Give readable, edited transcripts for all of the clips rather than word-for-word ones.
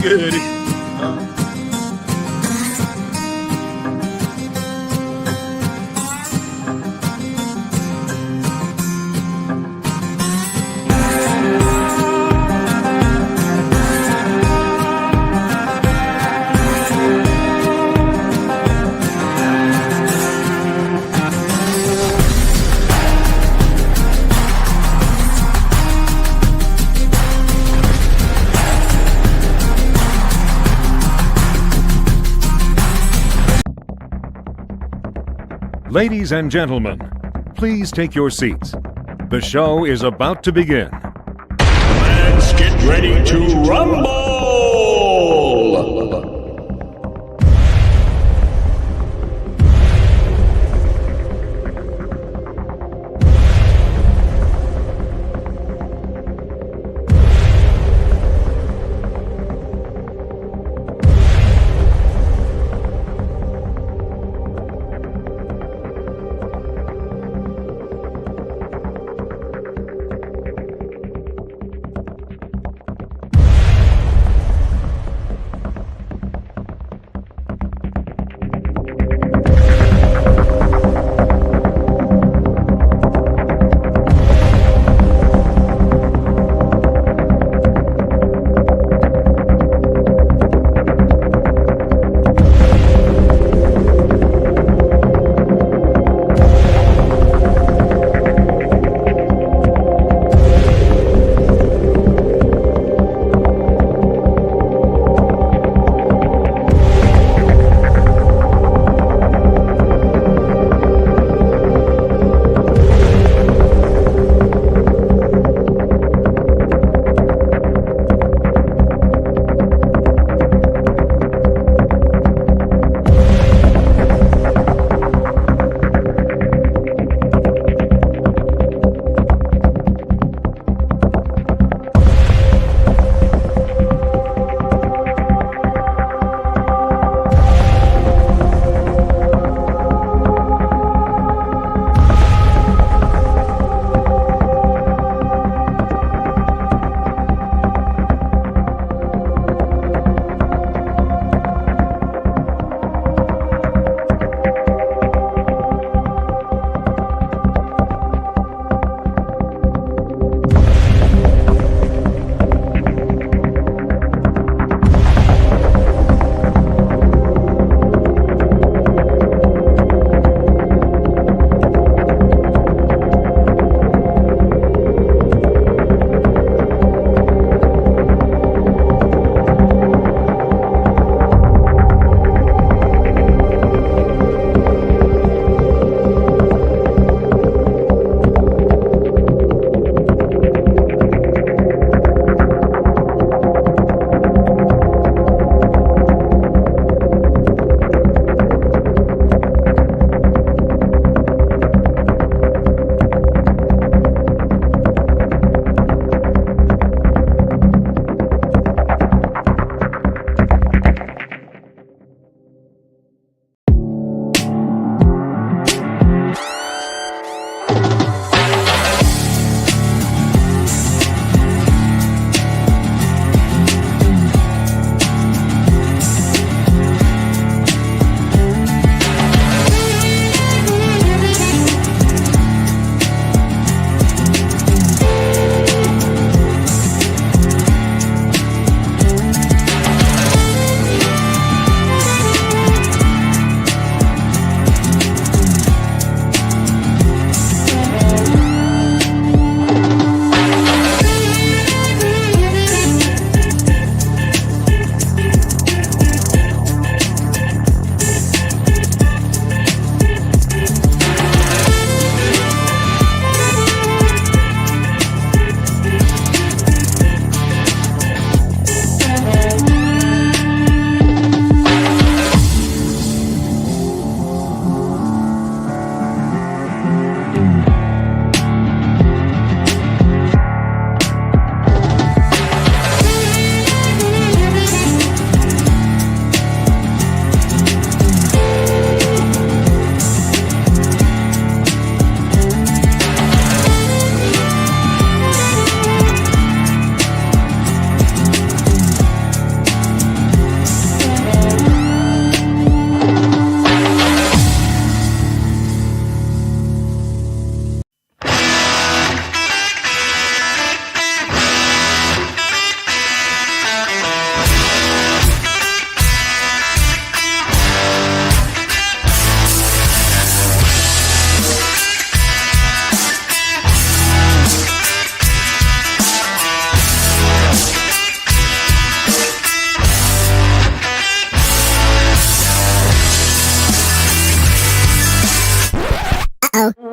Good. Ladies and gentlemen, please take your seats. The show is about to begin. Let's get ready to rumble! Uh-oh.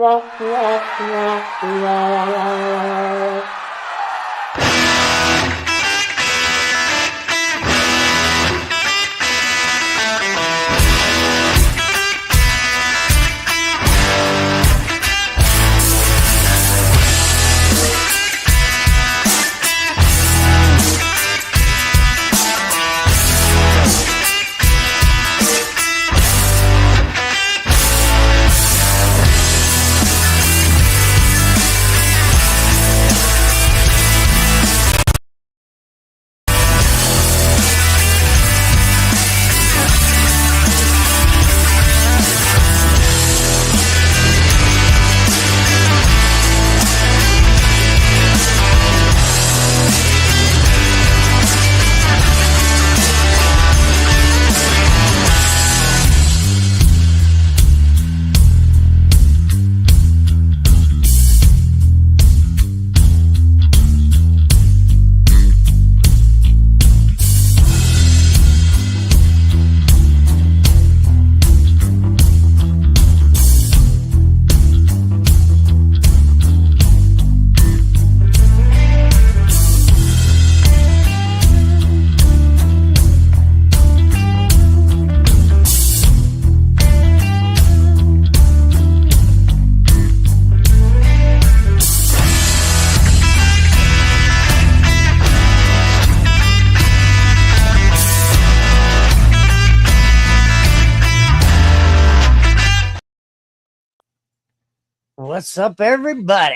What's up, everybody?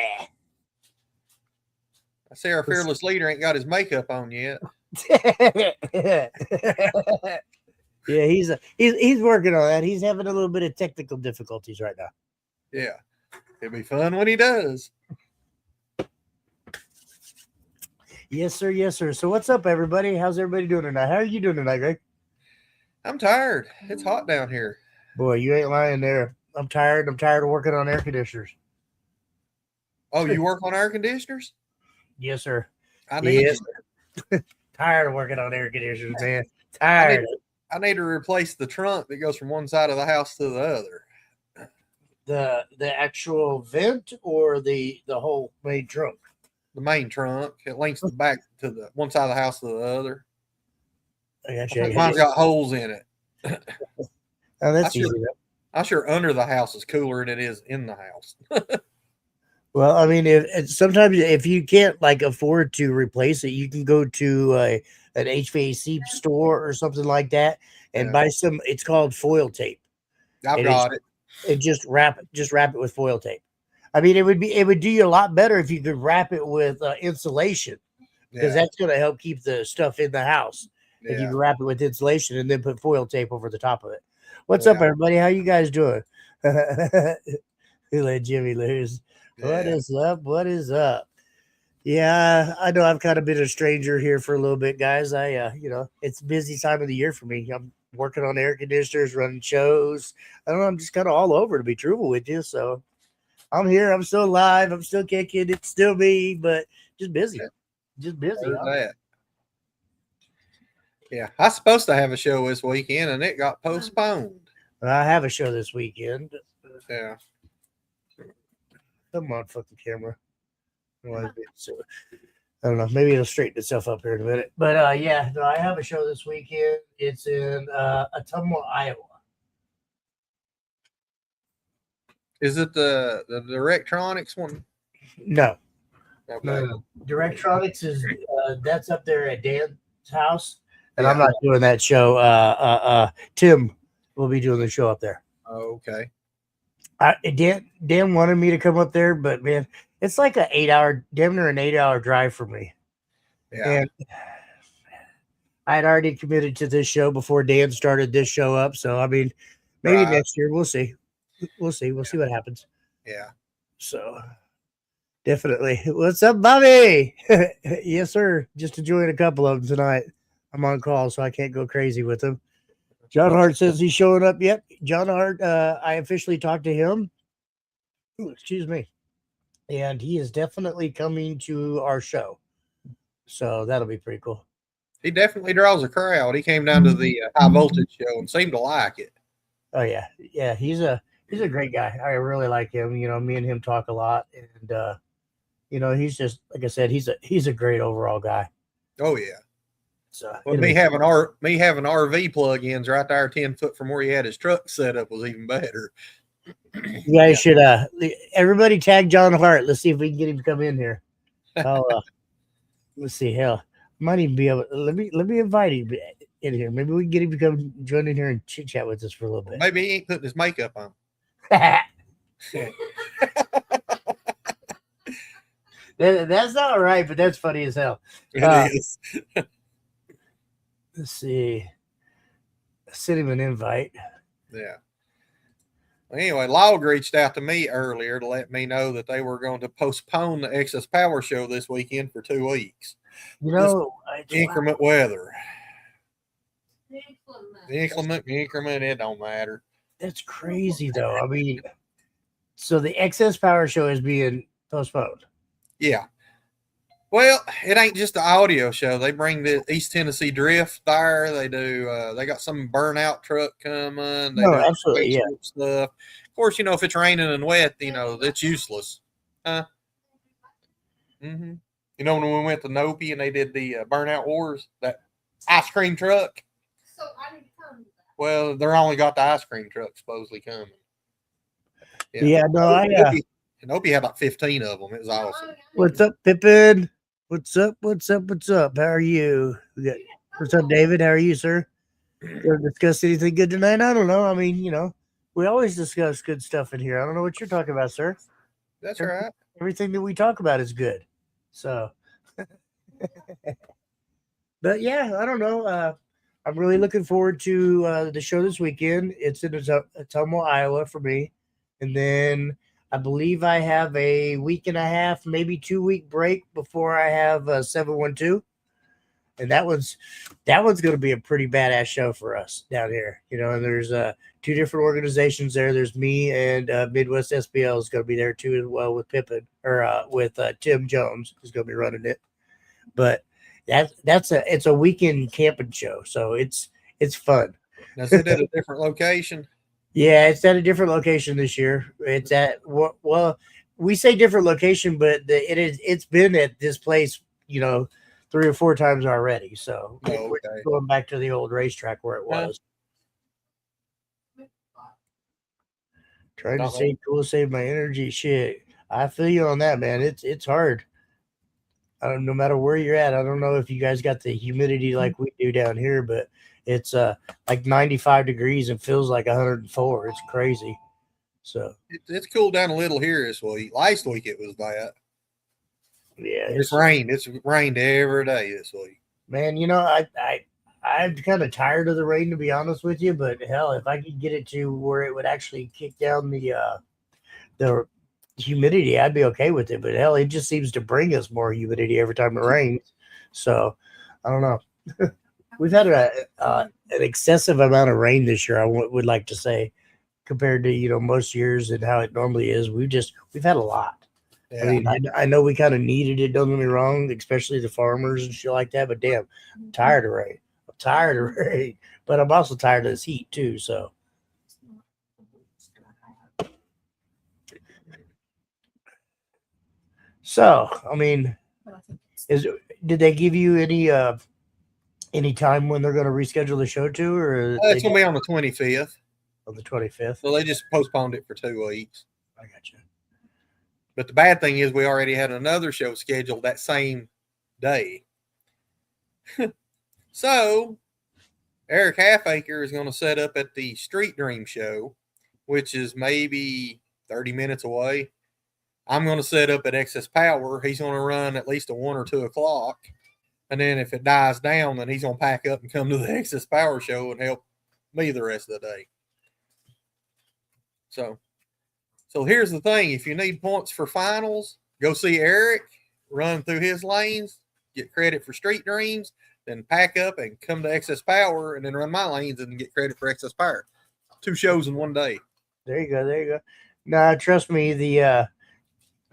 I see our fearless leader ain't got his makeup on yet. Yeah, he's working on that. He's having a little bit of technical difficulties right now. Yeah. It'll be fun when he does. Yes, sir. Yes, sir. So what's up, everybody? How's everybody doing tonight? How are you doing tonight, Greg? I'm tired. It's hot down here. Boy, you ain't lying there. I'm tired. I'm tired of working on air conditioners. Oh, you work on air conditioners? Yes, sir. I need Yes. to, Tired of working on air conditioners, man. Tired. I need to replace the trunk that goes from one side of the house to the other. The actual vent or the whole main trunk? The main trunk. It links the back to the one side of the house to the other. I got I you. think mine's got holes in it. Oh, that's I easy. sure- I'm sure under the house is cooler than it is in the house. Well, I mean, if sometimes if you can't like afford to replace it, you can go to an HVAC store or something like that and Yeah. buy some. It's called foil tape. I've It got it. And just wrap it with foil tape. I mean, it would do you a lot better if you could wrap it with insulation, because Yeah. that's going to help keep the stuff in the house. If you Yeah. can wrap it with insulation and then put foil tape over the top of it. What's up, Yeah. everybody? How you guys doing? Who let Jimmy lose? What Yeah. is up? What is up? Yeah, I know I've kind of been a stranger here for a little bit, guys. It's a busy time of the year for me. I'm working on air conditioners, running shows. I don't know. I'm just kind of all over, to be truthful with you. So I'm here. I'm still alive. I'm still kicking. It's still me, but just busy. Yeah. Just busy. There's huh? that. Yeah. I was supposed to have a show this weekend and it got postponed. I have a show this weekend. Yeah. Come on, fucking camera. Why is it so- I don't know. Maybe it'll straighten itself up here in a minute. But yeah, no, I have a show this weekend. It's in Ottumwa, Iowa. Is it the Directronics one? No, Okay. no. Directronics is that's up there at Dan's house, and I'm Yeah. not doing that show. Tim will be doing the show up there. Oh, okay. Dan wanted me to come up there, but man, it's like an 8-hour, damn near an 8-hour drive for me. Yeah. And I had already committed to this show before Dan started this show up. So I mean, maybe Right. next year we'll see. We'll see. We'll see what happens. Yeah. So definitely. What's up, Bobby? Yes, sir. Just enjoying a couple of them tonight. I'm on call, so I can't go crazy with them. John Hart says he's showing up. Yep. John Hart, I officially talked to him. Ooh, excuse me. And he is definitely coming to our show. So that'll be pretty cool. He definitely draws a crowd. He came down to the high voltage show and seemed to like it. Oh yeah. Yeah. He's a He's a great guy. I really like him. You know, me and him talk a lot, and you know, he's just like I said, he's a great overall guy. Oh yeah. So Well, me having RV plug-ins right there 10 foot from where he had his truck set up was even better. you guys should everybody tag John Hart. Let's see if we can get him to come in here. Let's see. Hell, might even be able. Let me invite him in here. Maybe we can get him to come join in here and chit chat with us for a little bit. Maybe he ain't putting his makeup on. That's not right, but that's funny as hell. It is. Let's see. Send him an invite. Yeah. Well, anyway, Log reached out to me earlier to let me know that they were going to postpone the Excess Power Show this weekend for 2 weeks. You know, Increment weather. Inclement, it don't matter. That's crazy, though. I mean, so the Excess Power Show is being postponed. Yeah. Well, it ain't just the audio show. They bring the East Tennessee Drift there. They do. They got some burnout truck coming. They No, do absolutely, yeah. stuff. Of course, you know, if it's raining and wet, you know, that's useless. Huh? Mm-hmm. You know, when we went to Nopi and they did the Burnout Wars, that ice cream truck. So I need to come. Well, they're only got the ice cream truck supposedly coming. Yeah, no, Nopi had like 15 of them. It was awesome. What's up, Pippin? What's up? How are you? What's up, David? How are you, sir? Gonna discuss anything good tonight? I don't know. I mean, you know, we always discuss good stuff in here. I don't know what you're talking about, sir. That's right. Everything that we talk about is good. So, but yeah, I don't know. I'm really looking forward to the show this weekend. It's in Ottumwa, Iowa for me. And then I believe I have a week and a half, maybe 2 week break before I have 712. And that one's going to be a pretty badass show for us down here. You know, and there's 2 different organizations there. There's me and Midwest SPL is going to be there too as well with Pippin or with Tim Jones who's going to be running it. But it's a weekend camping show, so it's fun. Now, is it at a different location? Yeah, it's at a different location this year. It's at well, we say different location, but it's been at this place, you know, 3 or 4 times already. So we're going back to the old racetrack where it was. Trying to stay cool, save my energy. Shit, I feel you on that, man. It's hard. No matter where you're at, I don't know if you guys got the humidity like we do down here, but it's like 95 degrees and feels like 104. It's crazy. So it's cooled down a little here this week. Last week it was that. Yeah, it's rained. It's rained every day this week. Man, you know, I'm kind of tired of the rain, to be honest with you. But hell, if I could get it to where it would actually kick down the humidity, I'd be okay with it. But hell, it just seems to bring us more humidity every time it rains. So I don't know. We've had an excessive amount of rain this year, I would like to say, compared to, you know, most years and how it normally is. We've had a lot. Yeah. I mean, I know we kind of needed it, don't get me wrong, especially the farmers and shit like that, but damn, I'm tired of rain. But I'm also tired of this heat too, so. So, I mean, did they give you any time when they're going to reschedule the show to, or it's going to be on the 25th. On the 25th. So they just postponed it for 2 weeks. I got you. But the bad thing is we already had another show scheduled that same day. So Eric Halfacre is going to set up at the Street Dream show, which is maybe 30 minutes away. I'm going to set up at Excess Power. He's going to run at least a 1 or 2 o'clock. And then if it dies down, then he's going to pack up and come to the Excess Power show and help me the rest of the day. So here's the thing. If you need points for finals, go see Eric, run through his lanes, get credit for Street Dreams, then pack up and come to Excess Power and then run my lanes and get credit for Excess Power. 2 shows in 1 day. There you go. Nah, trust me,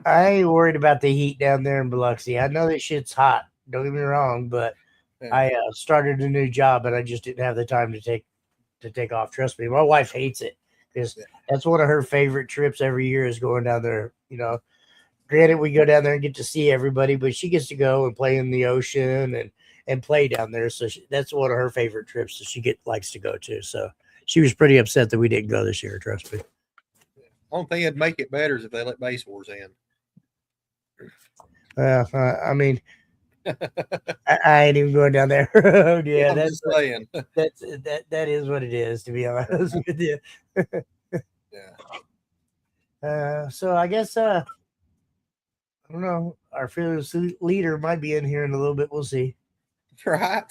I ain't worried about the heat down there in Biloxi. I know that shit's hot. Don't get me wrong, but yeah. I started a new job and I just didn't have the time to take off. Trust me, my wife hates it because that's one of her favorite trips every year is going down there. Granted, we go down there and get to see everybody, but she gets to go and play in the ocean and play down there. So that's one of her favorite trips that she likes to go to. So she was pretty upset that we didn't go this year. Trust me. Only thing that'd make it better is if they let Base Wars in. I mean, I ain't even going down there. Yeah, I'm just saying. that is what it is, to be honest with you. Yeah. So I guess I don't know. Our fearless leader might be in here in a little bit. We'll see. Right.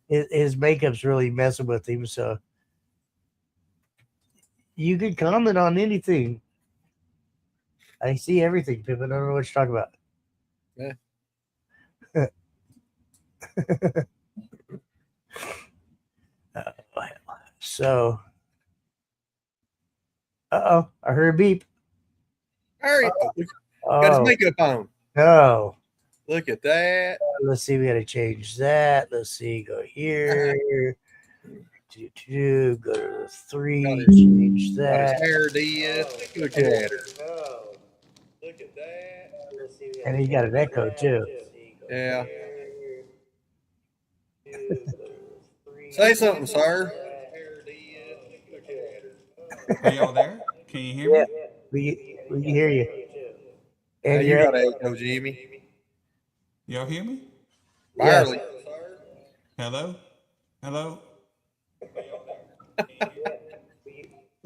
His makeup's really messing with him, so you could comment on anything. I see everything, Pippin. I don't know what you're talking about. Yeah. So, I heard a beep. Hurry. Got his makeup on. No. Look at that. Let's see. We got to change that. Let's see. Go here. Go to 3. Change Got that. his hair did. Look at her. Look at that. And he got an echo too. Yeah. Say something, sir. Are y'all there? Can you hear me? We can hear you. And And you you're got an echo, Jimmy. Y'all hear me? Barely. Hello? Hello?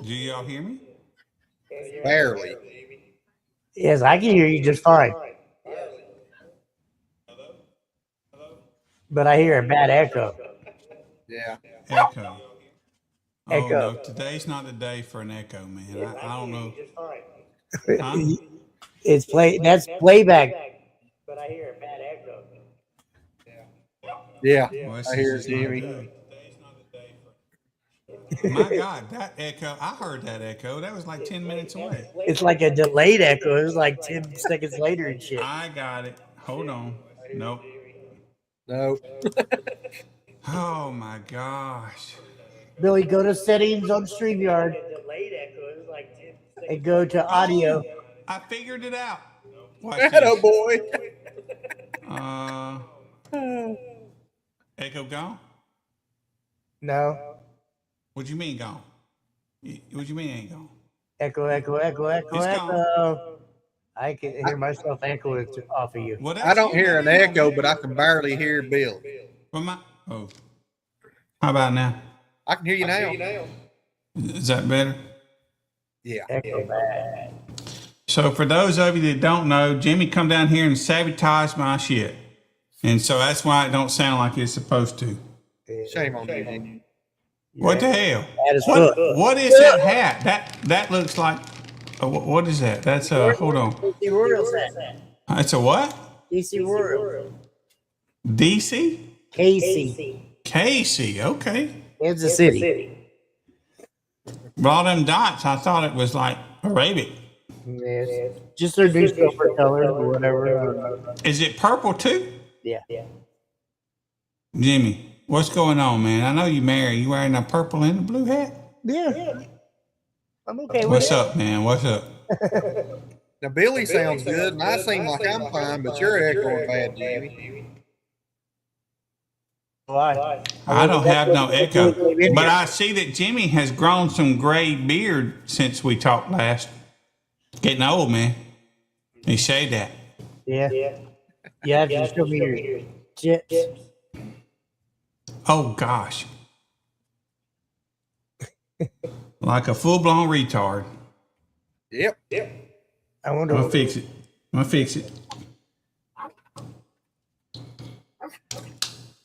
Do y'all hear me? Barely. yes, I can hear you just fine. But I hear a bad echo. Yeah. Echo. Oh, Echo. no, today's not the day for an echo, man. I don't know. Huh? It's that's playback. But I hear a bad echo. Yeah. Well, I hear it's it, not Jimmy. good. My God, that echo, I heard that echo. That was like 10 minutes away. It's like a delayed echo. It was like 10 seconds later and shit. I got it. Hold on. Nope. No. Oh, my gosh. Billy, go to settings on StreamYard and go to audio. Oh, I figured it out. Watch Atta this. boy. Echo gone? No. What you mean gone? What you mean ain't gone? Echo, echo, echo, echo, It's echo. I can hear myself echoing off of you. Well, that's I don't you. hear an That ain't echo, on but me. I can barely hear Bill. Oh. How about now? I can hear you now. Is that better? Yeah. Echo bad. So for those of you that don't know, Jimmy come down here and sabotaged my shit. And so that's why it don't sound like it's supposed to. Shame on you, Jimmy. What the hell? At his foot. What is that hat? That looks like what is that? That's hold on. DC Royals hat. It's a what? DC Royals. DC? Casey. Okay. Kansas City. With all them dots, I thought it was like Arabic. Yes. Just their newspaper colors or whatever. Is it purple too? Yeah. Jimmy, what's going on, man? I know you married. You wearing a purple and a blue hat? Yeah. I'm okay with What's it. up, man? What's up? Now, Billy sounds good, and I seem like I'm fine, but you're echoing bad, Jimmy. Why? I don't have no echo, but I see that Jimmy has grown some gray beard since we talked last. Getting old, man. He said that. Yeah. You have to show me your tips. Oh gosh, like a full-blown retard. Yep. I wonder I'm gonna what fix it.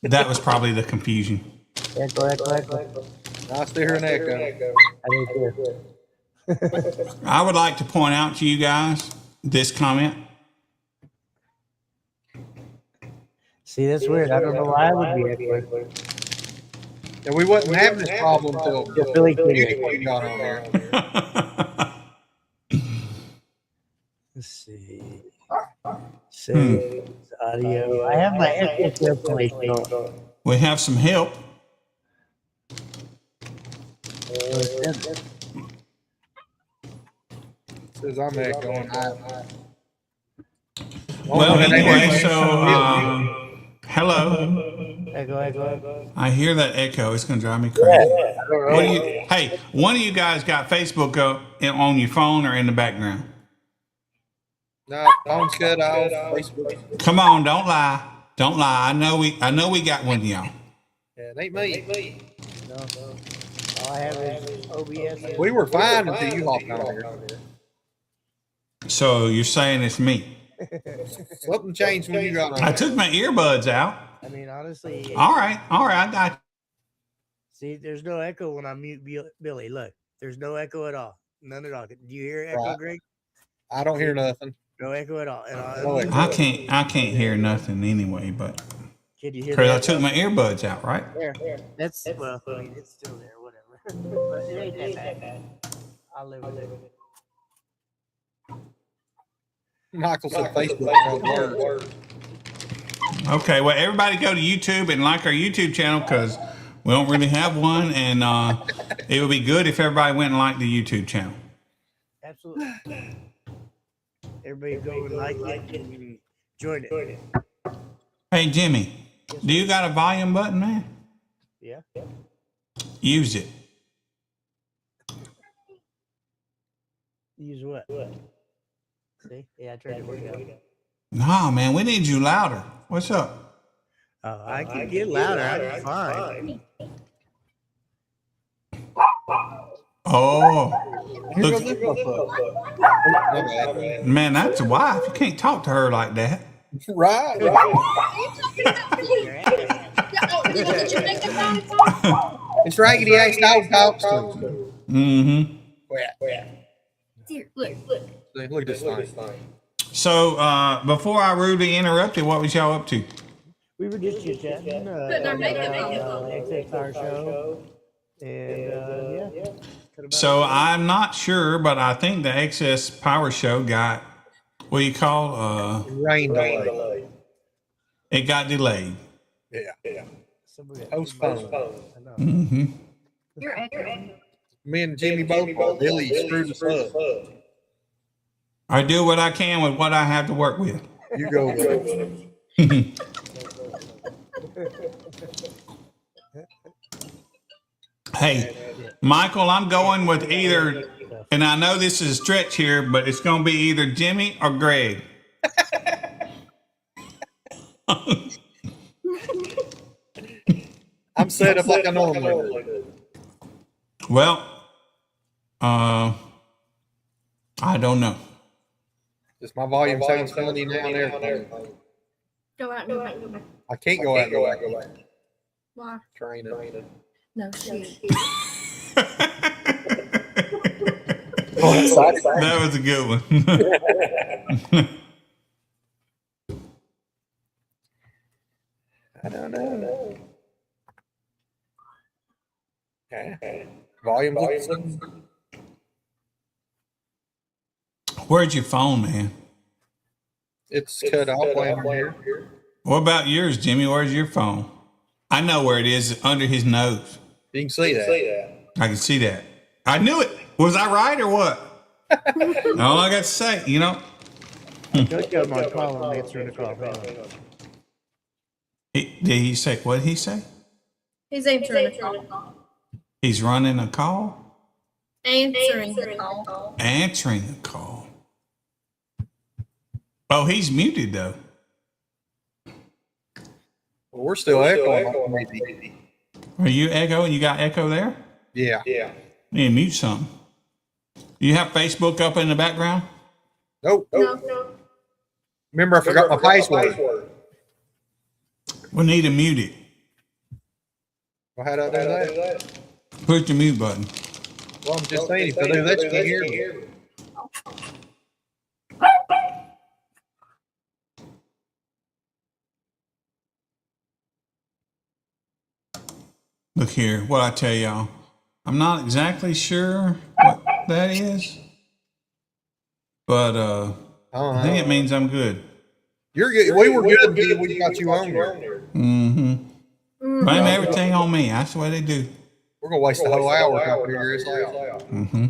That was probably the confusion. echo. I still hear an echo. I do too. I would like to point out to you guys this comment. See, that's weird. I don't know why I would be echoing. And we wasn't having this problem until Billy Beauty Queen. Queen got on there. Let's see. Settings, audio. I have my echo cancellation on. We have some help. Says I'm echoing. Well, anyway, so hello. Echo. I hear that echo. It's going to drive me crazy. What do you? Hey, one of you guys got Facebook up on your phone or in the background? No, phone's cut off. Facebook. Come on, don't lie. Don't lie. I know we got one of y'all. Yeah, it ain't me. No. All I have is OBS. We were fine until you hopped on here. So you're saying it's me? Something changed when you got on. I took my earbuds out. I mean, honestly. All right, I got you. See, there's no echo when I mute Billy. Look, there's no echo at all. None at all. Do you hear echo, Right. Greg? I don't hear nothing. No echo at all. And I can't hear nothing anyway, but Can you hear because I that? took my earbuds out, right? There. That's well, I mean, it's still there, whatever. But it ain't that bad. I'll live with it. Michael said Facebook don't work. Okay, well, everybody go to YouTube and like our YouTube channel because we don't really have one, and it would be good if everybody went and liked the YouTube channel. Absolutely. Everybody go and like it and join it. Hey, Jimmy, do you got a volume button, man? Yeah. Use it. Use what? See? Yeah, I tried to work out. No, man, we need you louder. What's up? Oh, I can get louder. I'm fine. Oh, Here look, goes this motherfucker. man, that's a wife. You can't talk to her like that. Right. It's Raggedy Ass Dog talks to him. Mm-hmm. Look at this thing. So, before I rudely interrupted, what was y'all up to? We were just chit chatting. XX Power Show. And yeah. So I'm not sure, but I think the Excess Power Show got what do you call Rain delay. it got delayed. Yeah. Somebody Postponed. I know. Mm-hmm. You're echoing. Me and Jimmy both. Billy screwed us up. I do what I can with what I have to work with. You go with it. Hey, Michael, I'm going with either, and I know this is a stretch here, but it's going to be either Jimmy or Greg. I'm set up like I normally do. Well, I don't know. Just my volume sounds funny now and everything. Go out and go back. Go back. I can't go out and go back. Why? Train it. No shit. That was a good one. I don't know. Okay. Volume looks. Where's your phone, man? It's cut off down here. What about yours, Jimmy? Where's your phone? I know where it is. It's under his nose. You can see that. I can see that. I knew it. Was I right or what? All I got to say, you know. Just got my call and answering the call. Did he say, what did he say? He's answering the call. He's running a call? Answering the call. Answering the call. Oh, he's muted though. Well, we're still echoing. Maybe. Are you echoing? You got echo there? Yeah. You need to mute something. You have Facebook up in the background? Nope. No. Remember, I forgot my password. We need to mute it. Well, how do I do that? Push the mute button. Well, I'm just saying, if I do that, you can hear me. Look here, what I tell y'all. I'm not exactly sure what that is, but I think it means I'm good. You're good. We were good until we got you on here. Mm-hmm. Blame everything on me. That's the way they do. We're gonna waste the whole hour trying to figure this out. Mm-hmm.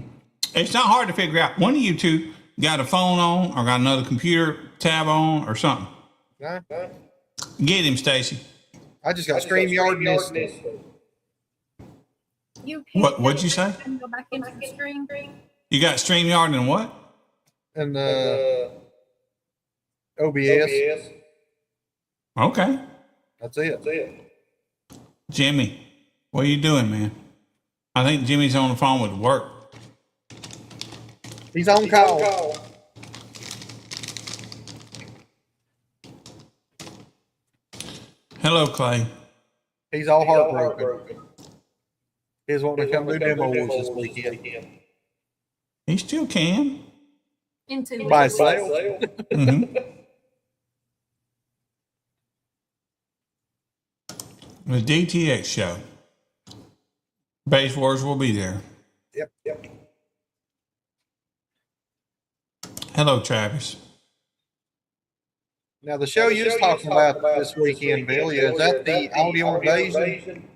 It's not hard to figure out. One of you two got a phone on or got another computer tab on or something? Nah, Get him, Stacy. I just got StreamYard and this. You can't What'd you say? Go back into the stream. You got StreamYard and what? And OBS. Okay. That's it. Jimmy, what are you doing, man? I think Jimmy's on the phone with work. He's on call. Hello, Clay. He's all heartbroken. He's wanting to come do demo wars this weekend. He still can. Into By himself. Mm-hmm. The DTX show. Base Wars will be there. Yep. Hello, Travis. Now the show you was talking about this weekend, Billy, is that the audio invasion?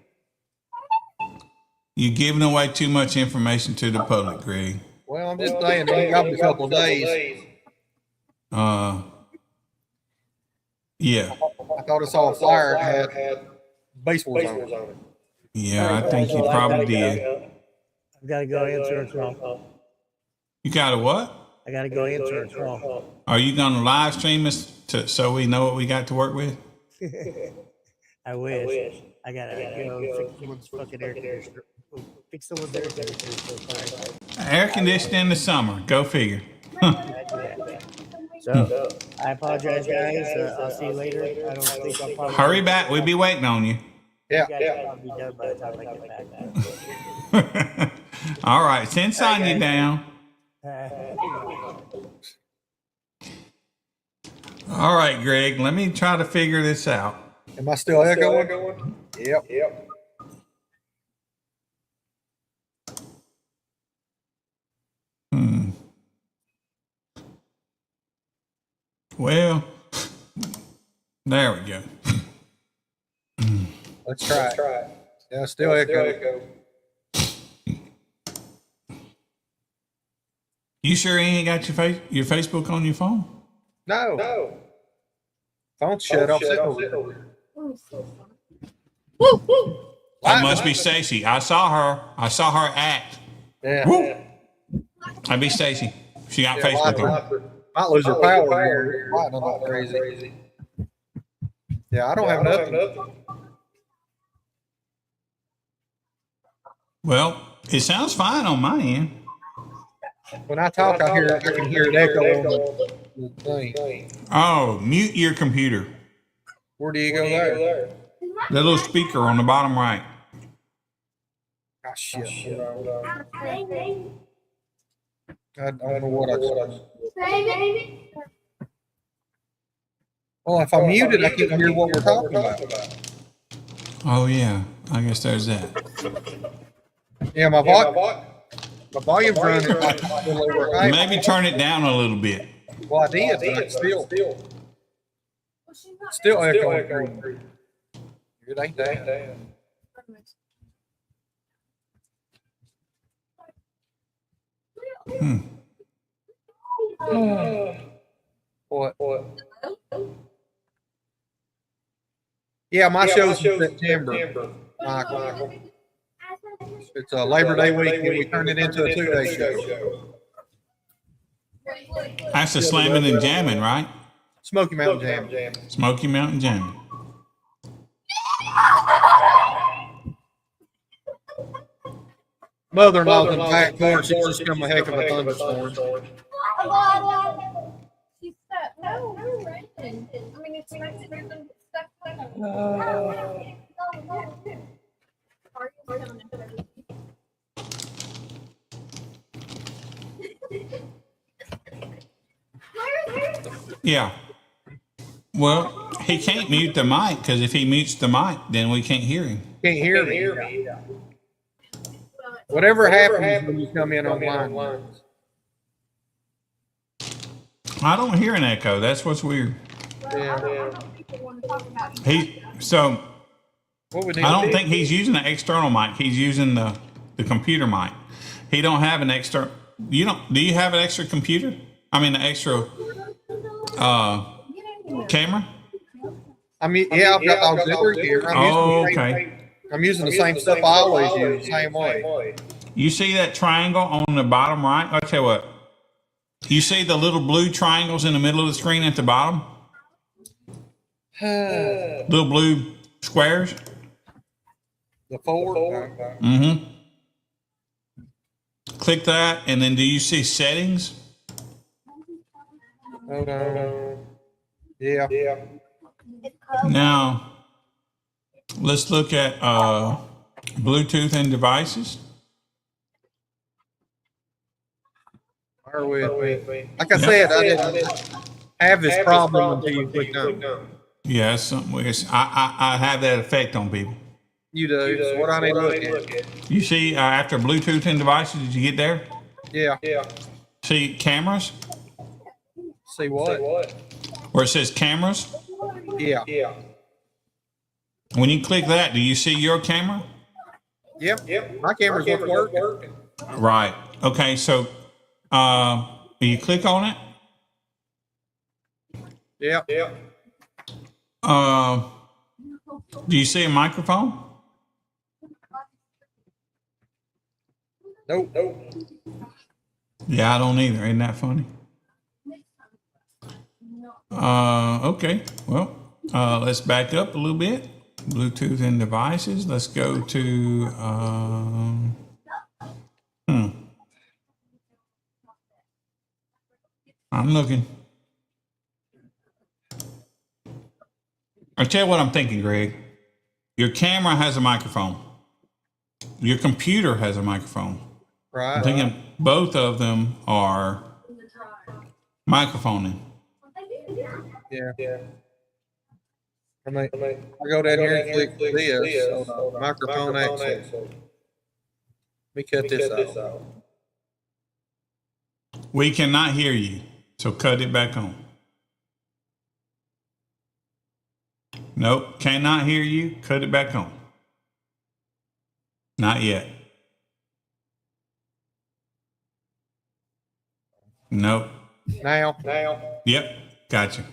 You're giving away too much information to the public, Greg. Well, I'm just saying, they got a couple of days. Yeah. I thought I saw a flyer that had baseball on it. Yeah, I think you probably did. I've got to go answer a call. You got a what? I got to go answer a call. Are you going to live stream us so we know what we got to work with? I wish. I got to go fix someone's fucking air conditioner. Fix someone's air conditioner. Air conditioning in the summer. Go figure. So, I apologize, guys. I'll see you later. I don't think I'll probably... Hurry back. We'll be waiting on you. Yeah. You guys will probably be done by the time I get back. All right. Send Sonya down. All right, Greg. Let me try to figure this out. Am I still echoing? Yep. Well, there we go. Let's try it. Yeah, still echo. You sure you ain't got your Facebook on your phone? No. Phone shut off. That must be Stacy. I saw her act. Yeah. Woo! That'd be Stacy. She got Facebook on. Might lose her power here. Lightning not crazy. Yeah, I don't have nothing. Well, it sounds fine on my end. When I talk, I can hear it echo on the thing. Oh, mute your computer. Where do you go there? The little speaker on the bottom right. Oh, shit. I don't know what I said. Well, if I mute it, I can't hear what we're talking about. Oh yeah, I guess there's that. Yeah, my volume's running. Maybe turn it down a little bit. Well, I did, but still echoing. It ain't that. What? Yeah, my show's in September, Michael. It's a Labor Day weekend. We turned it into a 2-day show. That's the slamming and jamming, right? Smoky Mountain Jam. Smoky Mountain jamming. Mother-in-law's in the back porch. It's just come a heck of a thunderstorm. She said, no, rain. I mean, it's nice to hear them stuff like that. Yeah. Well, he can't mute the mic because if he mutes the mic, then we can't hear him. Can't hear me. Whatever happens when you come in online. I don't hear an echo. That's what's weird. Yeah. So What we need I don't to do- think he's using an external mic. He's using the computer mic. He don't have an external. Do you have an extra computer? I mean, the extra camera. Yeah, I've got the auxiliary here. Oh, okay. I'm using the same stuff I always use, the same way. You see that triangle on the bottom right? I'll tell you what. You see the little blue triangles in the middle of the screen at the bottom? Little blue squares? The forward. Mm-hmm. Click that, and then do you see settings? Hold on. Yeah. Now, let's look at Bluetooth and devices. Bear with me. Like I said, I didn't have this problem until you clicked on. Yeah, it's something weird. I have that effect on people. You do. It's what I need to look at. You see, after Bluetooth and devices, did you get there? Yeah. See cameras? See what? Where it says cameras? Yeah. When you click that, do you see your camera? Yep. My camera's working. Right. Okay, so you click on it. Yeah. Do you see a microphone? Nope. Yeah, I don't either. Isn't that funny? Okay. Well, let's back up a little bit. Bluetooth and devices. Let's go to I'm looking. I'll tell you what I'm thinking, Greg. Your camera has a microphone. Your computer has a microphone. Right. I'm thinking both of them are microphoning. Yeah. I go down here and click this. Microphone access. Let me cut this out. We cannot hear you, so cut it back on. Nope, cannot hear you. Cut it back on. Not yet. Nope. Now. Yep, gotcha.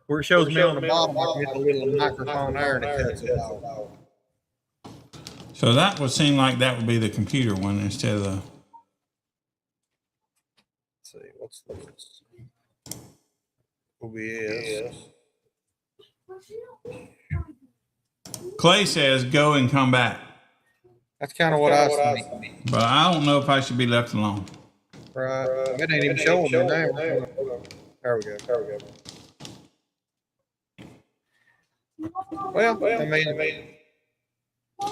Where it shows me on the bottom, I get the little microphone there and it cuts it off. So that would seem like that would be the computer one instead of the. Let's see, what's this? OBS. Clay says go and come back, That's kind of what I was thinking. but I don't know if I should be left alone. Right. It ain't even showing me now. There we go. Well, I mean,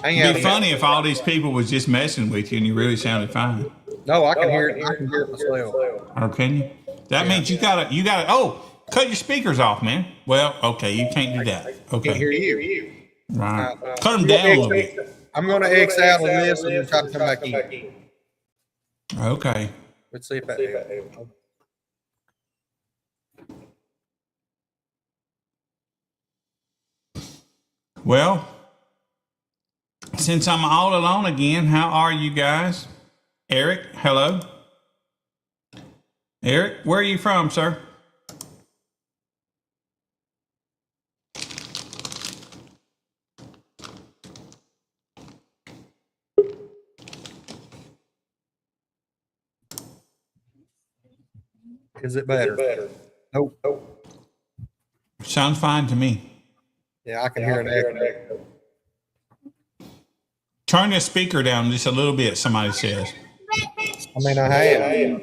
It'd be funny if all these people was just messing with you and you really sounded fine. No, I can hear it. I can hear it myself. Or can you? That means you gotta. Oh, cut your speakers off, man. Well, okay, you can't do that. Can't Okay, hear you. right. Cut them down a little bit. I'm going to X out on this and then try to come back in. Okay. Let's see if that helps. Well, since I'm all alone again, how are you guys? Eric, hello. Eric, where are you from, sir? Is it better? Nope. Sounds fine to me. Yeah, I can hear an echo. Turn the speaker down just a little bit, somebody says. I mean, I have.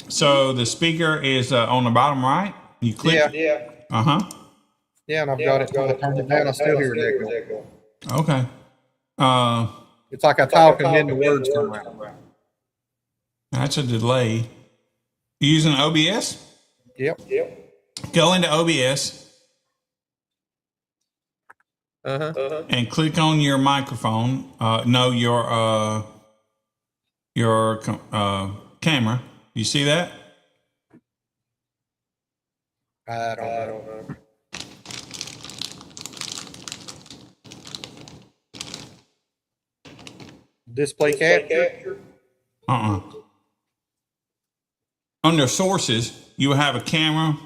So the speaker is on the bottom right. You click. Yeah. Uh-huh. Yeah, and I've got it. When I turn it down, I still hear an echo. Okay. It's like I talk and then the words come out. That's a delay. You using OBS? Yep. Go into OBS and click on your microphone. Your camera. You see that? I don't know. Display capture. Under sources, you will have a camera.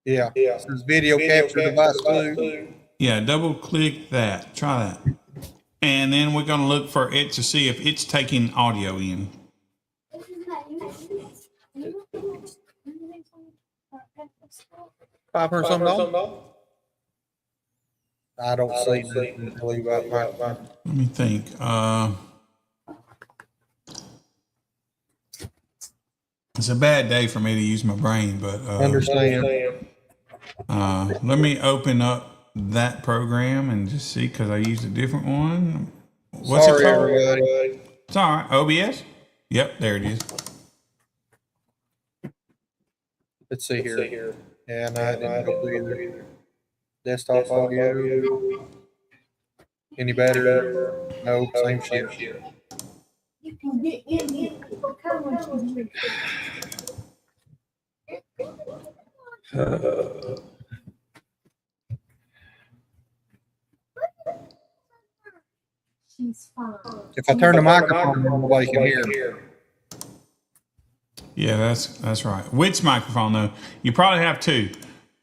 Yeah. It says video capture device 2. Yeah, double click that. Try that. And then we're going to look for it to see if it's taking audio in. $500 I don't see nothing really about my. Let me think. It's a bad day for me to use my brain, but Understand. let me open up that program and just see, because I used a different one. What's Sorry, it called? everybody. It's all right. OBS? Yep, there it is. Let's see here. Yeah, no, it didn't go through either. Desktop audio. Any better? No, same shit. You can get in here. Come on, you. She's fine. If I turn the microphone on, nobody can hear. Yeah, that's right. Which microphone though? You probably have two.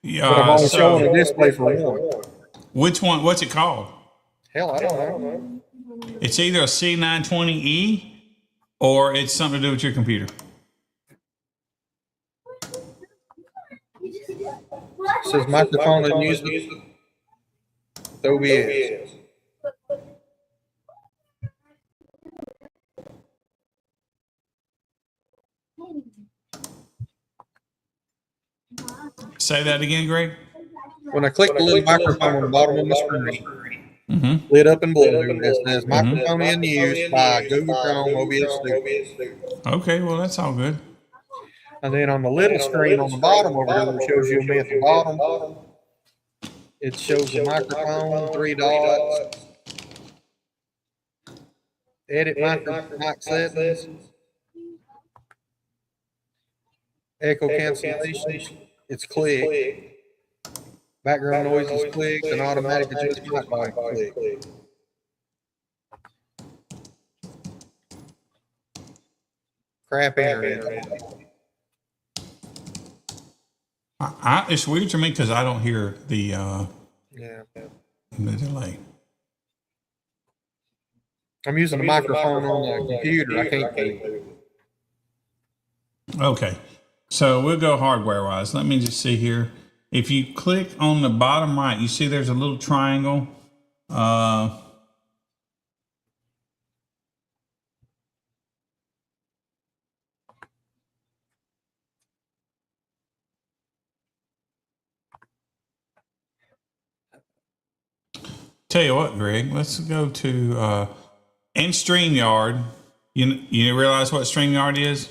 But I'm only showing a So display for one. which one? What's it called? Hell, I don't know. It's either a C920E or it's something to do with your computer. It says microphone and music. OBS. Say that again, Greg. When I click the little microphone on the bottom of my screen, Mm-hmm. lit up in blue, it says microphone in use by Google Chrome OBS Studio. Okay, well that's all good. And then on the little screen on the bottom over there, it shows you me at the bottom. It shows the microphone, 3 dots. Edit mic settings. Echo cancellation. It's click. Background noise is click, and automatic adjust mic volume click. Crap internet. It's weird to me because I don't hear the Yeah. delay. I'm using the microphone on the computer. I can't hear. Okay, so we'll go hardware wise. Let me just see here. If you click on the bottom right, you see there's a little triangle. Tell you what, Greg, let's go to in StreamYard. You realize what StreamYard is?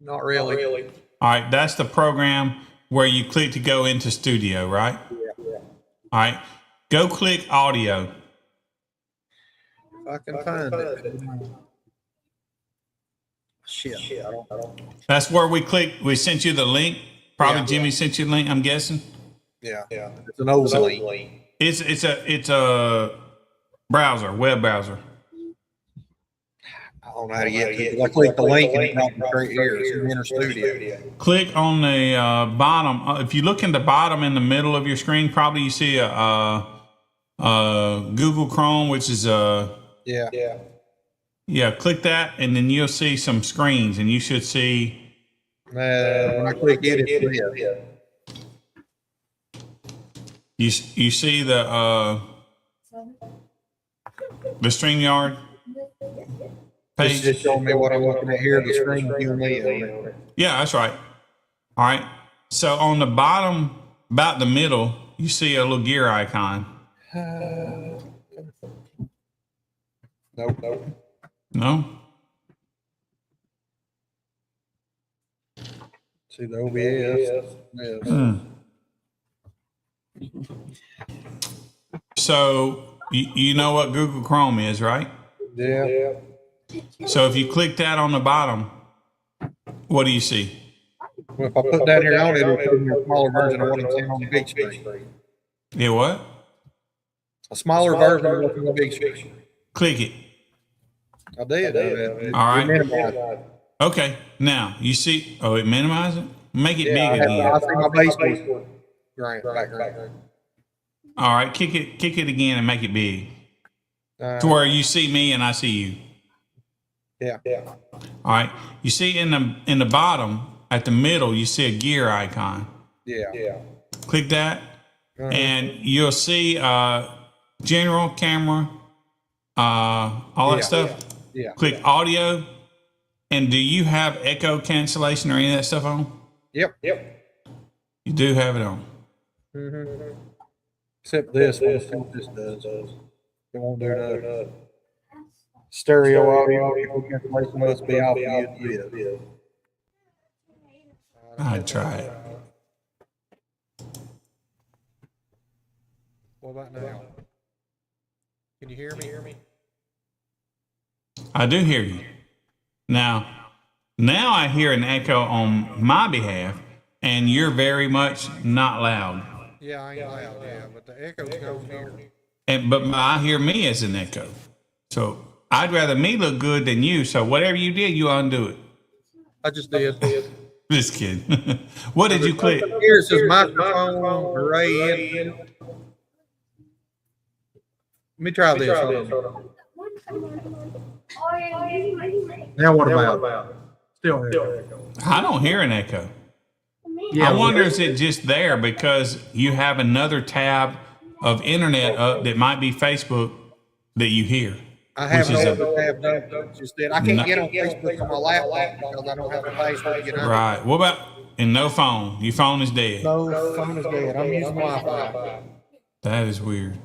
Not really. All right, that's the program where you click to go into studio, right? Yeah. All right, go click audio. If I can find it. Shit. I don't. That's where we click. We sent you the link. Probably Yeah. Jimmy sent you the link, I'm guessing. Yeah. It's an old link. It's a browser, web browser. I don't know how to get it. I clicked the link and it brought me straight here. It's in Enter Studio. Click on the bottom. If you look in the bottom in the middle of your screen, probably you see a Google Chrome, which is yeah. Click that, and then you'll see some screens, and you should see. When I click edit, yeah. You see the StreamYard It's page. just showing me what I'm looking at here. The screen Q&A. Yeah, that's right. All right. So on the bottom, about the middle, you see a little gear icon. Nope. No? See the OBS. Yes. So you know what Google Chrome is, right? Yeah. So if you click that on the bottom, what do you see? Well, if I put that here on it, it'll show me a smaller version of what I'm seeing on the big screen. Yeah, what? A smaller version of what's on the big screen. Click it. I did. All right. Minimized. Okay. Now you see. Oh, it minimized it. Make it Yeah, big again. I see my baseboard background. All right. Kick it again and make it big Uh, to where you see me and I see you. yeah. All right. You see in the bottom at the middle, you see a gear icon. Yeah. Click that, and you'll see general camera, all that stuff. Yeah. Click audio, and do you have echo cancellation or any of that stuff on? Yep. You do have it on. Except this one. See what this does. It won't do that. Stereo audio cancellation must be off YouTube. I'd try it. What about now? Can you hear me? I do hear you. Now I hear an echo on my behalf, and you're very much not loud. Yeah, I ain't loud. Yeah, but the echo's going here. But I hear me as an echo. So I'd rather me look good than you. So whatever you did, you undo it. I just did. Just kidding. What did you click? Here it says microphone array in. Let me try this. Now what about? Still echo. I don't hear an echo. I wonder is it just there because you have another tab of internet up that might be Facebook that you hear. I have Which is no tab done. Just that I can't get on Facebook on my laptop because I don't have a password to get on. Right. What about and no phone? Your phone is dead. No phone is dead. I'm using Wi-Fi. That is weird.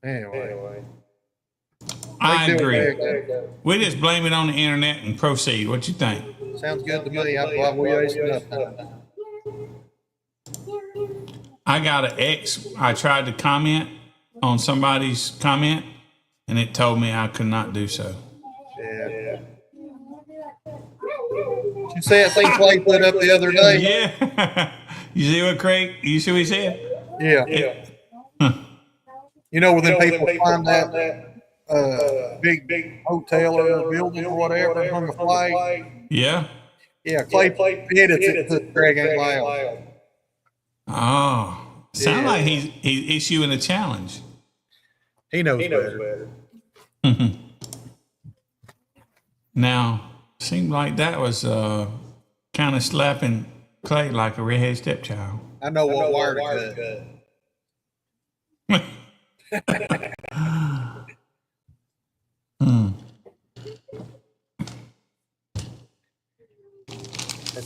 Anyway. I agree. We just blame it on the internet and proceed. What you think? Sounds good to me. I wasted enough time. I got an X. I tried to comment on somebody's comment, and it told me I could not do so. Yeah. You see that thing Clay put up the other day? Yeah. You see what Craig? You see what he said? Yeah. You know, when then people find that big hotel or building or whatever and hung a flag. Yeah. Yeah, Clay hit it to Craig ain't loud. Oh, sound Yeah. like he's issuing a challenge. He knows better. Now, seemed like that was kind of slapping Clay like a redhead stepchild. I know what wire to cut.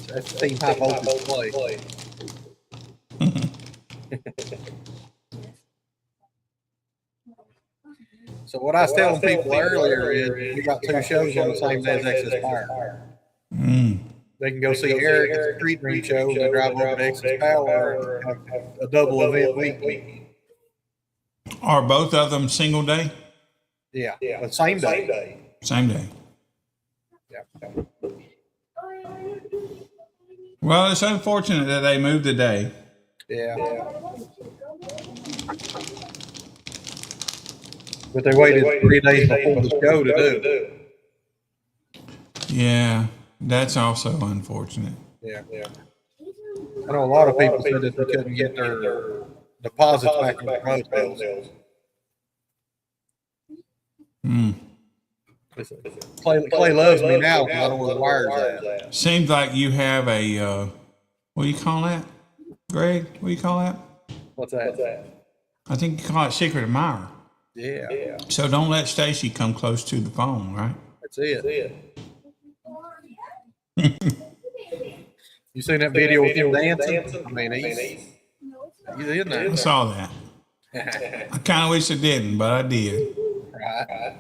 That's Team High Voltage Clay. So what I was telling people earlier is we got two shows on the same day as Access Power. They can go see Eric at the Street Dream show and then drive over to Access Power and have a double event week. Are both of them single day? Yeah, but same day. Same day. Yeah. Well, it's unfortunate that they moved the day. Yeah. But they waited 3 days before the show to do. Yeah, that's also unfortunate. Yeah. I know a lot of people said that they couldn't get their deposits back in the hotels. Clay loves me now because I know where the wires at. Seems like you have a, what do you call that, Greg? What do you call that? What's that? I think you call it secret admirer. Yeah. So don't let Stacy come close to the phone, right? That's it. You seen that video with him dancing? I mean, he's in there. I saw that. I kind of wish I didn't, but I did. Right.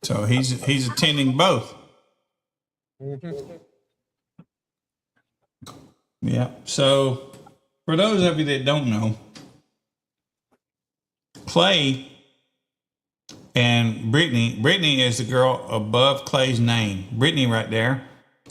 So he's attending both. Yeah. So for those of you that don't know, Clay and Brittany is the girl above Clay's name. Brittany right there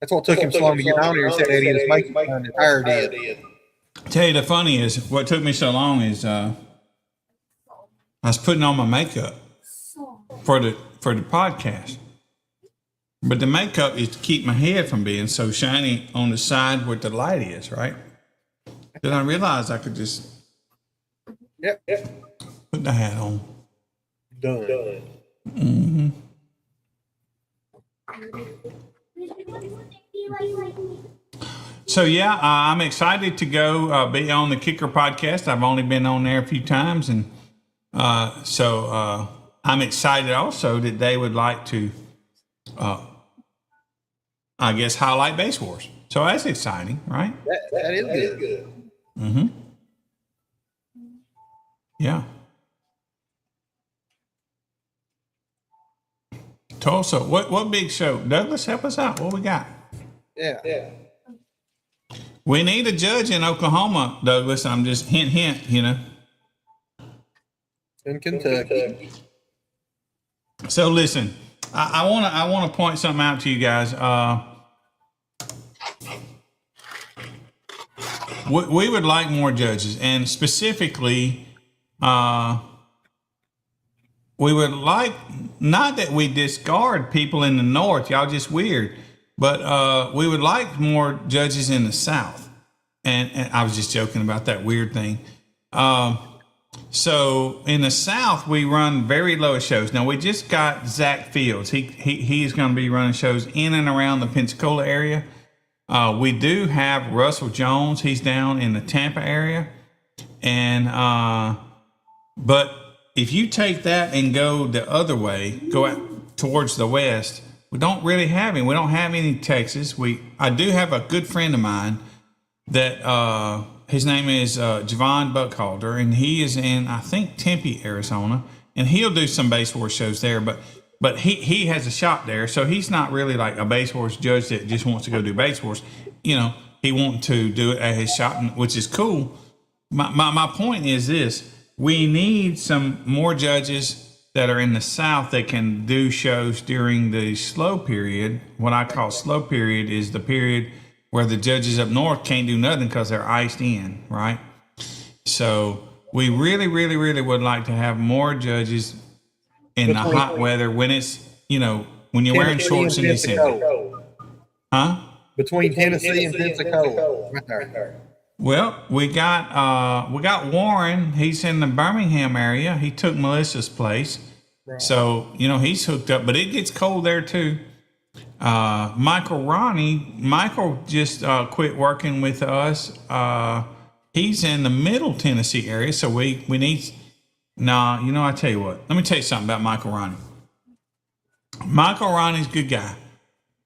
That's what took him so long to get on here. He said that he was making fun his hair did. Tell you the funny is, what took me so long is I was putting on my makeup for the podcast. But the makeup is to keep my head from being so shiny on the side where the light is, right? Then I realized I could just Yep. put the hat on. Done. Mm-hmm. So yeah, I'm excited to go be on the Kicker podcast. I've only been on there a few times, and so I'm excited also that they would like to, I guess, highlight Base Wars. So that's exciting, right? That is good. Mm-hmm. Yeah. Tulsa, what big show? Douglas, help us out. What we got? Yeah. We need a judge in Oklahoma, Douglas. I'm just hint, you know. In Kentucky. So listen, I want to point something out to you guys. We would like more judges, and specifically, we would like, not that we discard people in the North, y'all just weird, but we would like more judges in the South. And I was just joking about that weird thing. So in the South, we run very low shows. Now we just got Zach Fields. He's going to be running shows in and around the Pensacola area. We do have Russell Jones. He's down in the Tampa area. And, but if you take that and go the other way, go out towards the West, we don't really have any. We don't have any Texas. I do have a good friend of mine that, his name is Javon Buckhalter, and he is in, I think, Tempe, Arizona, and he'll do some Base Wars shows there, but he has a shop there, so he's not really like a Base Wars judge that just wants to go do Base Wars. You know, he wants to do it at his shop, which is cool. My point is this: we need some more judges that are in the South that can do shows during the slow period. What I call slow period is the period where the judges up north can't do nothing because they're iced in, right? So we really, really, really would like to have more judges in the hot weather when it's, you know, when you're wearing shorts in December. Huh? Between Tennessee and Pensacola. Right there. Well, we got Warren. He's in the Birmingham area. He took Melissa's place. Right. So, you know, he's hooked up, but it gets cold there too. Michael just quit working with us. He's in the Middle Tennessee area, so we need. Nah, you know, I tell you what. Let me tell you something about Michael Ronnie. Michael Ronnie's a good guy.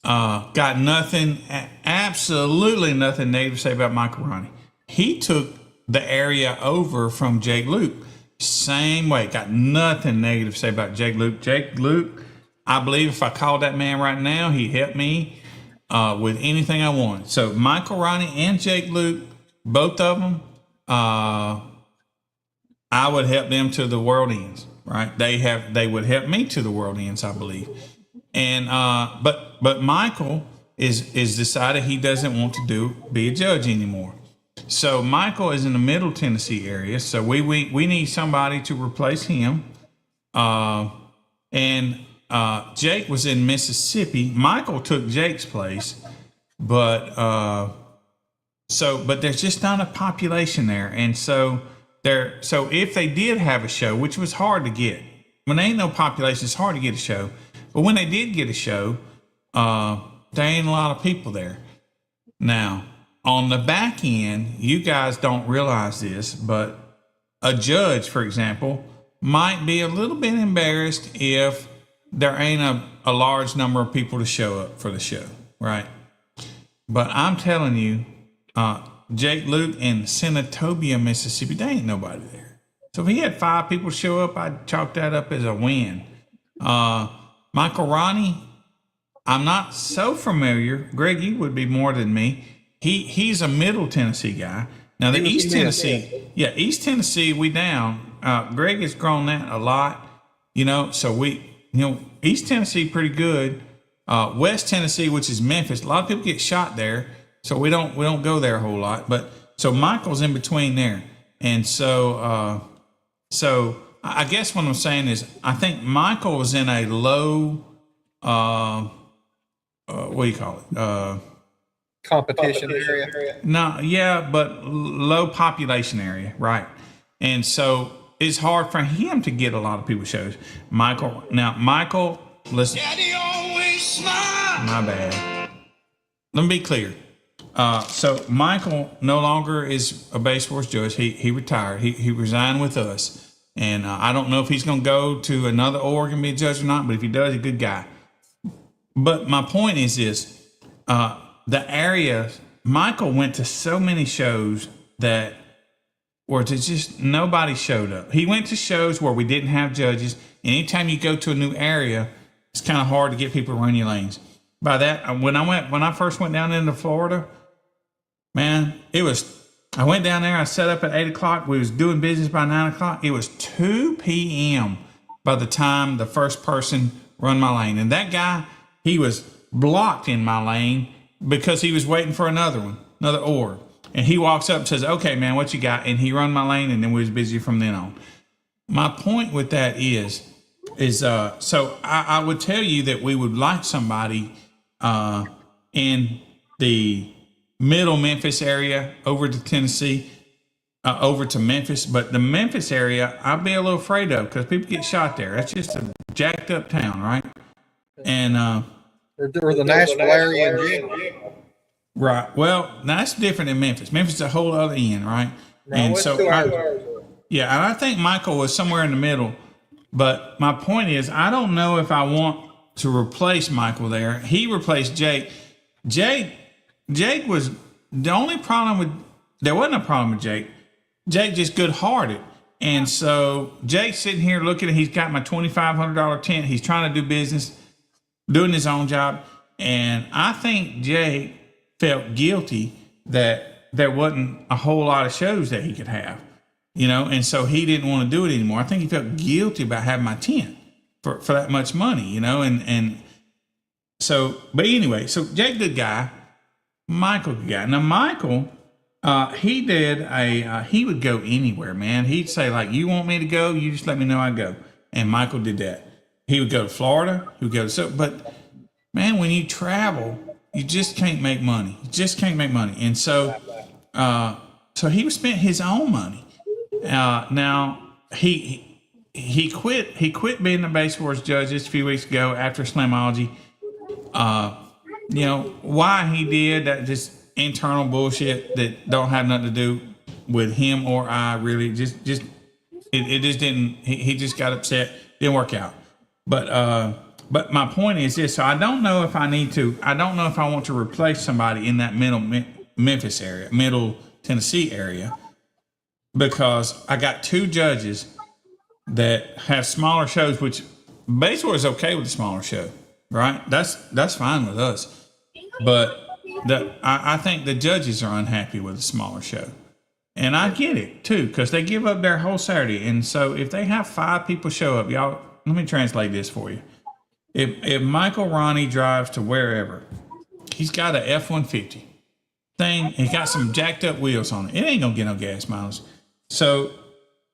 Got nothing, absolutely nothing negative to say about Michael Ronnie. He took the area over from Jake Luke. Same way. Got nothing negative to say about Jake Luke. Jake Luke, I believe if I called that man right now, he'd help me with anything I wanted. So Michael Ronnie and Jake Luke, both of them, I would help them to the world ends, right? They would help me to the world ends, I believe. And but Michael is decided he doesn't want to be a judge anymore. So Michael is in the Middle Tennessee area. So we need somebody to replace him. And Jake was in Mississippi. Michael took Jake's place, but there's just not a population there, and so if they did have a show, which was hard to get, when there ain't no population, it's hard to get a show. But when they did get a show, there ain't a lot of people there. Now, on the back end, you guys don't realize this, but a judge, for example, might be a little bit embarrassed if there ain't a large number of people to show up for the show, right? But I'm telling you, Jake Luke in Senatobia, Mississippi, there ain't nobody there. So if he had 5 people show up, I'd chalk that up as a win. Michael Ronnie, I'm not so familiar. Greg, you would be more than me. He's a Middle Tennessee guy. Now the East Tennessee, we down. Greg has grown that a lot, you know. So East Tennessee pretty good. West Tennessee, which is Memphis. A lot of people get shot there, so we don't go there a whole lot. But so Michael's in between there, and so I guess what I'm saying is I think Michael was in a low, what do you call it? Competition area. No, yeah, but low population area, right? And so it's hard for him to get a lot of people shows. Michael, listen. Daddy always smile. My bad. Let me be clear. So Michael no longer is a base force judge. He retired. He resigned with us, and I don't know if he's going to go to another org and be a judge or not. But if he does, he's a good guy. But my point is this. The area, Michael went to so many shows that where just nobody showed up. He went to shows where we didn't have judges. Anytime you go to a new area, it's kind of hard to get people to run your lanes. By that, when I first went down into Florida, man, I went down there, I set up at 8 o'clock. We was doing business by 9 o'clock. It was 2 p.m. by the time the first person run my lane. And that guy, he was blocked in my lane because he was waiting for another org. And he walks up and says, okay, man, what you got? And he run my lane, and then we was busy from then on. My point with that is so I would tell you that we would like somebody in the middle Memphis area over to Tennessee, over to Memphis. But the Memphis area, I'd be a little afraid of because people get shot there. That's just a jacked up town, right? And or the Nashville area in general. Right. Well, that's different than Memphis. Memphis is a whole other end, right? No, and it's so, 2 hours. Yeah, and I think Michael was somewhere in the middle. But my point is, I don't know if I want to replace Michael there. He replaced Jake. Jake was the only problem with. There wasn't a problem with Jake. Jake just good-hearted. And so Jake's sitting here looking at. He's got my $2,500 tent. He's trying to do business, doing his own job, and I think Jake felt guilty that there wasn't a whole lot of shows that he could have, and so he didn't want to do it anymore. I think he felt guilty about having my tent for that much money, and so, but anyway, so Jake, good guy, Michael, good guy. Now, Michael, he would go anywhere, man. He'd say, like, you want me to go? You just let me know I go. And Michael did that. He would go to Florida. He would go to, but man, when you travel, you just can't make money. You just can't make money. And so, so he spent his own money. Now he quit being the base force judge just a few weeks ago after Slamology. Why he did that, just internal bullshit that don't have nothing to do with him or I, really. It just didn't, he just got upset. Didn't work out. But my point is this, so I don't know if I want to replace somebody in that middle Memphis area, middle Tennessee area, because I got 2 judges that have smaller shows, which Baseball is okay with the smaller show, right? That's fine with us. But I think the judges are unhappy with the smaller show. And I get it too, because they give up their whole Saturday. And so if they have 5 people show up, y'all, let me translate this for you. If Michael Ronnie drives to wherever, he's got a F-150 thing. He's got some jacked up wheels on it. It ain't gonna get no gas mileage. So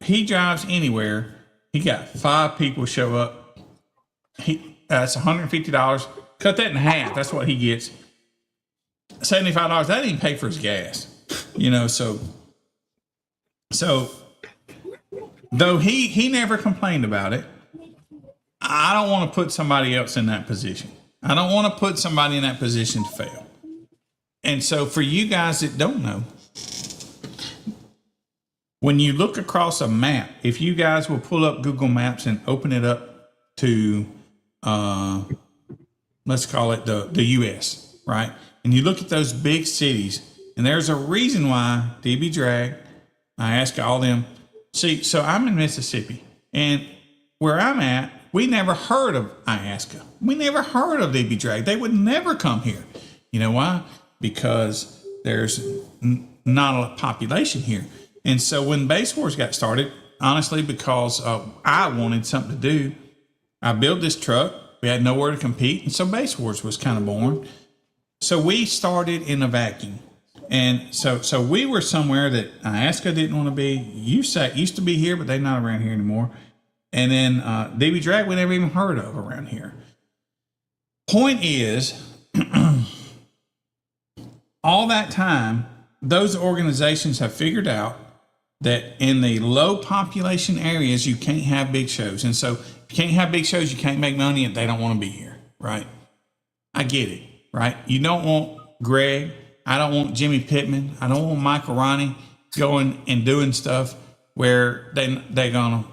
he drives anywhere. He got 5 people show up. That's $150. Cut that in half. That's what he gets. $75. That didn't pay for his gas. So though he never complained about it, I don't want to put somebody else in that position. I don't want to put somebody in that position to fail. And so for you guys that don't know, when you look across a map, if you guys will pull up Google Maps and open it up to, let's call it the U.S., right? And you look at those big cities, and there's a reason why DB Drag, Iasca, all them. See, so I'm in Mississippi, and where I'm at, we never heard of Iasca. We never heard of DB Drag. They would never come here. You know why? Because there's not a population here. And so when Base Wars got started, honestly, because I wanted something to do, I built this truck. We had nowhere to compete, and so Base Wars was kind of born. So we started in a vacuum. And so we were somewhere that Alaska didn't want to be. USAC used to be here, but they're not around here anymore. And then DB Drag we never even heard of around here. Point is, all that time, those organizations have figured out that in the low population areas, you can't have big shows. And so if you can't have big shows, you can't make money, and they don't want to be here, right? I get it, right? You don't want Greg. I don't want Jimmy Pittman. I don't want Michael Ronnie going and doing stuff where they're going to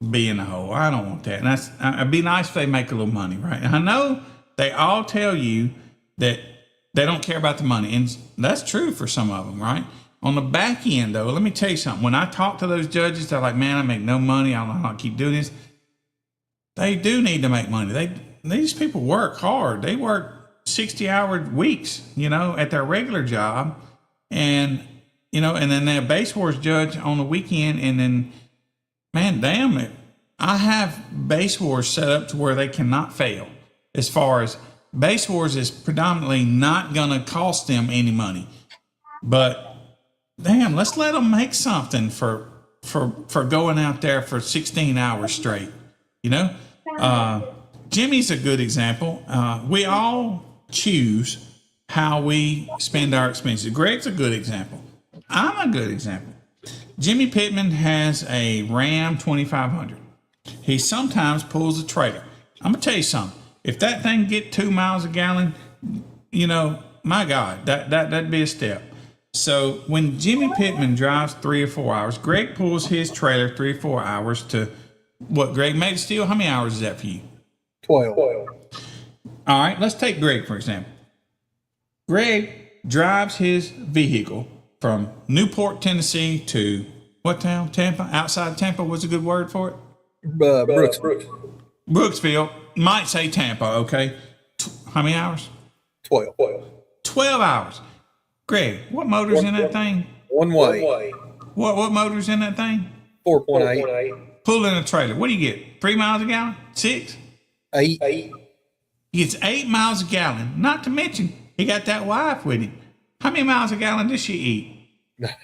be in the hole. I don't want that. And it'd be nice if they make a little money, right? And I know they all tell you that they don't care about the money. And that's true for some of them, right? On the back end, though, let me tell you something. When I talk to those judges, they're like, man, I make no money. I don't know how to keep doing this. They do need to make money. These people work hard. They work 60-hour weeks, at their regular job. And, and then they're a Base Wars judge on the weekend. And then, man, damn it. I have Base Wars set up to where they cannot fail. As far as Base Wars is predominantly not going to cost them any money. But, damn, let's let them make something for going out there for 16 hours straight. Jimmy's a good example. We all choose how we spend our expenses. Greg's a good example. I'm a good example. Jimmy Pittman has a Ram 2500. He sometimes pulls a trailer. I'm gonna tell you something. If that thing get 2 miles a gallon, my God, that'd be a step. So when Jimmy Pittman drives 3 or 4 hours, Greg pulls his trailer 3 or 4 hours to what? Greg made it steel. How many hours is that for you? 12. All right, let's take Greg, for example. Greg drives his vehicle from Newport, Tennessee to what town? Tampa? Outside Tampa was a good word for it? Brooks. Brooksville. Might say Tampa, okay? How many hours? 12. 12 hours. Greg, what motor's in that thing? One way. What motor's in that thing? 4.8. Pulling a trailer. What do you get? 3 miles a gallon? 6? 8. He gets 8 miles a gallon. Not to mention, he got that wife with him. How many miles a gallon does she eat?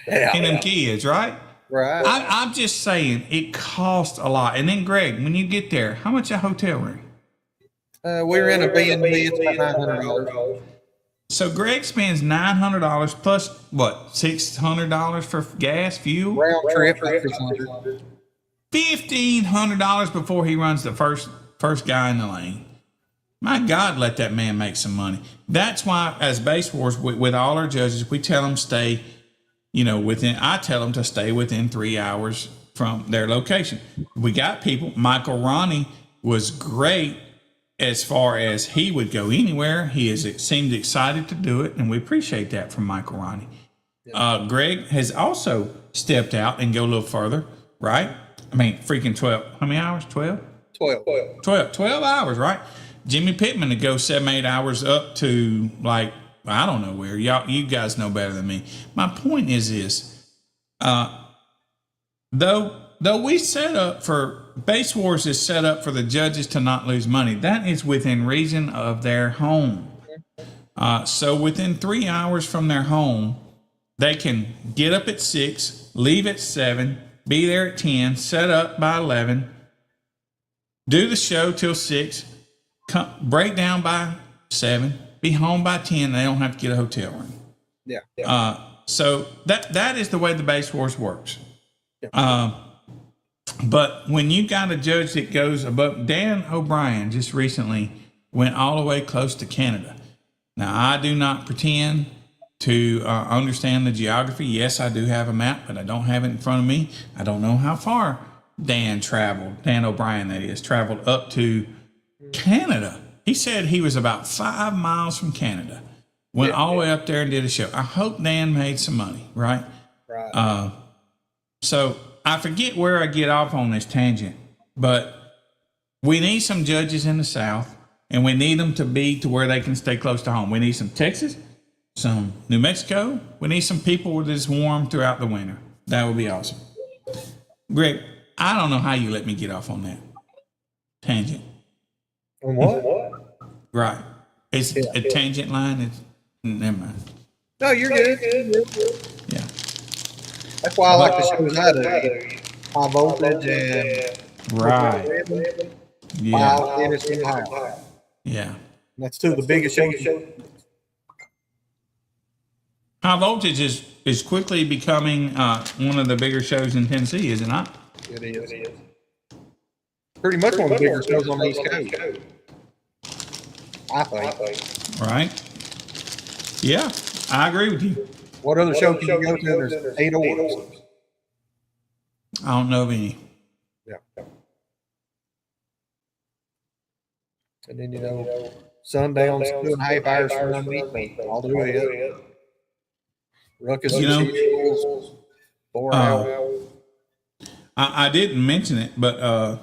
And them kids, right? Right. I'm just saying, it costs a lot. And then, Greg, when you get there, how much a hotel room? We're in a B&B. It's about $900. So Greg spends $900 plus what? $600 for gas, fuel? Round trip, $600. $1,500 before he runs the first guy in the lane. My God, let that man make some money. That's why, as Base Wars, with all our judges, we tell them stay, I tell them to stay within 3 hours from their location. We got people. Michael Ronnie was great as far as he would go anywhere. Seemed excited to do it, and we appreciate that from Michael Ronnie. Greg has also stepped out and go a little further, right? I mean, freaking 12. How many hours? 12? 12 hours, right? Jimmy Pittman to go 7-8 hours up to I don't know where. You guys know better than me. My point is this: though we set up for Base Wars is set up for the judges to not lose money, that is within reason of their home. So within 3 hours from their home, they can get up at 6, leave at 7, be there at 10, set up by 11, do the show till 6. Break down by 7, be home by 10. They don't have to get a hotel room. Yeah. So that is the way the Base Wars works. But when you got a judge that goes above, Dan O'Brien just recently went all the way close to Canada. Now, I do not pretend to understand the geography. Yes, I do have a map, but I don't have it in front of me. I don't know how far Dan O'Brien that is, traveled up to Canada. He said he was about 5 miles from Canada. Went all the way up there and did a show. I hope Dan made some money, right? Right. So I forget where I get off on this tangent, but we need some judges in the South, and we need them to be to where they can stay close to home. We need some Texas, some New Mexico. We need some people that is warm throughout the winter. That would be awesome. Greg, I don't know how you let me get off on that tangent. On what? Right. It's a tangent line. It's never mind. No, you're good. Yeah. That's why I like the shows I do. High voltage and Right. Yeah. Wild Dennis and High. Yeah. That's two of the biggest shows. High voltage is quickly becoming one of the bigger shows in Tennessee, is it not? It is. Pretty much one of the bigger shows on the East Coast. I think. Right. Yeah, I agree with you. What other show can you go to? There's 8 awards. I don't know of any. Yeah. And then, you know, Sundowns 2.5 hours from one week. I'll do it. Ruckus You know, Eagles, 4 hours. I didn't mention it, but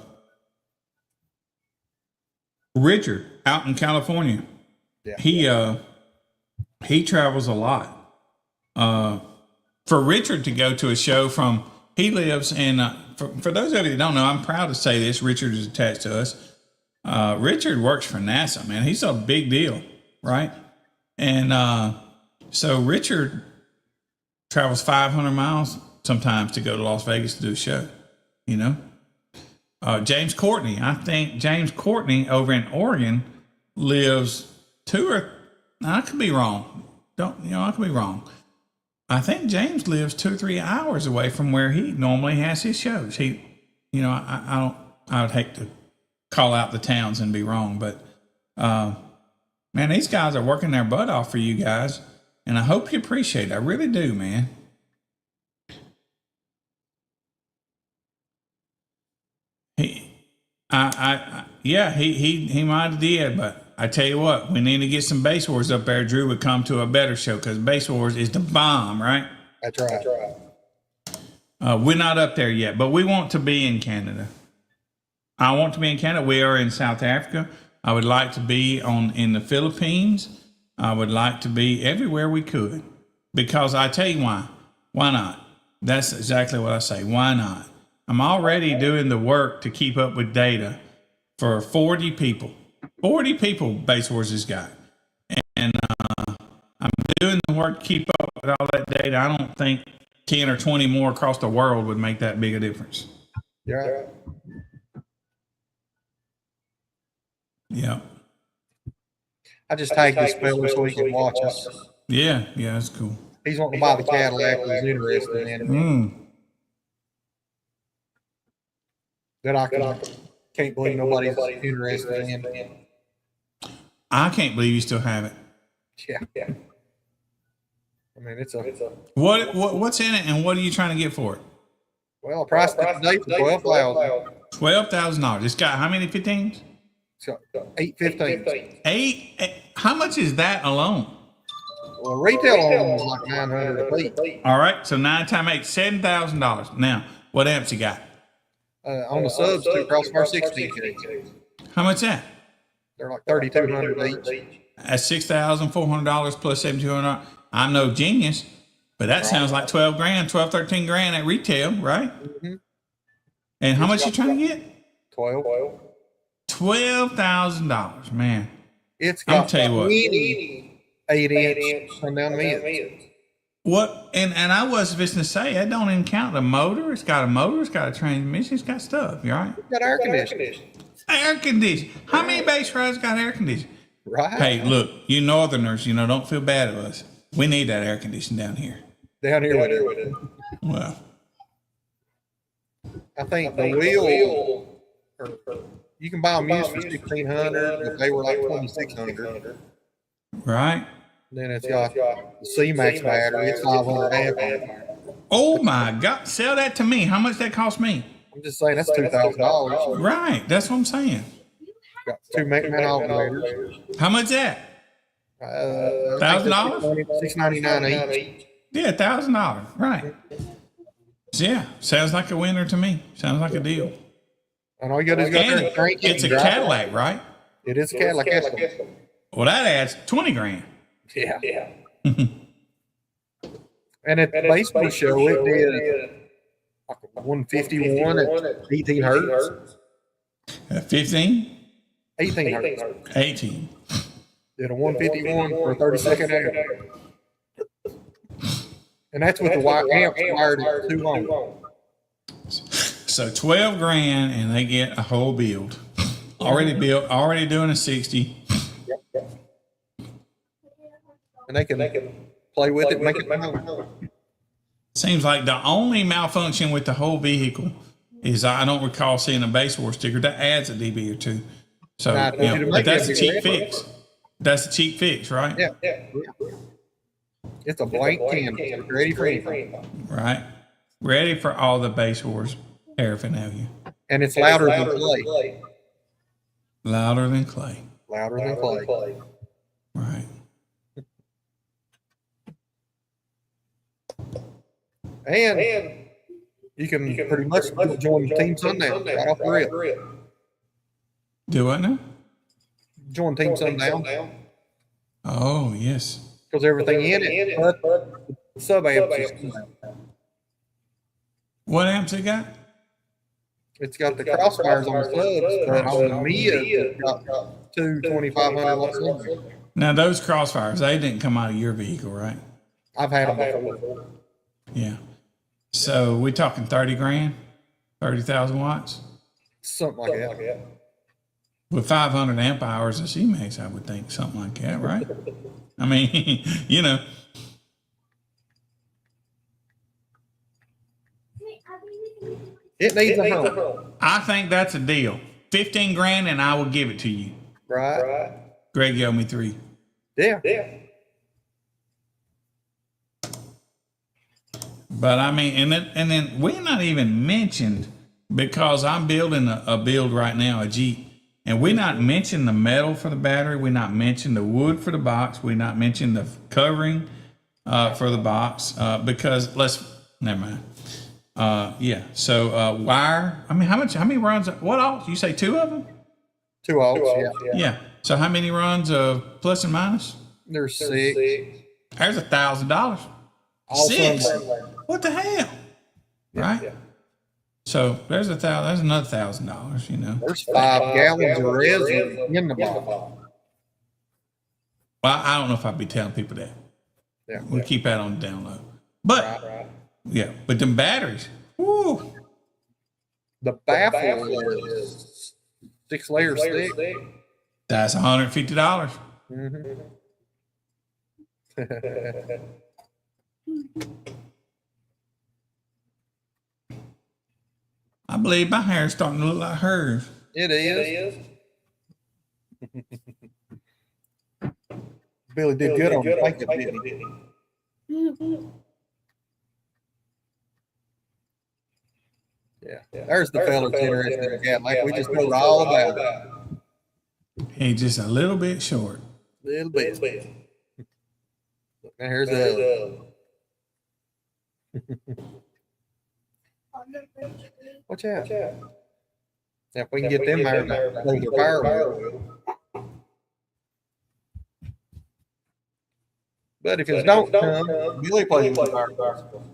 Richard out in California, Yeah. he travels a lot. For Richard to go to a show he lives in, for those of you that don't know, I'm proud to say this, Richard is attached to us. Richard works for NASA, man. He's a big deal, right? And so Richard travels 500 miles sometimes to go to Las Vegas to do a show, you know? James Courtney, I think James Courtney over in Oregon lives I could be wrong. I could be wrong. I think James lives 2 or 3 hours away from where he normally has his shows. I would hate to call out the towns and be wrong, but man, these guys are working their butt off for you guys, and I hope you appreciate it. I really do, man. He might have did, but I tell you what, we need to get some Base Wars up there. Drew would come to a better show because Base Wars is the bomb, right? That's right. We're not up there yet, but we want to be in Canada. I want to be in Canada. We are in South Africa. I would like to be in the Philippines. I would like to be everywhere we could, because I tell you why. Why not? That's exactly what I say. Why not? I'm already doing the work to keep up with data for 40 people. 40 people Base Wars has got. And I'm doing the work to keep up with all that data. I don't think 10 or 20 more across the world would make that big a difference. Yeah. Yeah. I just tagged this fella so he can watch us. Yeah, that's cool. He's wanting to buy the Cadillac. He's interested in it. That I can't believe nobody's interested in. I can't believe you still have it. Yeah. I mean, it's a What's in it, and what are you trying to get for it? well, I priced it today for $12,000. $12,000. It's got how many 15s? So 815. 8. How much is that alone? Well, retail on was like $900 a piece. All right, so 9 times 8, $7,000. Now, what amps you got? On the subs, 2 Crossfire 16K. How much that? They're like $3,200 each. That's $6,400 plus $7,200. I'm no genius, but that sounds like 12 grand, 12, 13 grand at retail, right? Mm-hmm. And how much you trying to get? 12. $12,000, man. It's I'll got tell you what. 8-inch sundown mids. What? And I was fixing to say, that don't even count the motor. It's got a motor. It's got a transmission. It's got stuff. You all right? It's got air conditioning. Air conditioning. How many base rides got air conditioning? Right. Hey, look, you northerners, don't feel bad of us. We need that air conditioning down here. Down here we do. Well, I think the wheel, you can buy them used for $1,600, but they were like $2,600. right. Then it's got the C-Max battery. It's 500 amp hour. Oh my God. Sell that to me. How much that cost me? I'm just saying that's $2,000. Right. That's what I'm saying. Got 2 McMahon alternators. How much that? $1,000? $699 each. Yeah, $1,000. Right. Yeah. Sounds like a winner to me. Sounds like a deal. And all you got to do is go there and crank it. It's a and drive Cadillac, right? It is a Cadillac Escalade. Well, that adds 20 grand. Yeah. And at the baseball show, it did like 151 at 18 hertz. At 15? 1800. 18. Did a 151 for a 30-second air. And that's with the amps wired at 2 ohm. So 12 grand and they get a whole build. Already built, already doing a 60. And they can play with it, make it their own. Seems like the only malfunction with the whole vehicle is I don't recall seeing a base war sticker that adds a dB or two. So, Nah, I told you to but make that's that a cheap bigger. fix. That's a cheap fix, right? Yeah. It's a blank canvas. It's ready for anything. Right. Ready for all the base wars paraphernalia. And it's louder than clay. Louder than clay. Louder than clay. Right. And you can pretty much join Team Sundown right off the rip. Do what now? Join Team Sundown Oh, yes. because everything in it, but the sub amps is Sundown. What amps it got? It's got the crossfires on the subs, but on the Mia, it's got two 2500 watts in there. Now, those crossfires, they didn't come out of your vehicle, right? I've had them before. Yeah. So we talking 30 grand, 30,000 watts Something like that. with 500 amp hours of CMAX, I would think something like that, right? I mean, you know, It needs a home. I think that's a deal. 15 grand and I will give it to you. Right? Greg gave me 3. Yeah. But I mean, and then we're not even mentioned because I'm building a build right now, a Jeep, and we're not mentioning the metal for the battery. We're not mentioning the wood for the box. We're not mentioning the covering for the box because never mind. Yeah. So wire. I mean, how many runs? What all? You say 2 of them? 2 volts. Yeah. Yeah. So how many runs of plus and minus? There's 6. There's $1,000. All 6. Sundown. What the hell? Right. So there's there's another $1,000. You know. There's 5 gallons of resin in the bottle. Well, I don't know if I'd be telling people that. Yeah. We keep that on the down low. But yeah, but them batteries. Woo. The baffle is 6 layers thick. That's $150. I believe my hair's starting to look like hers. It is. Billy did good on the blanket, didn't he? Yeah. There's the fella that's interested in the Cadillac. We just know all about it. He's just a little bit short. Little bit. Now here's the Watch out. Yeah, if we can get them there, there's their power wheel. But if it don't come, Billy plays with the power wheel.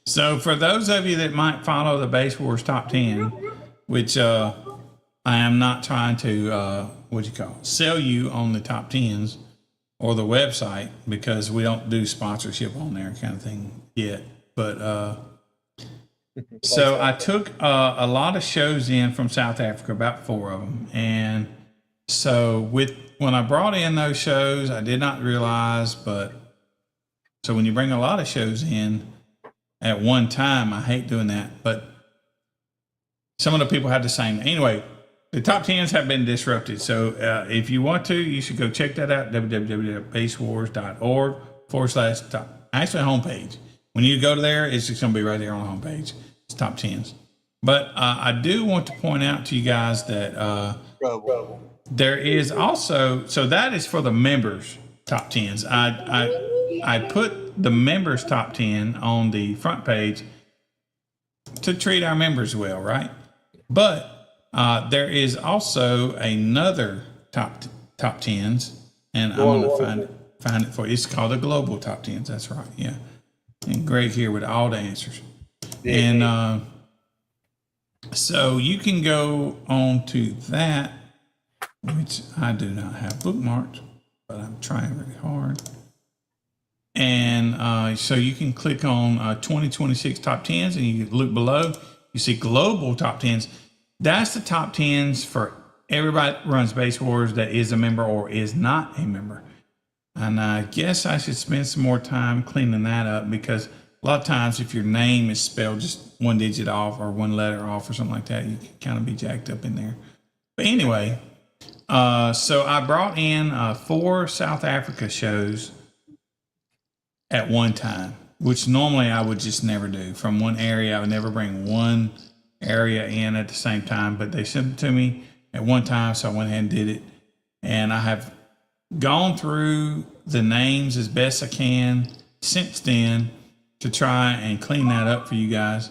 So for those of you that might follow the Base Wars Top 10, which I am not trying to, sell you on the top 10s or the website because we don't do sponsorship on there kind of thing yet. But so I took a lot of shows in from South Africa, about 4 of them. And so when I brought in those shows, I did not realize, so when you bring a lot of shows in at one time, I hate doing that, but some of the people had the same. Anyway, the top 10s have been disrupted. So if you want to, you should go check that out, www.basewars.org/top. Actually, homepage. When you go to there, it's just going to be right there on the homepage. It's top 10s. But I do want to point out to you guys that there is also, so that is for the members' top 10s. I put the members' top 10 on the front page to treat our members well, right? But there is also another top 10s, and I'm going to find it for you. It's called the Global Top 10s. That's right, yeah. And Greg here with all the answers. And So you can go on to that, which I do not have bookmarked, but I'm trying really hard. And so you can click on 2026 top 10s, and you look below, you see global top 10s. That's the top 10s for everybody that runs Base Wars that is a member or is not a member. And I guess I should spend some more time cleaning that up, because a lot of times if your name is spelled just one digit off or one letter off or something like that, you can kind of be jacked up in there. But anyway, so I brought in 4 South Africa shows at one time, which normally I would just never do. From one area, I would never bring one area in at the same time, but they sent it to me at one time, so I went ahead and did it. And I have gone through the names as best I can since then to try and clean that up for you guys,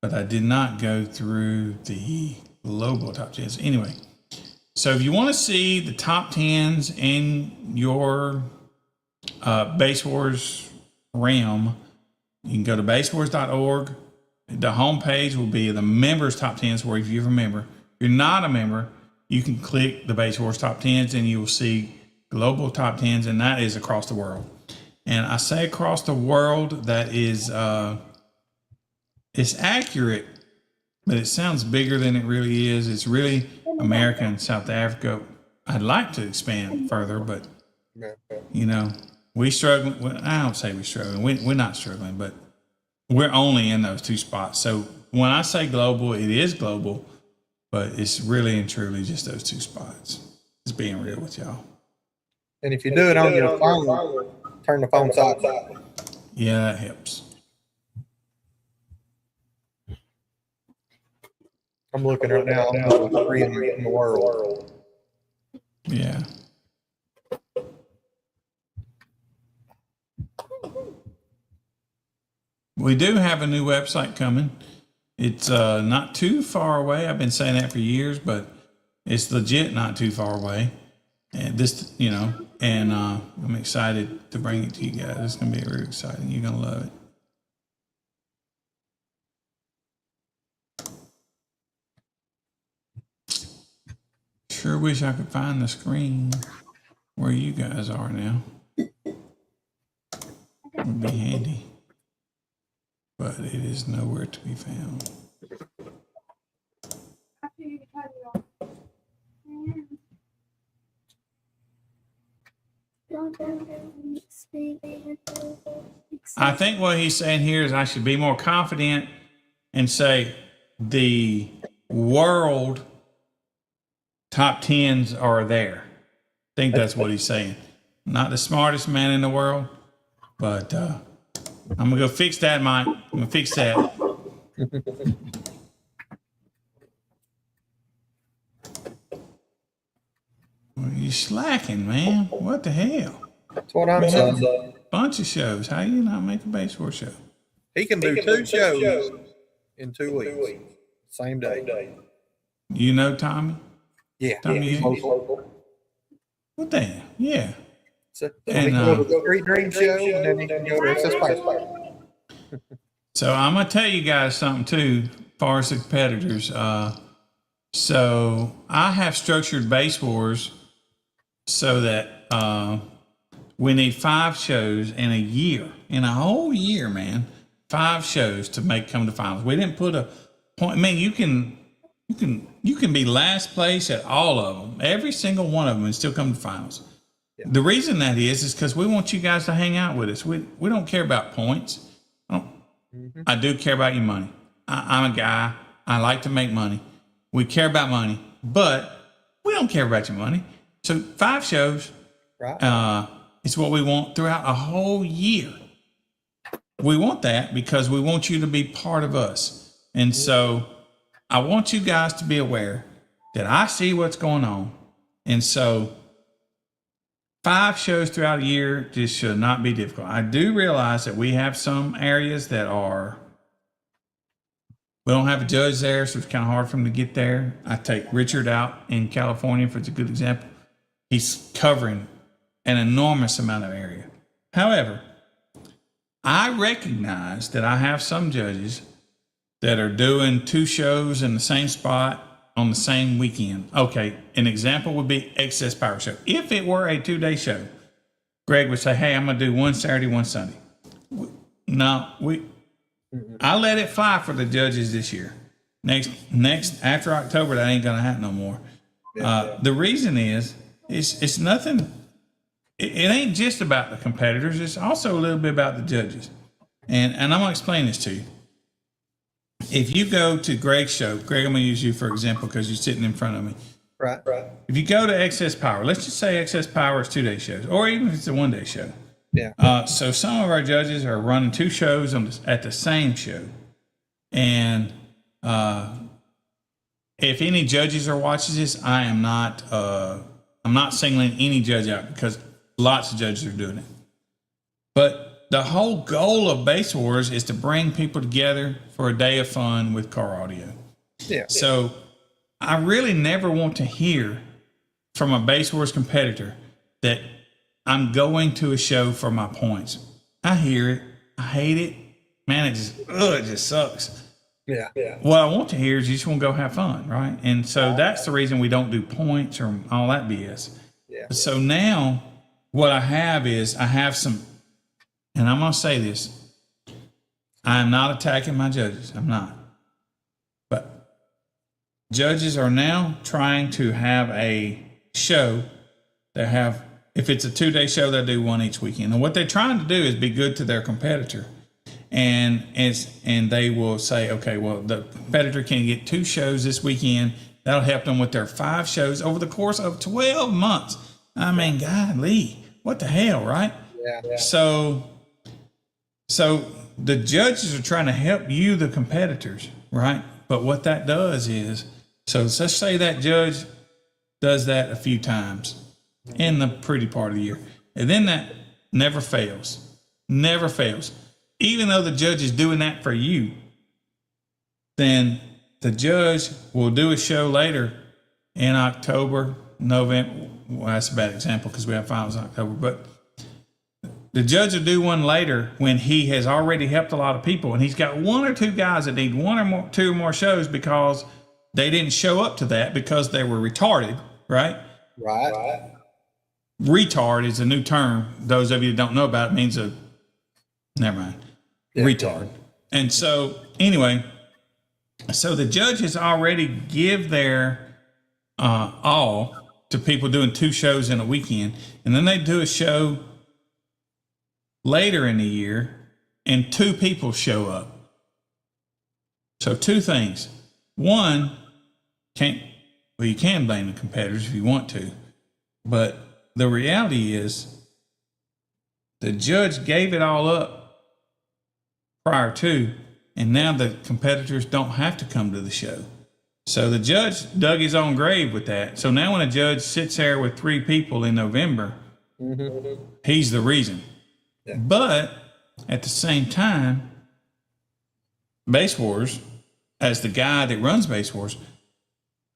but I did not go through the global top 10s. Anyway, so if you want to see the top 10s in your Base Wars realm, you can go to basewars.org. The homepage will be the members top 10s, where if you're a member, if you're not a member, you can click the Base Wars top 10s and you will see global top 10s, and that is across the world. And I say across the world, that is it's accurate, but it sounds bigger than it really is. It's really America and South Africa. I'd like to expand further, but you know, we struggle. Well, I don't say we're struggling. We're not struggling, but we're only in those 2 spots. So when I say global, it is global, but it's really and truly just those 2 spots. Just being real with y'all. And if you do it on your phone, turn the phone side up. Yeah, that helps. I'm looking right now. I'm 3 in the world. Yeah. We do have a new website coming. It's not too far away. I've been saying that for years, but it's legit not too far away. And this, you know, and I'm excited to bring it to you guys. It's going to be really exciting. You're going to love it. Sure wish I could find the screen where you guys are now. Would be handy. But it is nowhere to be found. I think what he's saying here is I should be more confident and say the world top 10s are there. I think that's what he's saying. Not the smartest man in the world, but I'm gonna go fix that, Mike. I'm gonna fix that. Well, you slacking, man. What the hell? That's what I'm saying. Bunch of shows. How you not make a Base Wars show? He can do 2 shows in 2 weeks. Same day. You know Tommy? Yeah. Tommy, He's most local. what the hell? Yeah. So And, he can go to the Street Dream show, and then he can go to SS Passport. So I'm gonna tell you guys something too, as far as the competitors. So I have structured Base Wars so that we need 5 shows in a year, in a whole year, man. 5 shows to come to finals. We didn't put a point. I mean, you can be last place at all of them, every single one of them, and still come to finals. Yeah. The reason that is because we want you guys to hang out with us. We don't care about points. I do care about your money. I'm a guy. I like to make money. We care about money, but we don't care about your money. So 5 shows, right? It's what we want throughout a whole year. We want that because we want you to be part of us. And so I want you guys to be aware that I see what's going on. And so 5 shows throughout a year just should not be difficult. I do realize that we have some areas that we don't have a judge there, so it's kind of hard for him to get there. I take Richard out in California for a good example. He's covering an enormous amount of area. However, I recognize that I have some judges that are doing 2 shows in the same spot on the same weekend. Okay, an example would be Excess Power Show. If it were a 2-day show, Greg would say, hey, I'm going to do one Saturday, one Sunday. I let it fly for the judges this year. Next after October, that ain't going to happen no more. The reason is, it's nothing. It ain't just about the competitors. It's also a little bit about the judges. And I'm going to explain this to you. If you go to Greg's show, Greg, I'm going to use you for example because you're sitting in front of me. Right. If you go to Excess Power, let's just say Excess Power is 2-day shows, or even if it's a 1-day show. Yeah. So some of our judges are running 2 shows at the same show. And if any judges are watching this, I'm not singling any judge out because lots of judges are doing it. But the whole goal of Base Wars is to bring people together for a day of fun with car audio. Yeah. So I really never want to hear from a Base Wars competitor that I'm going to a show for my points. I hear it. I hate it. Man, it just sucks. Yeah. What I want to hear is you just want to go have fun, right? And so that's the reason we don't do points or all that BS. Yeah. So now what I have some, and I'm going to say this. I am not attacking my judges. I'm not. But judges are now trying to have a show that have, if it's a 2-day show, they'll do 1 each weekend. And what they're trying to do is be good to their competitor. And they will say, okay, well, the competitor can get 2 shows this weekend. That'll help them with their 5 shows over the course of 12 months. I mean, golly, what the hell, right? Yeah. So the judges are trying to help you, the competitors, right? But what that does is, so let's say that judge does that a few times in the pretty part of the year. And then that never fails. Even though the judge is doing that for you, then the judge will do a show later in October, November. Well, that's a bad example because we have finals in October, but the judge will do one later when he has already helped a lot of people and he's got 1 or 2 guys that need 1 or more, 2 or more shows because they didn't show up to that because they were retarded, right? Right. Retard is a new term. Those of you that don't know about it means never mind. Retard. And so anyway, so the judge has already give their all to people doing 2 shows in a weekend, and then they do a show later in the year and 2 people show up. So 2 things. One, you can blame the competitors if you want to, but the reality is the judge gave it all up prior to, and now the competitors don't have to come to the show. So the judge dug his own grave with that. So now when a judge sits there with 3 people in November, he's the reason. Yeah. But at the same time, Base Wars, as the guy that runs Base Wars,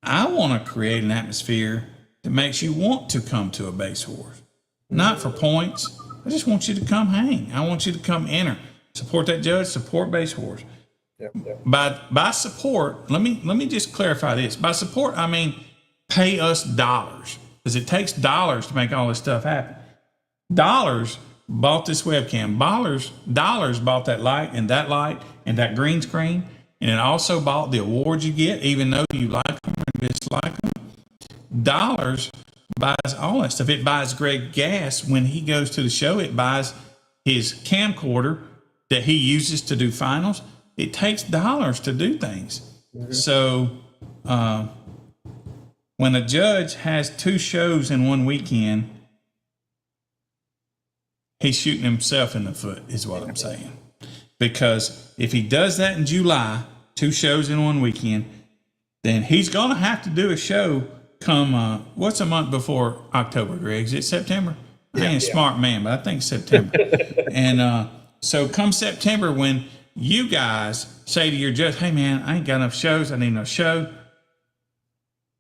I want to create an atmosphere that makes you want to come to a Base Wars. Not for points. I just want you to come hang. I want you to come enter. Support that judge, support Base Wars. Yep. By support, let me just clarify this. By support, I mean pay us dollars, because it takes dollars to make all this stuff happen. Dollars bought this webcam. Dollars bought that light and that green screen, and it also bought the awards you get, even though you like them or dislike them. Dollars buys all that stuff. It buys Greg gas when he goes to the show. It buys his camcorder that he uses to do finals. It takes dollars to do things. Mm-hmm. So when a judge has 2 shows in one weekend, he's shooting himself in the foot, is what I'm saying. Because if he does that in July, 2 shows in one weekend, then he's going to have to do a show come, what's a month before October, Greg? Is it September? I ain't a smart man, but I think September. And so come September, when you guys say to your judge, hey man, I ain't got enough shows, I need no show.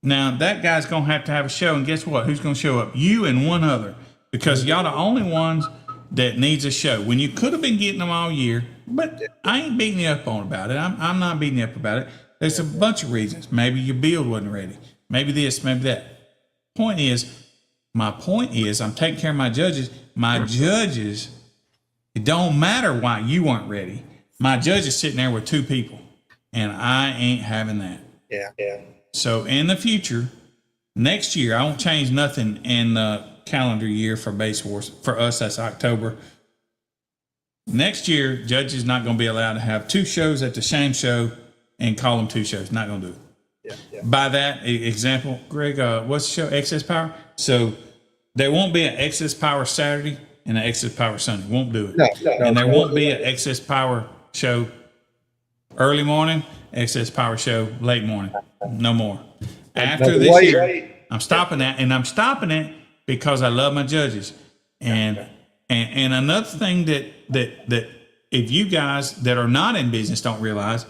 Now that guy's going to have a show, and guess what? Who's going to show up? You and one other, because y'all the only ones that needs a show when you could have been getting them all year. But I ain't beating you up on about it. I'm not beating you up about it. There's a bunch of reasons. Maybe your build wasn't ready. Maybe this, maybe that. My point is, I'm taking care of my judges. My judges, it don't matter why you weren't ready. My judge is sitting there with 2 people, and I ain't having that. Yeah. So in the future, next year, I won't change nothing in the calendar year for Base Wars. For us, that's October. Next year, judges not going to be allowed to have 2 shows at the same show and call them 2 shows. Not going to do it. Yeah. By that example, Greg, what's the show? Excess Power. So there won't be an Excess Power Saturday and an Excess Power Sunday. Won't do it. No, and there won't be an Excess Power show early morning, Excess Power show late morning. No more. After this year, I'm stopping that, and I'm stopping it because I love my judges. And another thing that if you guys that are not in business don't realize,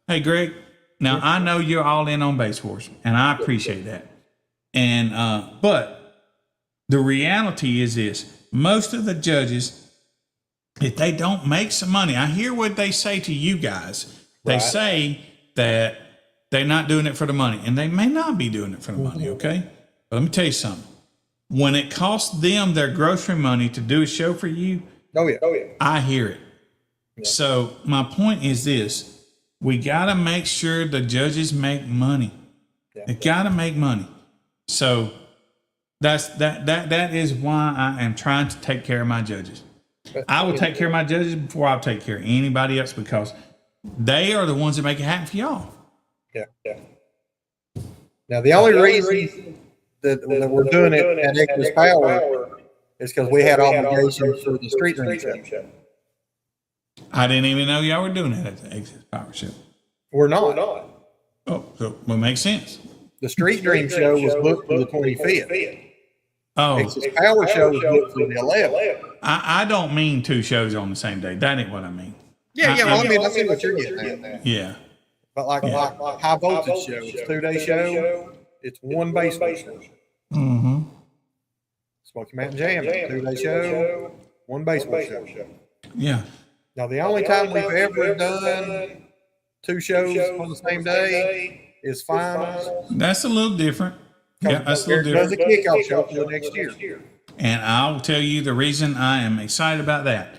hey, Greg, now I know you're all in on Base Wars, and I appreciate that. And but the reality is this: most of the judges, if they don't make some money, I hear what they say to you guys. They say that they're not doing it for the money, and they may not be doing it for the money. Okay, but let me tell you something. When it costs them their grocery money to do a show for you, I hear it. Yeah. So my point is this: we got to make sure the judges make money. They got to make money. So that is why I am trying to take care of my judges. I will take care of my judges before I'll take care of anybody else, because they are the ones that make it happen for y'all. Yeah. Now, the only reason that we're doing it at Excess Power is because we had obligations for the Street Dream show. I didn't even know y'all were doing that at the Excess Power show. We're not. Oh, so it makes sense. The Street Dream show was booked for the 25th. Oh, Excess Power show was booked for the 11th. I don't mean 2 shows on the same day. That ain't what I mean. Well, I mean, I see what you're getting at. Yeah. But like High Voltage show, it's a 2-day show. It's one baseball show. Mm-hmm. Smoky Mountain Jam, 2-day show, one baseball show. Yeah. Now, the only time we've ever done 2 shows on the same day is finals. That's a little different. Yeah, that's a little There's different. a kickoff show for the next year. And I'll tell you the reason I am excited about that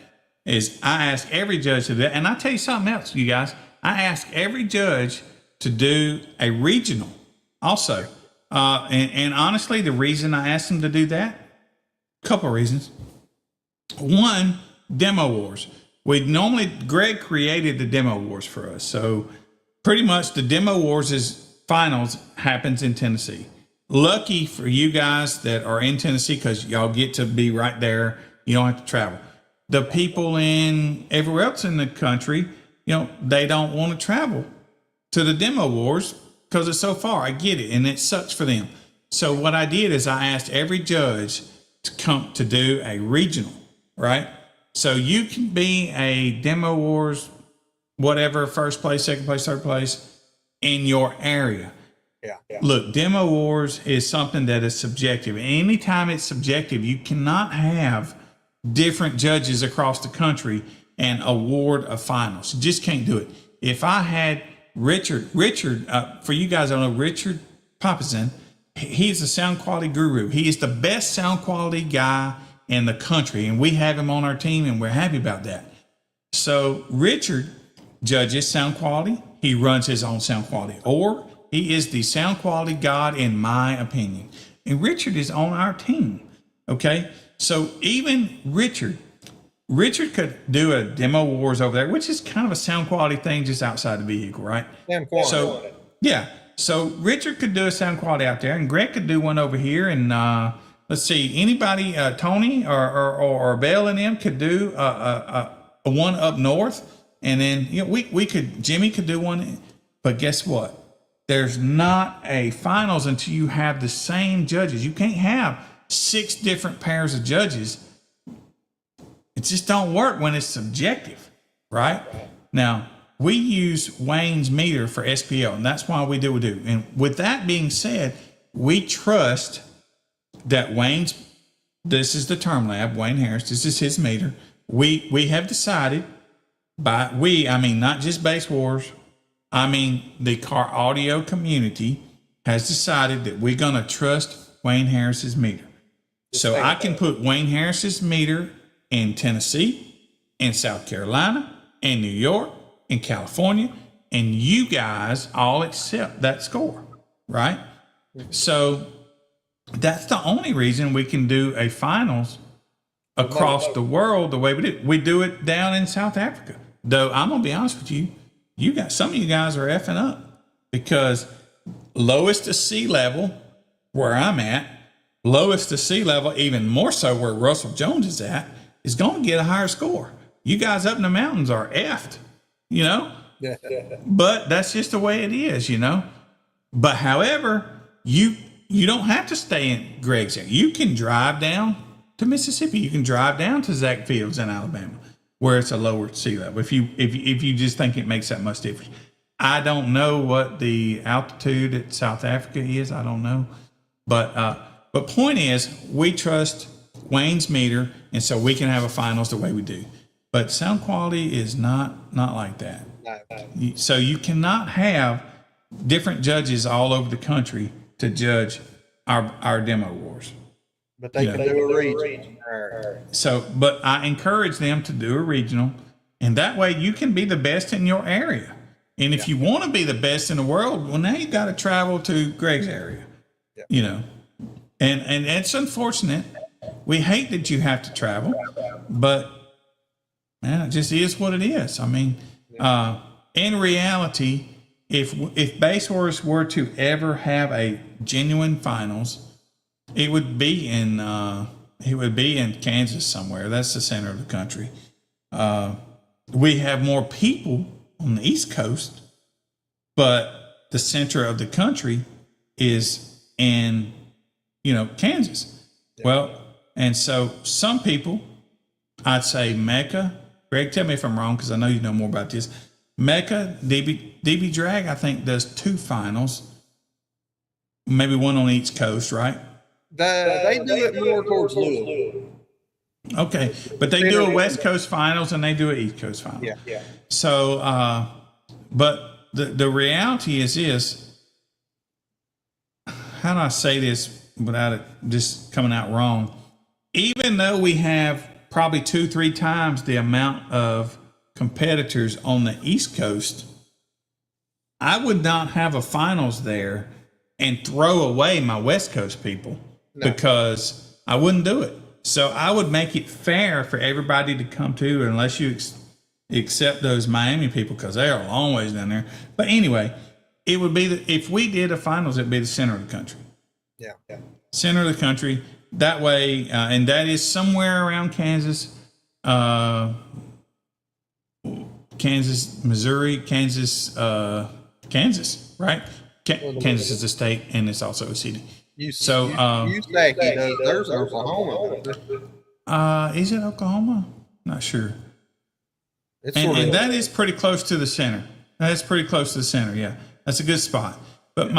is I ask every judge to do that. And I'll tell you something else, you guys. I ask every judge to do a regional also. And honestly, the reason I asked them to do that, a couple of reasons. One, Demo Wars. Greg created the Demo Wars for us. So pretty much the Demo Wars' finals happens in Tennessee. Lucky for you guys that are in Tennessee, because y'all get to be right there. You don't have to travel. The people in everywhere else in the country, they don't want to travel to the Demo Wars because it's so far. I get it, and it sucks for them. So what I did is I asked every judge to come to do a regional, right? So you can be a Demo Wars, whatever, first place, second place, third place in your area. Yeah. Look, Demo Wars is something that is subjective. Anytime it's subjective, you cannot have different judges across the country and award a finals. You just can't do it. If I had Richard, for you guys don't know, Richard Papasan, he's a sound quality guru. He is the best sound quality guy in the country, and we have him on our team, and we're happy about that. So Richard judges sound quality. He runs his own sound quality, or he is the sound quality god, in my opinion. And Richard is on our team. Okay. So even Richard could do a Demo Wars over there, which is kind of a sound quality thing just outside the vehicle, right? Sound quality. So, yeah. So Richard could do a sound quality out there, and Greg could do one over here. And let's see, anybody, Tony or Bell and them could do a one up north. And then, Jimmy could do one. But guess what? There's not a finals until you have the same judges. You can't have 6 different pairs of judges. It just don't work when it's subjective, right? Now, we use Wayne's meter for SPL, and that's why we do what we do. And with that being said, we trust that Wayne's this is the Term Lab, Wayne Harris. This is his meter. We have decided, I mean not just Base Wars, I mean the car audio community has decided that we're going to trust Wayne Harris's meter. So I can put Wayne Harris's meter in Tennessee, in South Carolina, in New York, in California, and you guys all accept that score, right? So that's the only reason we can do a finals across the world the way we do. We do it down in South Africa. Though I'm gonna be honest with you, some of you guys are effing up because lowest to sea level where I'm at, lowest to sea level, even more so where Russell Jones is at, is going to get a higher score. You guys up in the mountains are effed, you know? But that's just the way it is, you know? But however, you don't have to stay in Greg's area. You can drive down to Mississippi. You can drive down to Zach Fields in Alabama, where it's a lower sea level. If you just think it makes that much difference. I don't know what the altitude at South Africa is. I don't know. But point is, we trust Wayne's meter, and so we can have a finals the way we do. But sound quality is not like that. So you cannot have different judges all over the country to judge our demo wars. But they can do a region. So, but I encourage them to do a regional, and that way you can be the best in your area. And if you want to be the best in the world, well, now you got to travel to Greg's area, you know. And it's unfortunate. We hate that you have to travel, but man, it just is what it is. I mean, in reality, if Base Wars were to ever have a genuine finals, it would be in Kansas somewhere. That's the center of the country. We have more people on the East Coast, but the center of the country is in, Kansas. Well, and so some people, I'd say Mecca. Greg, tell me if I'm wrong because I know you know more about this. Mecca, DB Drag, I think, does 2 finals, maybe one on each coast, right? They do it more towards Louisville. Okay, but they do a West Coast finals and they do an East Coast finals. Yeah. So, but the reality is this. How do I say this without it just coming out wrong? Even though we have probably 2-3 times the amount of competitors on the East Coast, I would not have a finals there and throw away my West Coast people because I wouldn't do it. So I would make it fair for everybody to come to, unless you accept those Miami people because they are a long ways down there. But anyway, it would be if we did a finals, it'd be the center of the country. Yeah. Center of the country. That way, and that is somewhere around Kansas, Missouri, Kansas, right? Kansas is a state, and it's also a city. There's Oklahoma. Is it Oklahoma? Not sure. And that is pretty close to the center. That's pretty close to the center. Yeah, that's a good spot. But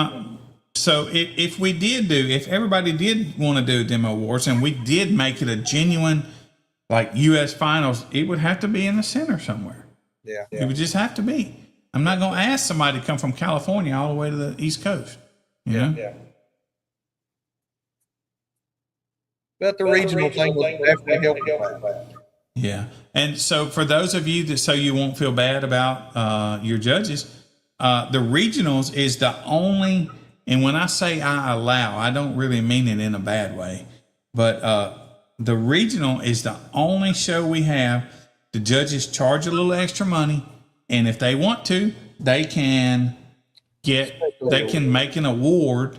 so if everybody did want to do demo wars and we did make it a genuine like U.S. finals, it would have to be in the center somewhere. Yeah. It would just have to be. I'm not going to ask somebody to come from California all the way to the East Coast. Yeah. But the regional thing will definitely help with that. Yeah. And so for those of you so you won't feel bad about your judges, the regionals is the only, and when I say I allow, I don't really mean it in a bad way, but the regional is the only show we have. The judges charge a little extra money, and if they want to, they can make an award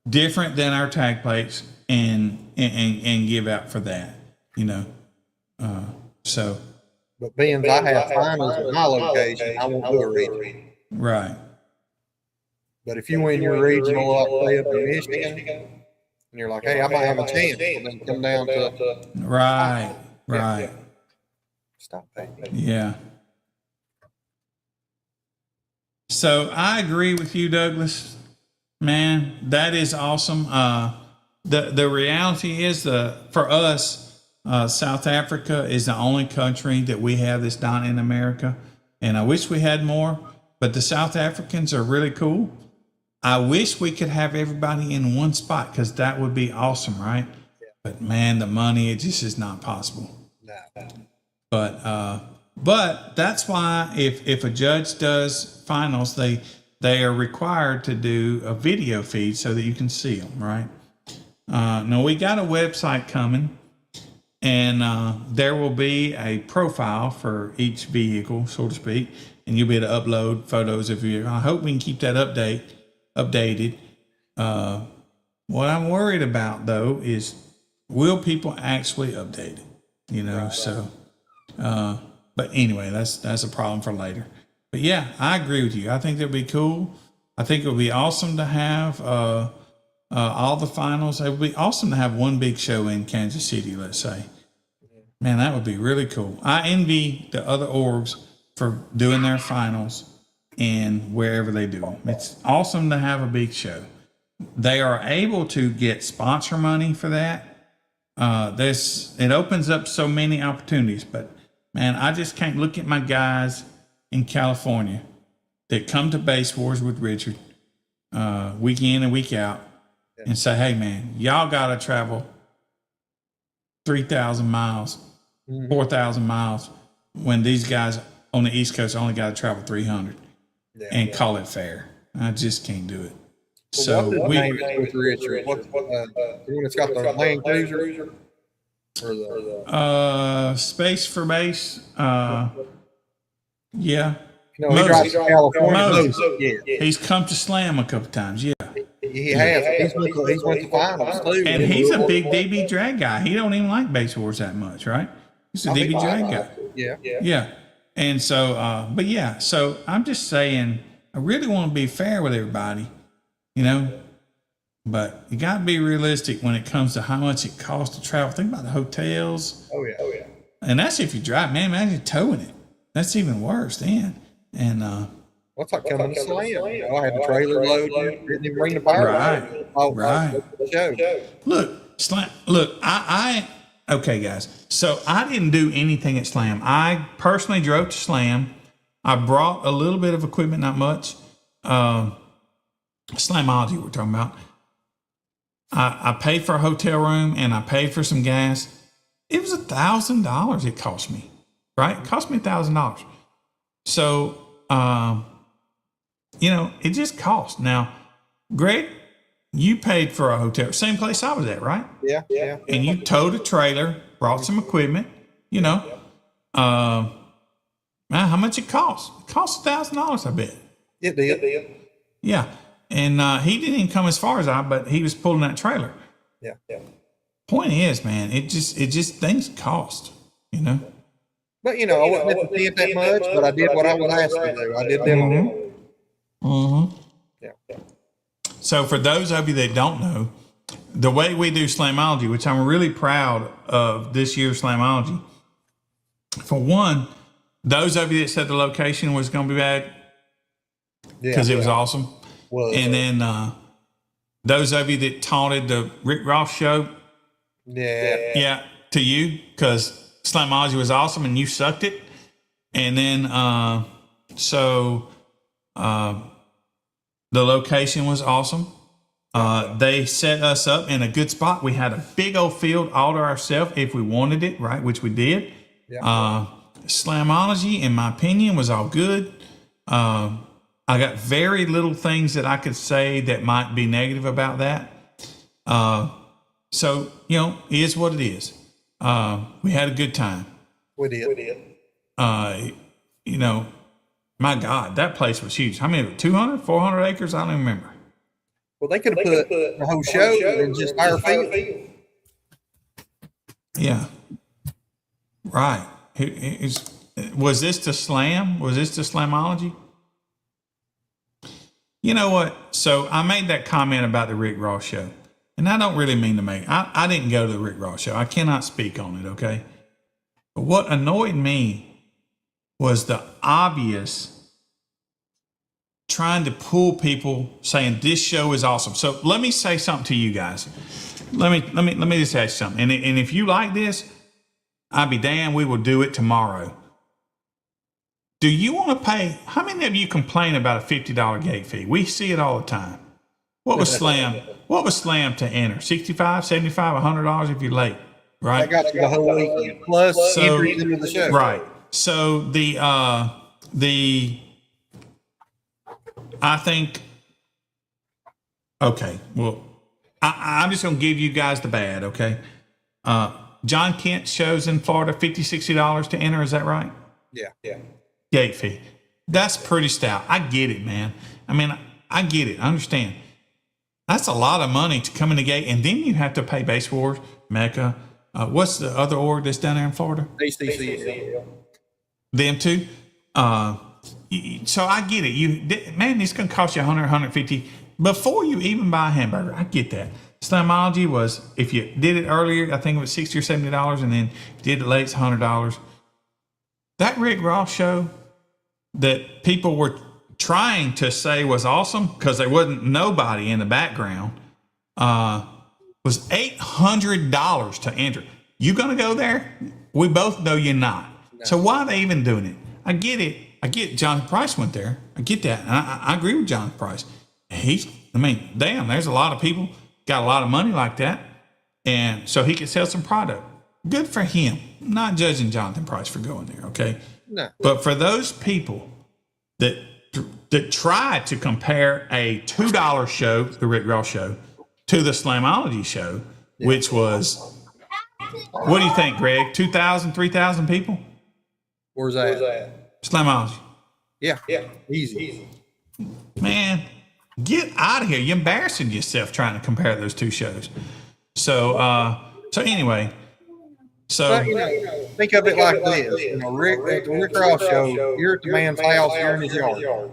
different than our tag plates and give out for that, so. But being I have finals at my location, I won't do a regional. Right. But if you win your regional up in Michigan, and you're like, hey, I might have a chance, and then come down to right. Stop paying. Yeah. So I agree with you, Douglas. Man, that is awesome. the reality is for us, South Africa is the only country that we have that's not in America, and I wish we had more. But the South Africans are really cool. I wish we could have everybody in one spot because that would be awesome, right? But man, the money, it just is not possible. No. But that's why if a judge does finals, they are required to do a video feed so that you can see them, right? Now we got a website coming, and there will be a profile for each vehicle, so to speak, and you'll be able to upload photos of your. I hope we can keep that updated. What I'm worried about though is, will people actually update it? You know, right. So. But anyway, that's a problem for later. But yeah, I agree with you. I think that'd be cool. I think it would be awesome to have all the finals. It would be awesome to have one big show in Kansas City, let's say. Man, that would be really cool. I envy the other orgs for doing their finals and wherever they do them. It's awesome to have a big show. They are able to get sponsor money for that. It opens up so many opportunities, but man, I just can't look at my guys in California that come to Base Wars with Richard week in and week out and say, hey, man, y'all got to travel 3,000 miles, 4,000 miles when these guys on the East Coast only got to travel 300 and call it fair. I just can't do it. So what name with Richard? The one that's got the Land Cruiser? Or the Space for Base. Yeah. No, he drives to California. Yeah. He's come to Slam a couple times. Yeah. He has. He's went to finals too. And he's a big DB drag guy. He don't even like Base Wars that much, right? He's a DB drag guy. Yeah. And so, but yeah, so I'm just saying, I really want to be fair with everybody, you know, but you got to be realistic when it comes to how much it costs to travel. Think about the hotels. Oh yeah. And that's if you drive, man, imagine towing it. That's even worse then. And, what's like coming to Slam? I had the trailer loaded, didn't even bring the power. Right. Show. Look, Slam, okay, guys. So I didn't do anything at Slam. I personally drove to Slam. I brought a little bit of equipment, not much. Slamology we're talking about. I paid for a hotel room and I paid for some gas. It was $1,000 it cost me, right? It cost me $1,000. So, you know, it just cost. Now, Greg, you paid for a hotel, same place I was at, right? Yeah. And you towed a trailer, brought some equipment, you know. Man, how much it cost? It cost $1,000, I bet. It did. Yeah. And he didn't even come as far as but he was pulling that trailer. Yeah. Point is, man, it just things cost, you know. But you know, I wasn't paying that much, but I did what I was asked to do. I did them. Yeah. So for those of you that don't know, the way we do Slamology, which I'm really proud of this year's Slamology, for one, those of you that said the location was going to be bad because it was awesome. And then those of you that taunted the Rick Ross show, to you because Slamology was awesome and you sucked it. And then the location was awesome. They set us up in a good spot. We had a big old field all to ourselves if we wanted it, right? Which we did. Slamology, in my opinion, was all good. I got very little things that I could say that might be negative about that. So, you know, it is what it is. We had a good time. We did. You know, my God, that place was huge. How many? 200, 400 acres? I don't even remember. Well, they could have put the whole show in just our field. Yeah. Right. Was this the Slam? Was this the Slamology? You know what? So I made that comment about the Rick Ross show. And I don't really mean to make I didn't go to the Rick Ross show. I cannot speak on it, okay? But what annoyed me was the obvious trying to pull people saying this show is awesome. So let me say something to you guys. let me just ask you something. And if you like this, I'll be damned, we will do it tomorrow. Do you want to pay? How many of you complain about a $50 gate fee? We see it all the time. What was Slam? What was Slam to enter? $65, $75, $100 if you're late, right? I got you the whole weekend plus entries into the show. Right. So I think, okay, well, I'm just going to give you guys the bad, okay? John Kent shows in Florida $50, $60 to enter. Is that right? Yeah. Gate fee. That's pretty stout. I get it, man. I mean, I get it. I understand. That's a lot of money to come in the gate, and then you have to pay Base Wars, Mecca. What's the other org that's down there in Florida? ACCL. Them too. So I get it. Man, it's going to cost you 100, 150 before you even buy a hamburger. I get that. Slamology was, if you did it earlier, I think it was $60 or $70, and then if you did it late, it's $100. That Rick Ross show that people were trying to say was awesome because there wasn't nobody in the background was $800 to enter. You gonna go there? We both know you're not. No. So why are they even doing it? I get it. I get John Price went there. I get that. And I agree with John Price. Damn, there's a lot of people got a lot of money like that. And so he could sell some product. Good for him. I'm not judging Jonathan Price for going there, okay? No. But for those people that tried to compare a $2 show, the Rick Ross show, to the Slamology show, which was, what do you think, Greg? 2,000, 3,000 people? Where's that? Slamology. Yeah. Easy. Man, get out of here. You're embarrassing yourself trying to compare those two shows. So anyway. So think of it like this. At the Rick Ross show, you're at the man's house, you're in his yard.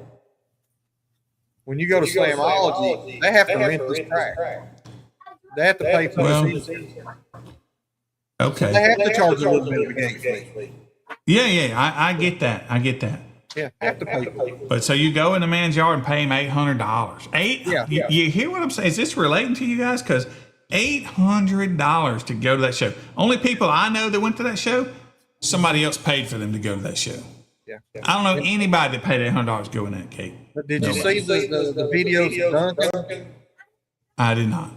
When you go to Slamology, they have to rent this track. They have to pay for the season. Okay. They have to charge a little bit of a gate fee. Yeah, I get that. Yeah, have to pay for it. But so you go in the man's yard and pay him $800. You hear what I'm saying? Is this relating to you guys? Because $800 to go to that show. Only people I know that went to that show, somebody else paid for them to go to that show. Yeah. I don't know anybody that paid $800 to go in that gate. But did you see the videos of Duncan? I did not.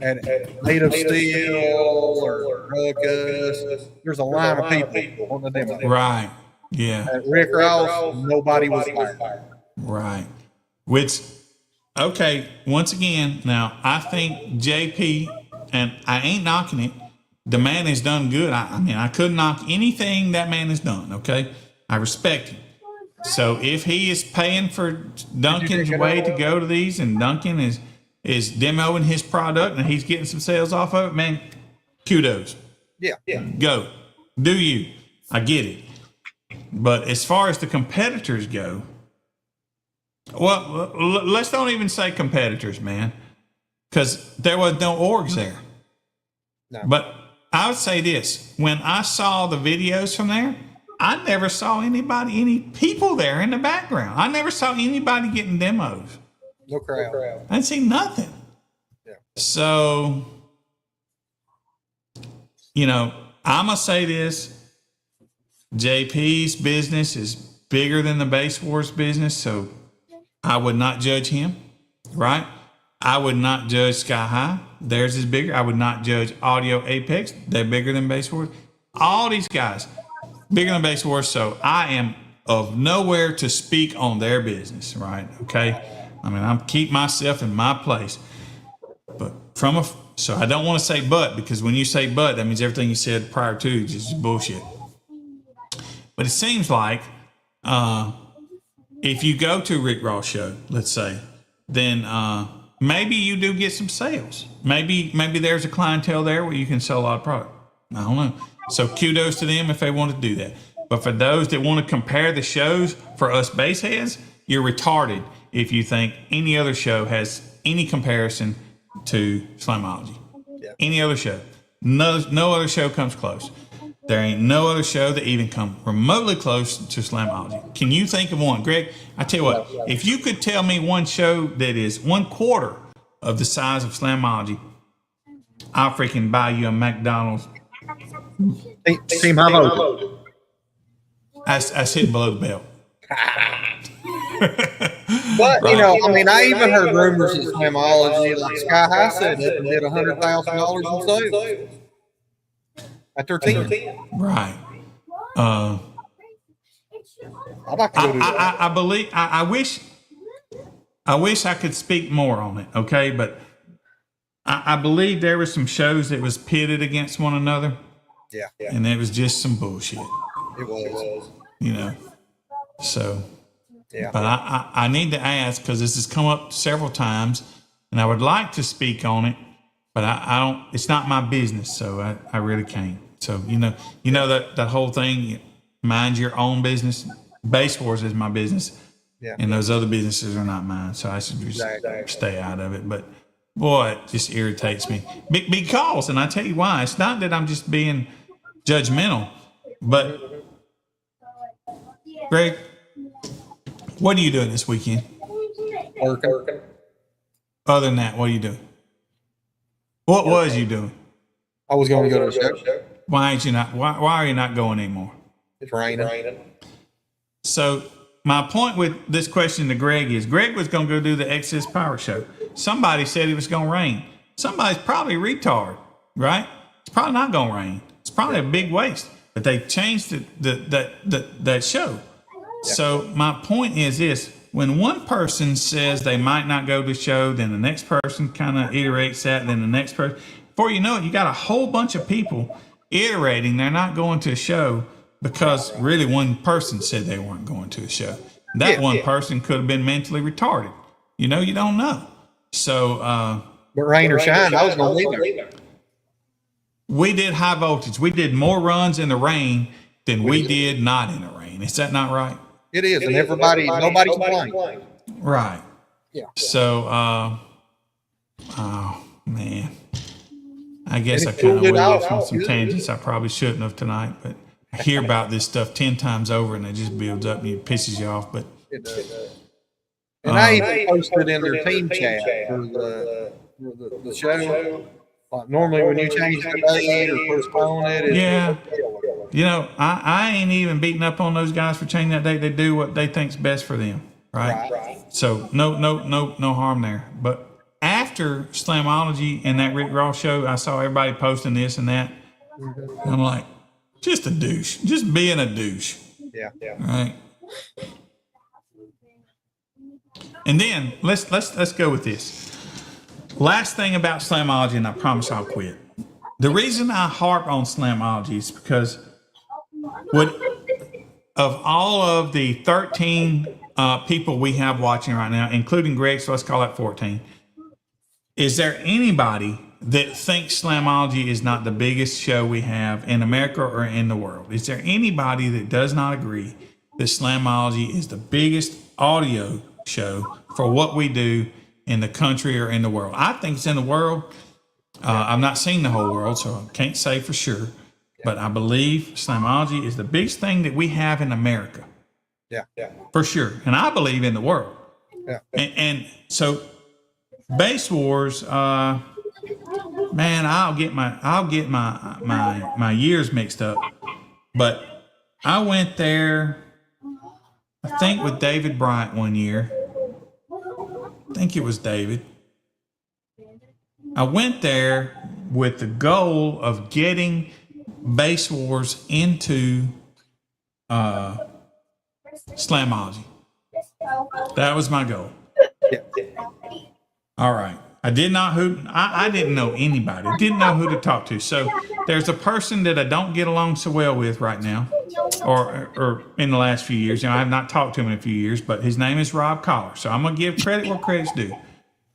And Made of Steel or Ruckus. There's a line of people on the demo. Right. Yeah. At Rick Ross, nobody was fired. Right. Which, okay, once again, now I think JP, and I ain't knocking it, the man has done good. I couldn't knock anything that man has done, okay? I respect him. So if he is paying for Duncan's way to go to these, and Duncan is demoing his product and he's getting some sales off of it, man, kudos. Yeah. Go. Do you. I get it. But as far as the competitors go, well, let's don't even say competitors, man, because there was no orgs there. No. But I would say this. When I saw the videos from there, I never saw any people there in the background. I never saw anybody getting demos. No crowd. I didn't see nothing. Yeah. So, I'm going to say this. JP's business is bigger than the Base Wars business, so I would not judge him, right? I would not judge Sky High. Theirs is bigger. I would not judge Audio Apex. They're bigger than Base Wars. All these guys, bigger than Base Wars, so I am of nowhere to speak on their business, right? Okay? I'm keep myself in my place. But so I don't want to say but, because when you say but, that means everything you said prior to is just bullshit. But it seems like if you go to Rick Ross show, let's say, then maybe you do get some sales. Maybe there's a clientele there where you can sell a lot of product. I don't know. So kudos to them if they want to do that. But for those that want to compare the shows for us base heads, you're retarded if you think any other show has any comparison to Slamology. Yeah. Any other show. No other show comes close. There ain't no other show that even come remotely close to Slamology. Can you think of one? Greg, I tell you what, if you could tell me one show that is 1/4 of the size of Slamology, I'll freaking buy you a McDonald's. Team High Voltage. I sit below the belt. But you know, I mean, I even heard rumors of Slamology, like Sky High said it and did $100,000 in sales at their team. Right. I'd like to go do that. I believe. I wish I could speak more on it. Okay, but I believe there were some shows that was pitted against one another, Yeah, and it was just some bullshit. it was. You know. So. Yeah. But I need to ask, because this has come up several times, and I would like to speak on it, but I don't. It's not my business, so I really can't. So you know that whole thing. Mind your own business. Base Wars is my business, Yeah. and those other businesses are not mine. So I should just stay out of it. But boy, it just irritates me because, and I tell you why. It's not that I'm just being judgmental, but Greg, what are you doing this weekend? Working. Other than that, what are you doing? What was you doing? I was going to go to the show. Why ain't you not? Why are you not going anymore? It's raining. So my point with this question to Greg is, Greg was going to go do the Excess Power show. Somebody said it was going to rain. Somebody's probably retard, right? It's probably not going to rain. It's probably a big waste. But they changed that show. So my point is this: when one person says they might not go to the show, then the next person kind of iterates that, then the next person. Before you know it, you got a whole bunch of people iterating they're not going to a show because really one person said they weren't going to a show. That one person could have been mentally retarded. You know, you don't know. So But rain or shine, I was going to be there. we did high voltage. We did more runs in the rain than we did not in the rain. Is that not right? It is, and nobody complained. Right. Yeah. So, oh man, I guess I And it kind of pulled went it off out. on some tangents. I probably shouldn't have tonight, but I hear about this stuff 10 times over, and it just builds up and it pisses you off. But It does. And I even posted in their team chat for the show. Like normally when you change the date or postpone it, yeah, you know, I ain't even beating up on those guys for changing that date. They do what they think's best for them, right? So no harm there. But after Slamology and that Rick Ross show, I saw everybody posting this and that. And I'm like, just a douche, just being a douche. Yeah. All right. And then let's go with this. Last thing about Slamology, and I promise I'll quit. The reason I harp on Slamology is because of all of the 13 people we have watching right now, including Greg, so let's call that 14. Is there anybody that thinks Slamology is not the biggest show we have in America or in the world? Is there anybody that does not agree that Slamology is the biggest audio show for what we do in the country or in the world? I think it's in the world. I've not seen the whole world, so I can't say for sure. But I believe Slamology is the biggest thing that we have in America. Yeah. For sure. And I believe in the world. Yeah. And so Base Wars, man, I'll get my years mixed up. But I went there, I think with David Bryant one year. I think it was David. I went there with the goal of getting Base Wars into Slamology. That was my goal. All right. I didn't know anybody. Didn't know who to talk to. So there's a person that I don't get along so well with right now, or in the last few years. You know, I have not talked to him in a few years, but his name is Rob Collar. So I'm gonna give credit where credit's due.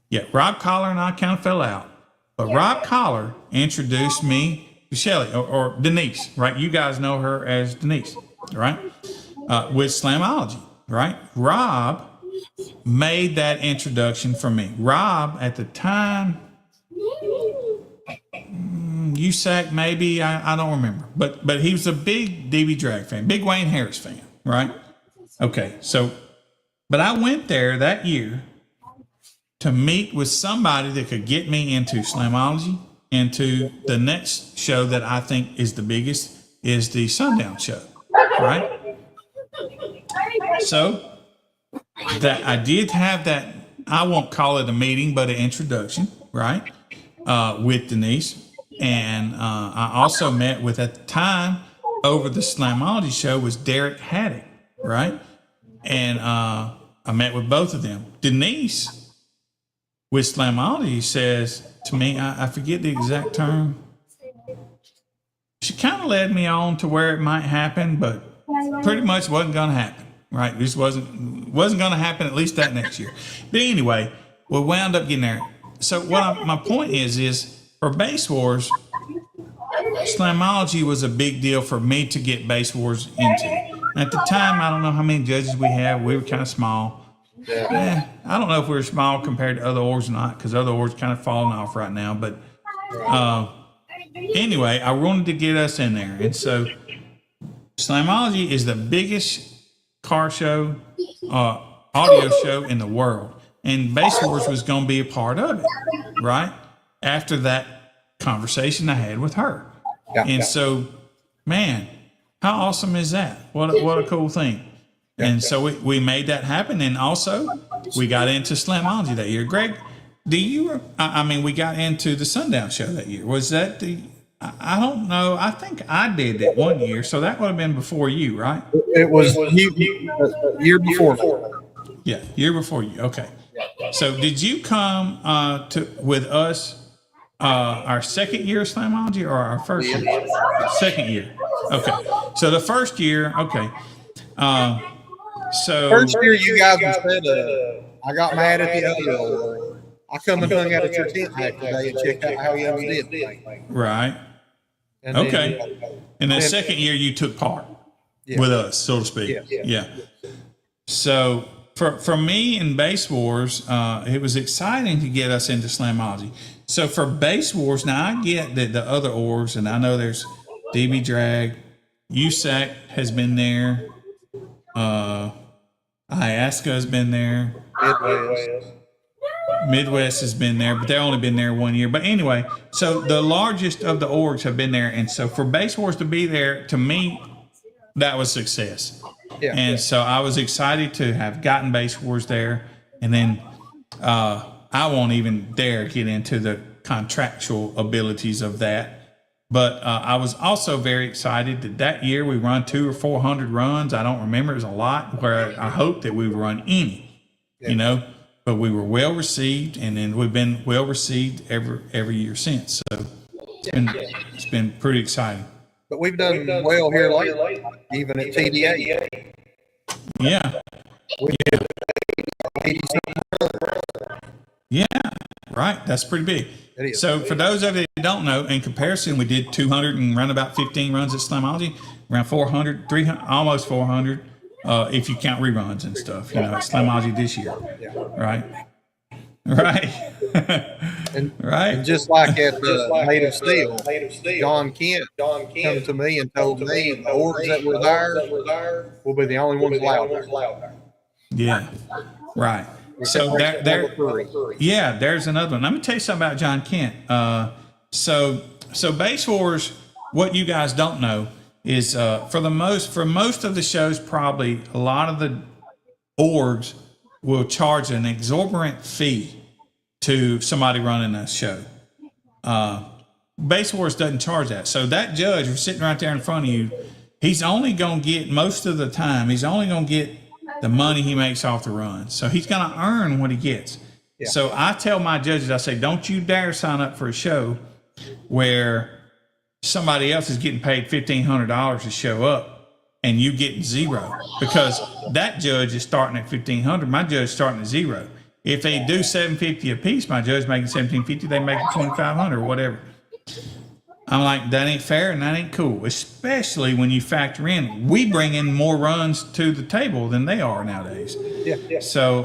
Yeah, Rob Collar and I kind of fell out, but Rob Collar introduced me to Shelly or Denise. Right? You guys know her as Denise, right? With Slamology, right? Rob made that introduction for me. Rob, at the time, USAC maybe, I don't remember, but he was a big DB Drag fan, big Wayne Harris fan, right? Okay, so, but I went there that year to meet with somebody that could get me into Slamology into the next show that I think is the biggest is the Sundown Show, right? So that I did have that, I won't call it a meeting, but an introduction, right? With Denise. And I also met with, at the time, over the Slamology show was Derek Haddock, right? And I met with both of them. Denise with Slamology says to me, I forget the exact term. She kind of led me on to where it might happen, but pretty much wasn't going to happen, right? This wasn't going to happen at least that next year. But anyway, we wound up getting there. So my point is for Base Wars, Slamology was a big deal for me to get Base Wars into. At the time, I don't know how many judges we had. We were kind of small. I don't know if we were small compared to other orgs or not, because other orgs kind of falling off right now. But anyway, I wanted to get us in there. And so Slamology is the biggest car show, audio show in the world. And Base Wars was going to be a part of it, right? After that conversation I had with her. And so, man, how awesome is that? What a cool thing. And so we made that happen. And also, we got into Slamology that year. Greg, we got into the Sundown Show that year. Was that I don't know. I think I did that one year. So that would have been before you, right? It was year before. Yeah, year before you. Okay. So did you come with us our second year of Slamology or our first year? Second year. Okay. So the first year, okay. So First year you guys said, I got mad at the other. I come and hung out at your tent back today and checked out how y'all did. Right. And Okay. then, And the second year you took part with us, so to speak. Yeah. So for me in Base Wars, it was exciting to get us into Slamology. So for Base Wars, now I get that the other orgs, and I know there's DB Drag, USAC has been there, Iasca has been there, Midwest has been there, but they've only been there 1 year. But anyway, so the largest of the orgs have been there. And so for Base Wars to be there, to me, that was success. And so I was excited to have gotten Base Wars there. And then I won't even dare get into the contractual abilities of that. But I was also very excited that year we run 200 or 400 runs. I don't remember. It was a lot, where I hoped that we would run any, you know. But we were well received, and then we've been well received every year since. So it's been pretty exciting. But we've done well here lately, even at TDA. Yeah. Yeah, right. That's pretty big. So for those of you that don't know, in comparison, we did 200 and run about 15 runs at Slamology, around 400, 300, almost 400. If you count reruns and stuff, you know, it's Slamology this year, right? Right. And just like at the Native Steel, John Kent come to me and told me the orgs that were there will be the only ones allowed there. Yeah, right. So there's another one. Let me tell you something about John Kent. So Base Wars, what you guys don't know is for most of the shows, probably a lot of the orgs will charge an exorbitant fee to somebody running a show. Base Wars doesn't charge that. So that judge who's sitting right there in front of you, he's only going to get, most of the time, he's only going to get the money he makes off the run. So he's going to earn what he gets. So I tell my judges, I say, don't you dare sign up for a show where somebody else is getting paid $1,500 to show up and you getting zero, because that judge is starting at $1,500. My judge is starting at zero. If they do $750 a piece, my judge making $1,750, they make $2,500 or whatever. I'm like, that ain't fair and that ain't cool, especially when you factor in we bring in more runs to the table than they are nowadays. So,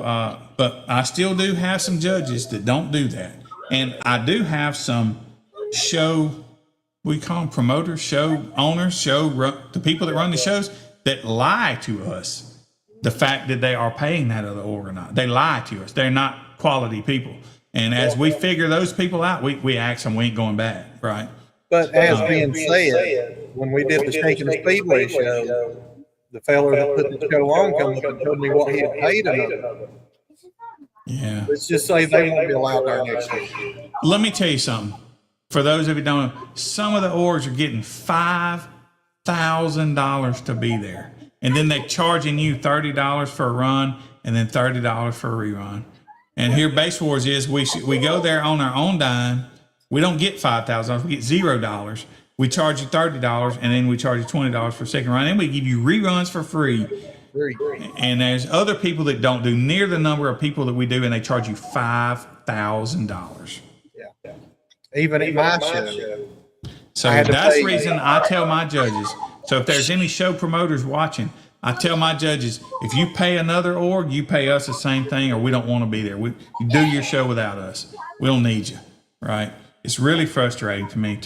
but I still do have some judges that don't do that, and I do have some show, we call them promoters, show owners, the people that run the shows that lie to us the fact that they are paying that other org or not. They lie to us. They're not quality people. And as we figure those people out, we ask them, we ain't going back, right? But as being said, when we did the Shaking the Speedway show, the fella that put the show on come up and told me what he had paid another. Yeah. Let's just say they won't be allowed there next year. Let me tell you something. For those of you who don't know, some of the orgs are getting $5,000 to be there. And then they're charging you $30 for a run and then $30 for a rerun. And here Base Wars is we go there on our own dime. We don't get $5,000, we get $0. We charge you $30 and then we charge you $20 for a second run. And we give you reruns for free. And there's other people that don't do near the number of people that we do, and they charge you $5,000. Yeah. Even at my show. So that's the reason I tell my judges. So if there's any show promoters watching, I tell my judges, if you pay another org, you pay us the same thing, or we don't want to be there. You do your show without us. We don't need you, right? It's really frustrating to me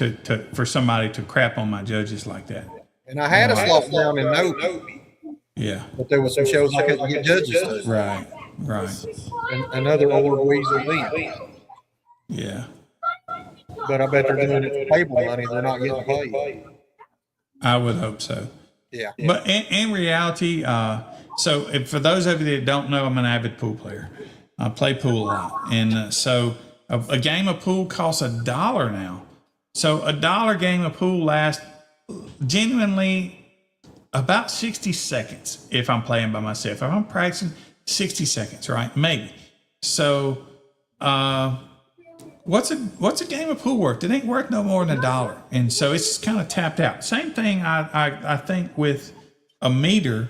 for somebody to crap on my judges like that. And I had a slot down in Novi. Yeah. But there was some shows I couldn't get judges to. Right. And another org weasel me. Yeah. But I bet they're doing it for table money. They're not getting paid. I would hope so. Yeah. But in reality, so for those of you that don't know, I'm an avid pool player. I play pool a lot. And so a game of pool costs $1 now. So $1 game of pool lasts genuinely about 60 seconds if I'm playing by myself. If I'm practicing, 60 seconds, right? Maybe. So what's a game of pool worth? It ain't worth no more than $1. And so it's kind of tapped out. Same thing I think with a meter.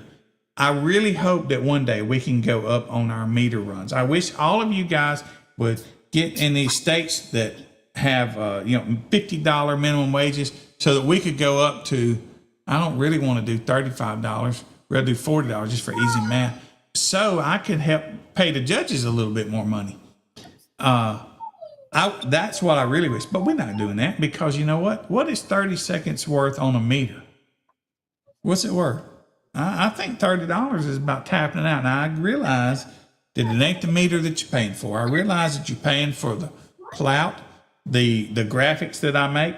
I really hope that one day we can go up on our meter runs. I wish all of you guys would get in these states that have $50 minimum wages so that we could go up to, I don't really want to do $35. We'll do $40 just for easy math. So I could help pay the judges a little bit more money. That's what I really wish, but we're not doing that because you know what? What is 30 seconds worth on a meter? What's it worth? I think $30 is about tapping it out. Now I realize that it ain't the meter that you're paying for. I realize that you're paying for the clout, the graphics that I make,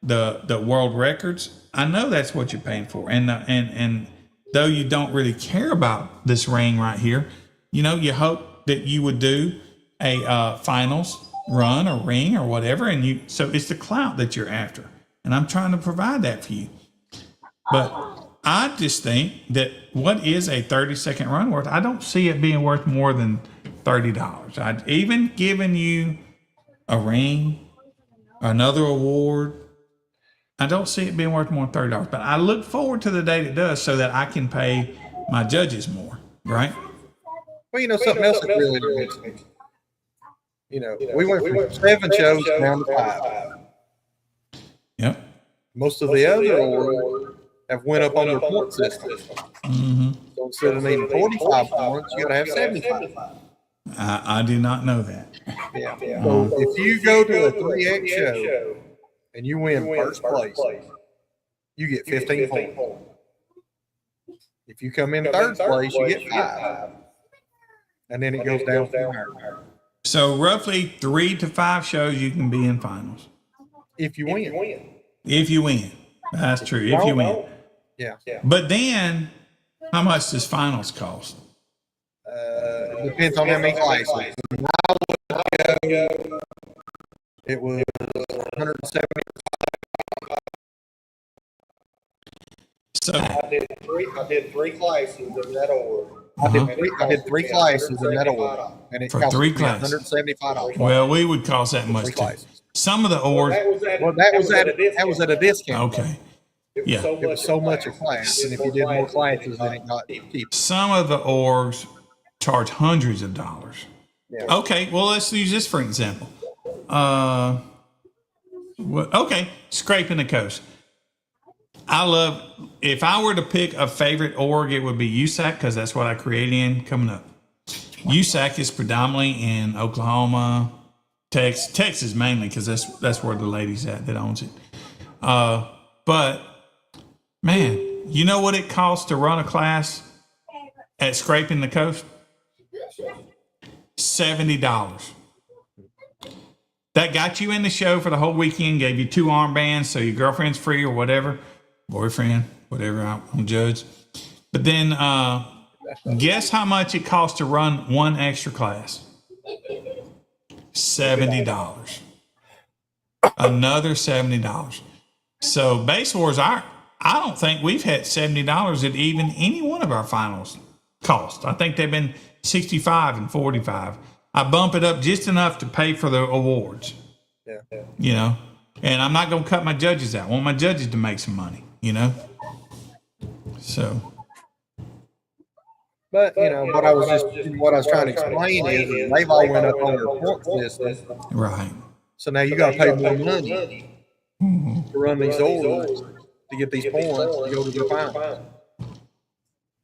the world records. I know that's what you're paying for. And though you don't really care about this ring right here, you hope that you would do a finals run or ring or whatever. So it's the clout that you're after. And I'm trying to provide that for you. But I just think that what is a 30-second run worth? I don't see it being worth more than $30. I'd even given you a ring, another award. I don't see it being worth more than $30. But I look forward to the day it does so that I can pay my judges more, right? Well, something else that really amazes me. We went from 7 shows down to 5. Yep. Most of the other orgs have went up on their point system. Mm-hmm. So instead of needing 45 points, you got to have 75. I do not know that. Yeah. So if you go to a 3X show and you win first place, you get 15 points. If you come in third place, you get 5. And then it goes down from there. So roughly 3 to 5 shows you can be in finals. If you win. If you win. That's true. If you win. Yeah. But then, how much does finals cost? It depends on how many classes. When I would go, it was 170. So I did three classes in that order. I did three classes in that order, and it For cost three me classes. $175. well, we would cost that much Three too. classes. Some of the orgs. Well, that was at a discount. Okay. Yeah. It was so much a class, and if you did more classes, then it got cheaper. Some of the orgs charge hundreds of dollars. Yeah. Okay, well, let's use this for example. Okay, Scraping the Coast. If I were to pick a favorite org, it would be USAC because that's what I created in coming up. USAC is predominantly in Oklahoma, Texas mainly because that's where the lady's at that owns it. But man, you know what it costs to run a class at Scraping the Coast? $70. that got you in the show for the whole weekend, gave you 2 armbands, so your girlfriend's free or whatever, boyfriend, whatever, I don't judge. But then guess how much it costs to run one extra class? $70. Another $70. So Base Wars, I don't think we've had $70 at even any one of our finals cost. I think they've been 65 and 45. I bump it up just enough to pay for the awards. Yeah. You know, and I'm not going to cut my judges out. I want my judges to make some money, you know? So. But what I was trying to explain is they've all went up on their point system. Right. So now you got to pay more money to run these orders to get these points to go to the final.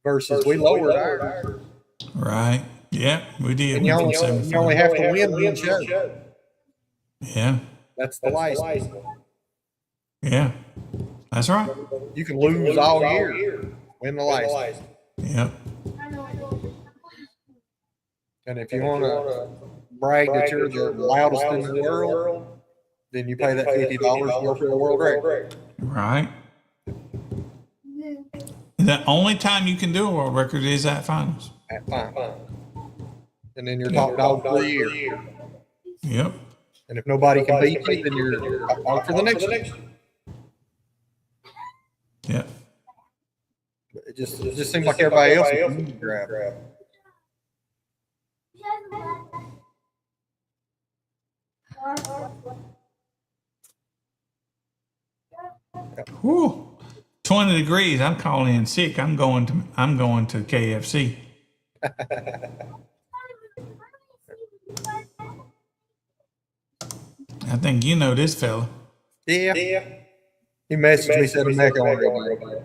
Versus we lowered ours. Right. Yeah, we did. And you only have to win one show. Yeah. That's the license. Yeah. That's right. You can lose all year, win the license. Yep. And if you want to brag that you're the loudest in the world, then you pay that $50 to go for the world record. Right. The only time you can do a world record is at finals. At final. And then you're top dog for the year. Yep. And if nobody can beat you, then you're top dog for the next one. Yep. It just seems like everybody else is a grab. Whew. 20 degrees. I'm calling in sick. I'm going to KFC. I think you know this fella. Yeah. He messaged me, said I'm echoing real bad.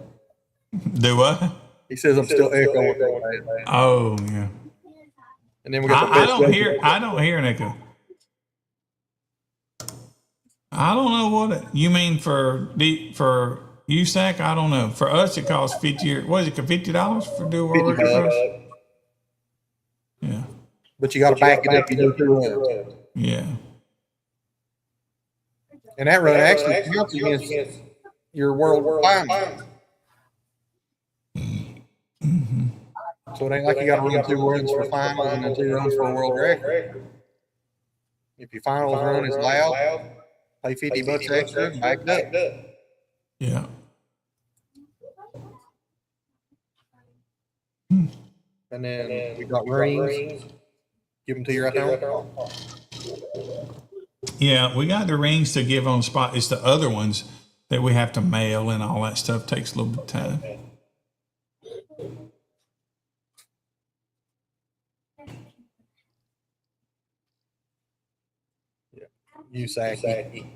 Do what? He says I'm still echoing. Oh yeah. And then we got I don't hear an echo. I don't know what you mean for USAC. I don't know. For us, it costs $50 for do a world record for us? Yeah. But you got to back it up. You do 2 runs. Yeah. And that run actually counts against your world final. So it ain't like you got to run 2 runs for finals and then 2 runs for a world record. If your finals run is loud, pay $50 extra and back it up. Yeah. And then we got rings. Give them to you right now. Yeah, we got the rings to give on the spot. It's the other ones that we have to mail and all that stuff. Takes a little bit of time. USAC.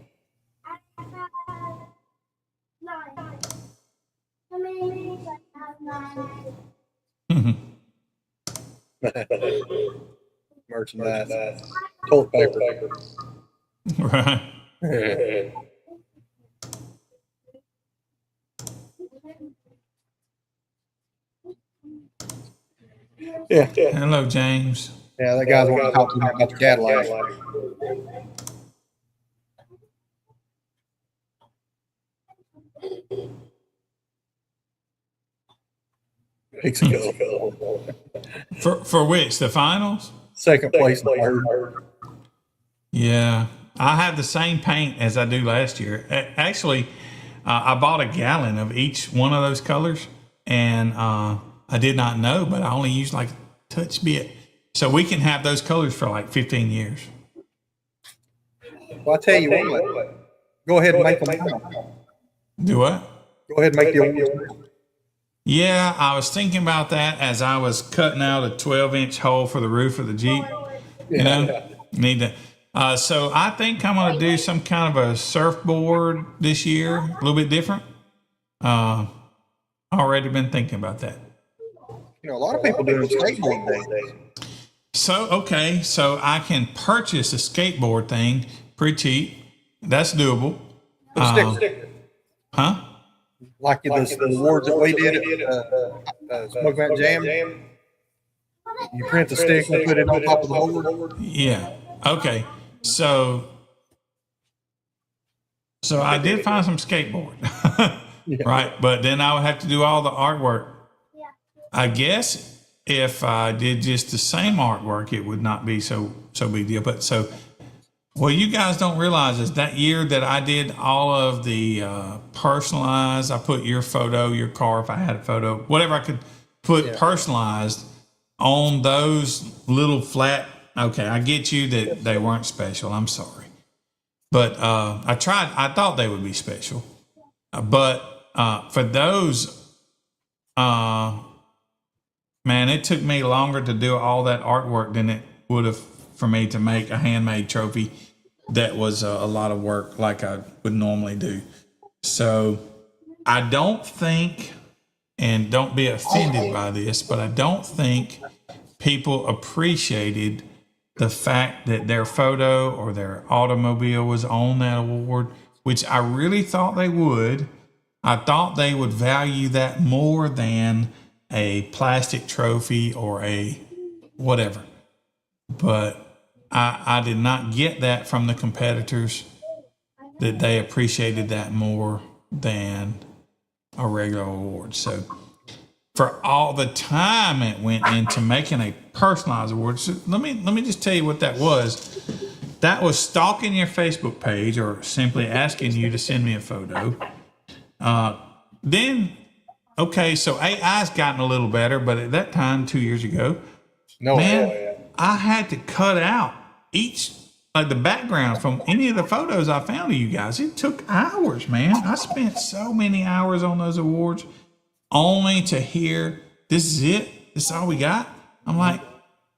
Merchandise. Toilet paper. Right. Yeah. Hello, James. Yeah, that guy's wanting to talk to me about the Cadillac. For which? The finals? Second place in the third. Yeah. I have the same paint as I do last year. Actually, I bought a gallon of each one of those colors, and I did not know, but I only used like a touch bit. So we can have those colors for like 15 years. Well, I tell you what, go ahead and make them now. Do what? Go ahead and make the awards. Yeah, I was thinking about that as I was cutting out a 12-inch hole for the roof of the Jeep. You know, need to. So I think I'm going to do some kind of a surfboard this year, a little bit different. Already been thinking about that. You know, a lot of people doing skateboard days. So I can purchase a skateboard thing pretty cheap. That's doable. Sticker. Huh? Like the awards that we did at Smoke Mountain Jam. You print the stick and put it on top of the board. Yeah. Okay. So So I did find some skateboard, right? But then I would have to do all the artwork. I guess if I did just the same artwork, it would not be so big deal. But so, what you guys don't realize is that year that I did all of the personalized, I put your photo, your car, if I had a photo, whatever I could put personalized on those little flat. Okay, I get you that they weren't special. I'm sorry. But I thought they would be special. But for those, man, it took me longer to do all that artwork than it would have for me to make a handmade trophy that was a lot of work like I would normally do. So I don't think, and don't be offended by this, but I don't think people appreciated the fact that their photo or their automobile was on that award, which I really thought they would. I thought they would value that more than a plastic trophy or a whatever. But I did not get that from the competitors, that they appreciated that more than a regular award. So for all the time it went into making a personalized award, so let me just tell you what that was. That was stalking your Facebook page or simply asking you to send me a photo. Then, okay, so AI's gotten a little better, but at that time, 2 years ago, I had to cut out the background from any of the photos I found of you guys. It took hours, man. I spent so many hours on those awards only to hear, this is it? This is all we got? I'm like,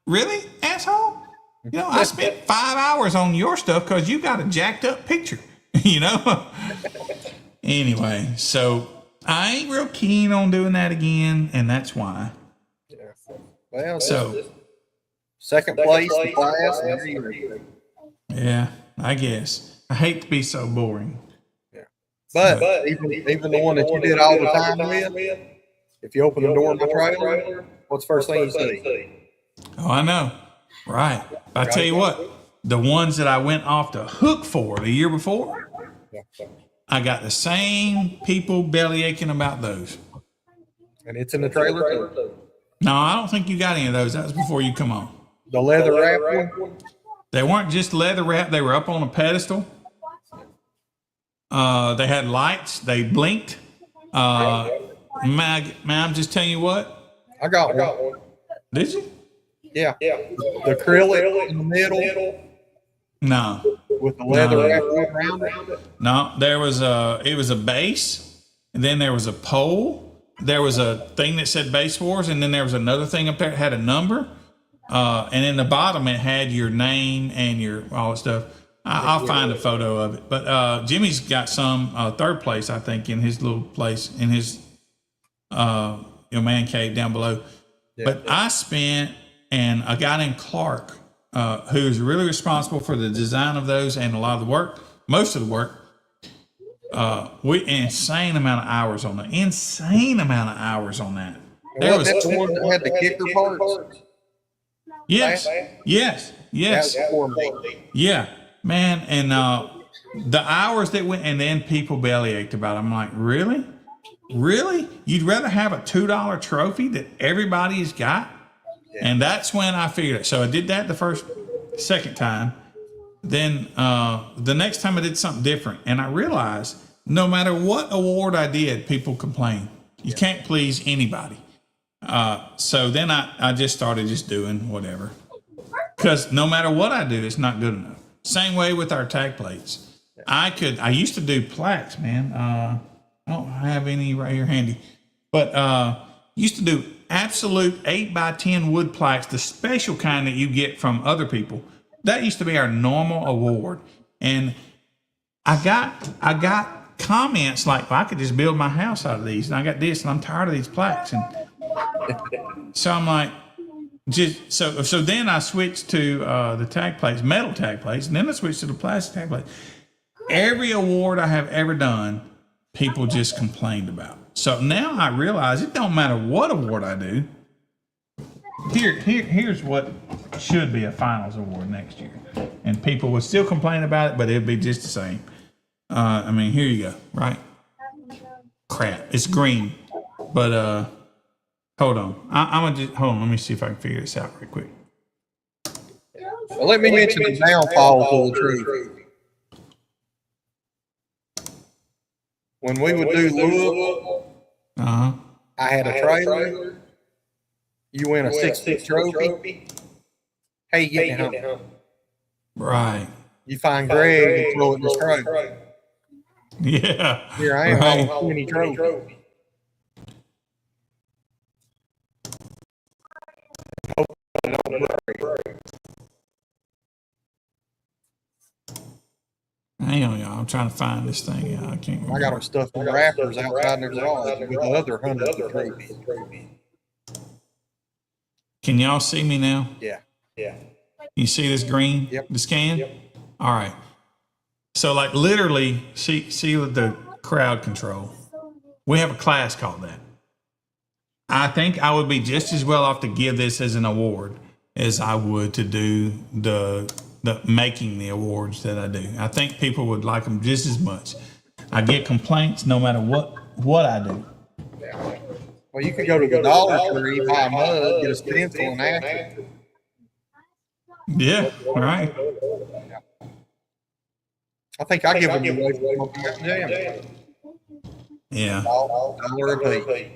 really, asshole? You know, I spent 5 hours on your stuff because you got a jacked up picture, you know? Anyway, so I ain't real keen on doing that again, and that's why. Well, So, second place in class. And there you go. yeah, I guess. I hate to be so boring. But even the one that you did all the time with, if you open the door in my trailer, what's the first thing you see? Oh, I know. Right. I tell you what, the ones that I went off the hook for the year before, I got the same people belly aching about those. And it's in the trailer too. No, I don't think you got any of those. That was before you come on. The leather wrap one? They weren't just leather wrapped. They were up on a pedestal. They had lights. They blinked. Man, I'm just telling you what. I got one. Did you? Yeah. The acrylic in the middle No. with the leather wrap around it. No, it was a base, and then there was a pole. There was a thing that said Base Wars, and then there was another thing up there that had a number. And in the bottom, it had your name and your all that stuff. I'll find a photo of it. But Jimmy's got some third place, I think, in his little place, in his man cave down below. But I spent, and a guy named Clark, who's really responsible for the design of those and a lot of the work, most of the work, insane amount of hours on that. There was the one that had the kicker parts. Yes. That's for me. Yeah, man. And the hours that went, and then people belly ached about it. I'm like, really? You'd rather have a $2 trophy that everybody's got? Yeah. And that's when I figured it. So I did that the second time. Then the next time I did something different, and I realized no matter what award I did, people complain. You can't please anybody. So then I just started just doing whatever, because no matter what I do, it's not good enough. Same way with our tag plates. I used to do plaques, man. I don't have any right here handy, but used to do absolute 8x10 wood plaques, the special kind that you get from other people. That used to be our normal award. And I got comments like, well, I could just build my house out of these, and I got this, and I'm tired of these plaques. And so I'm like, so then I switched to the tag plates, metal tag plates, and then I switched to the plastic tag plates. Every award I have ever done, people just complained about. So now I realize it don't matter what award I do. Here's what should be a finals award next year, and people would still complain about it, but it'd be just the same. I mean, here you go. Right? Crap. It's green. But hold on. I'm gonna just hold on. Let me see if I can figure this out real quick. Well, let me mention the downfalls of the truth. When we would do Louisville, Uh huh. I had a trailer. You win a 6-foot trophy. Hey, you getting it home? Right. You find Greg and throw it in his truck. Yeah. Here I am, Right. home 20 trophies. Hang on, y'all. I'm trying to find this thing. Yeah, I can't. I got them stuffed in wrappers outside the garage with the other hundreds of trophies. Can y'all see me now? Yeah. You see this green? Yep. The scan? All right. So like literally, see with the crowd control. We have a class called that. I think I would be just as well off to give this as an award as I would to do the making the awards that I do. I think people would like them just as much. I get complaints no matter what I do. Well, you could go to the Dollar Tree, buy a mug, get a stencil, and act. Yeah, right. I think I give them away for Smoky Mountain Jam. Yeah. $1 a piece.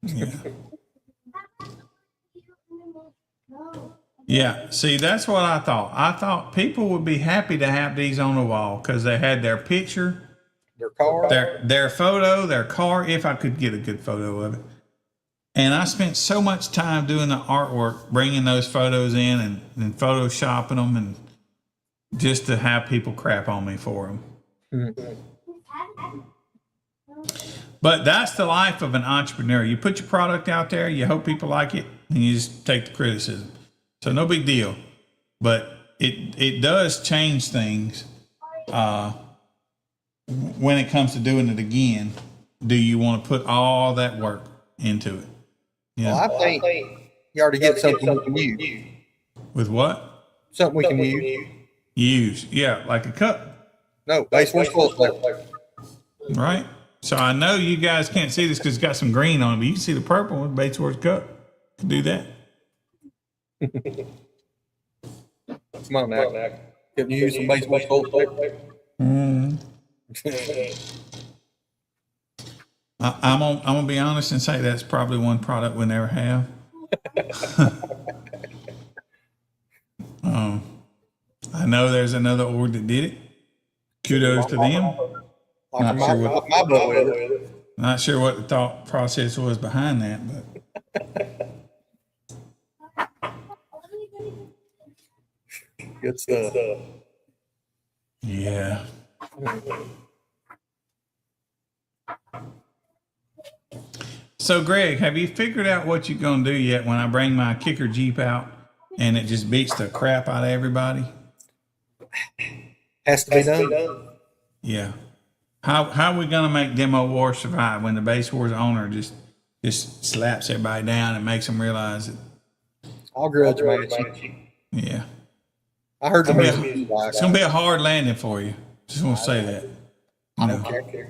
Yeah. Yeah, see, that's what I thought. I thought people would be happy to have these on the wall because they had their picture, Their car. their photo, their car, if I could get a good photo of it. And I spent so much time doing the artwork, bringing those photos in and photoshopping them, and just to have people crap on me for them. But that's the life of an entrepreneur. You put your product out there, you hope people like it, and you just take the criticism. So no big deal. But it does change things when it comes to doing it again. Do you want to put all that work into it? Yeah. Well, I think you already get something we can use. With what? Something we can use. Use. Yeah, like a cup. No, baseball flavor. Right? So I know you guys can't see this because it's got some green on it, but you can see the purple with Bates Wars cup. Can do that. Come on now. Can you use some baseball flavor? I'm gonna be honest and say that's probably one product we never have. I know there's another org that did it. Kudos to them. Like my butt with it. Not sure what the thought process was behind that, but Good stuff. yeah. So, Greg, have you figured out what you're gonna do yet when I bring my kicker Jeep out and it just beats the crap out of everybody? Has to be done. Yeah. How are we gonna make Demo War survive when the Base Wars owner just slaps everybody down and makes them realize it? I'll grudge match you. Yeah. I heard the It's music. It's gonna be a hard landing for you. Just want to say that. I don't care.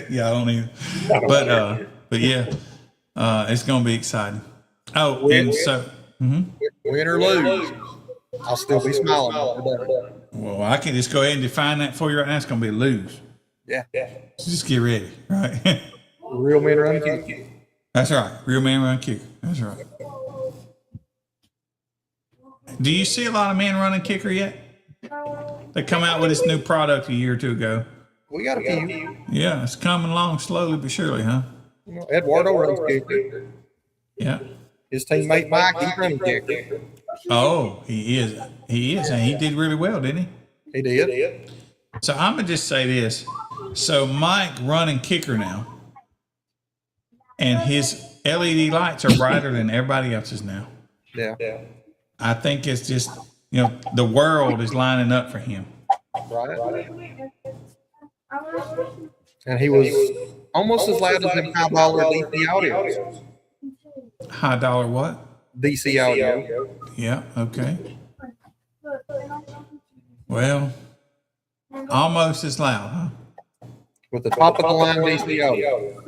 Yeah, I don't either. But yeah, it's gonna be exciting. Oh, and so, Win or lose, I'll still be smiling after that. well, I can just go ahead and define that for you right now. It's gonna be a lose. Yeah. So just get ready, right? Real men run kick. That's right. Real man run kicker. That's right. Do you see a lot of men running kicker yet? They come out with this new product a year or two ago. We got a few. Yeah, it's coming along slowly but surely, huh? You know, Eduardo runs kicker. Yeah. His teammate Mike, he's running kicker. Oh, he is. He is, and he did really well, didn't he? He did. So I'm gonna just say this. So Mike running kicker now, and his LED lights are brighter than everybody else's now. Yeah. I think it's just, the world is lining up for him. Right. And he was almost as loud as them high dollar DC audio. High dollar what? DC audio. Yeah, okay. Well, Almost as loud, huh? with the top of the line DC audio.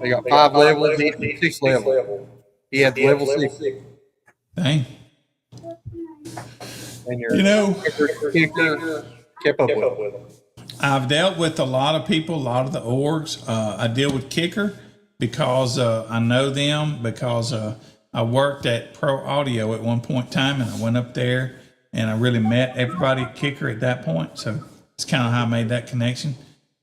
They got 5 levels, 6 levels. He had level 6. Dang. And your You know, kicker kept up with him. I've dealt with a lot of people, a lot of the orgs. I deal with Kicker because I know them, because I worked at Pro Audio at one point in time, and I went up there and I really met everybody at Kicker at that point. So it's kind of how I made that connection.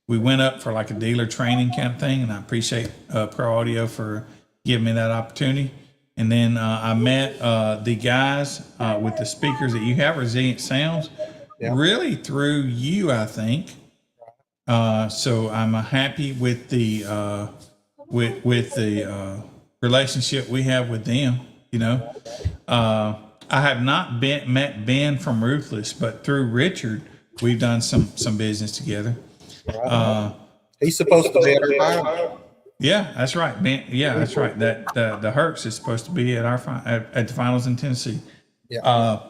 We went up for like a dealer training kind of thing, and I appreciate Pro Audio for giving me that opportunity. And then I met the guys with the speakers that you have, Resilient Sounds, really through you, I think. So I'm happy with the relationship we have with them. You know, I have not met Ben from Ruthless, but through Richard, we've done some business together. He's supposed to be at our final. Yeah, that's right. Ben, yeah, that's right. That the Hertz is supposed to be at our at the finals in Tennessee. Yeah.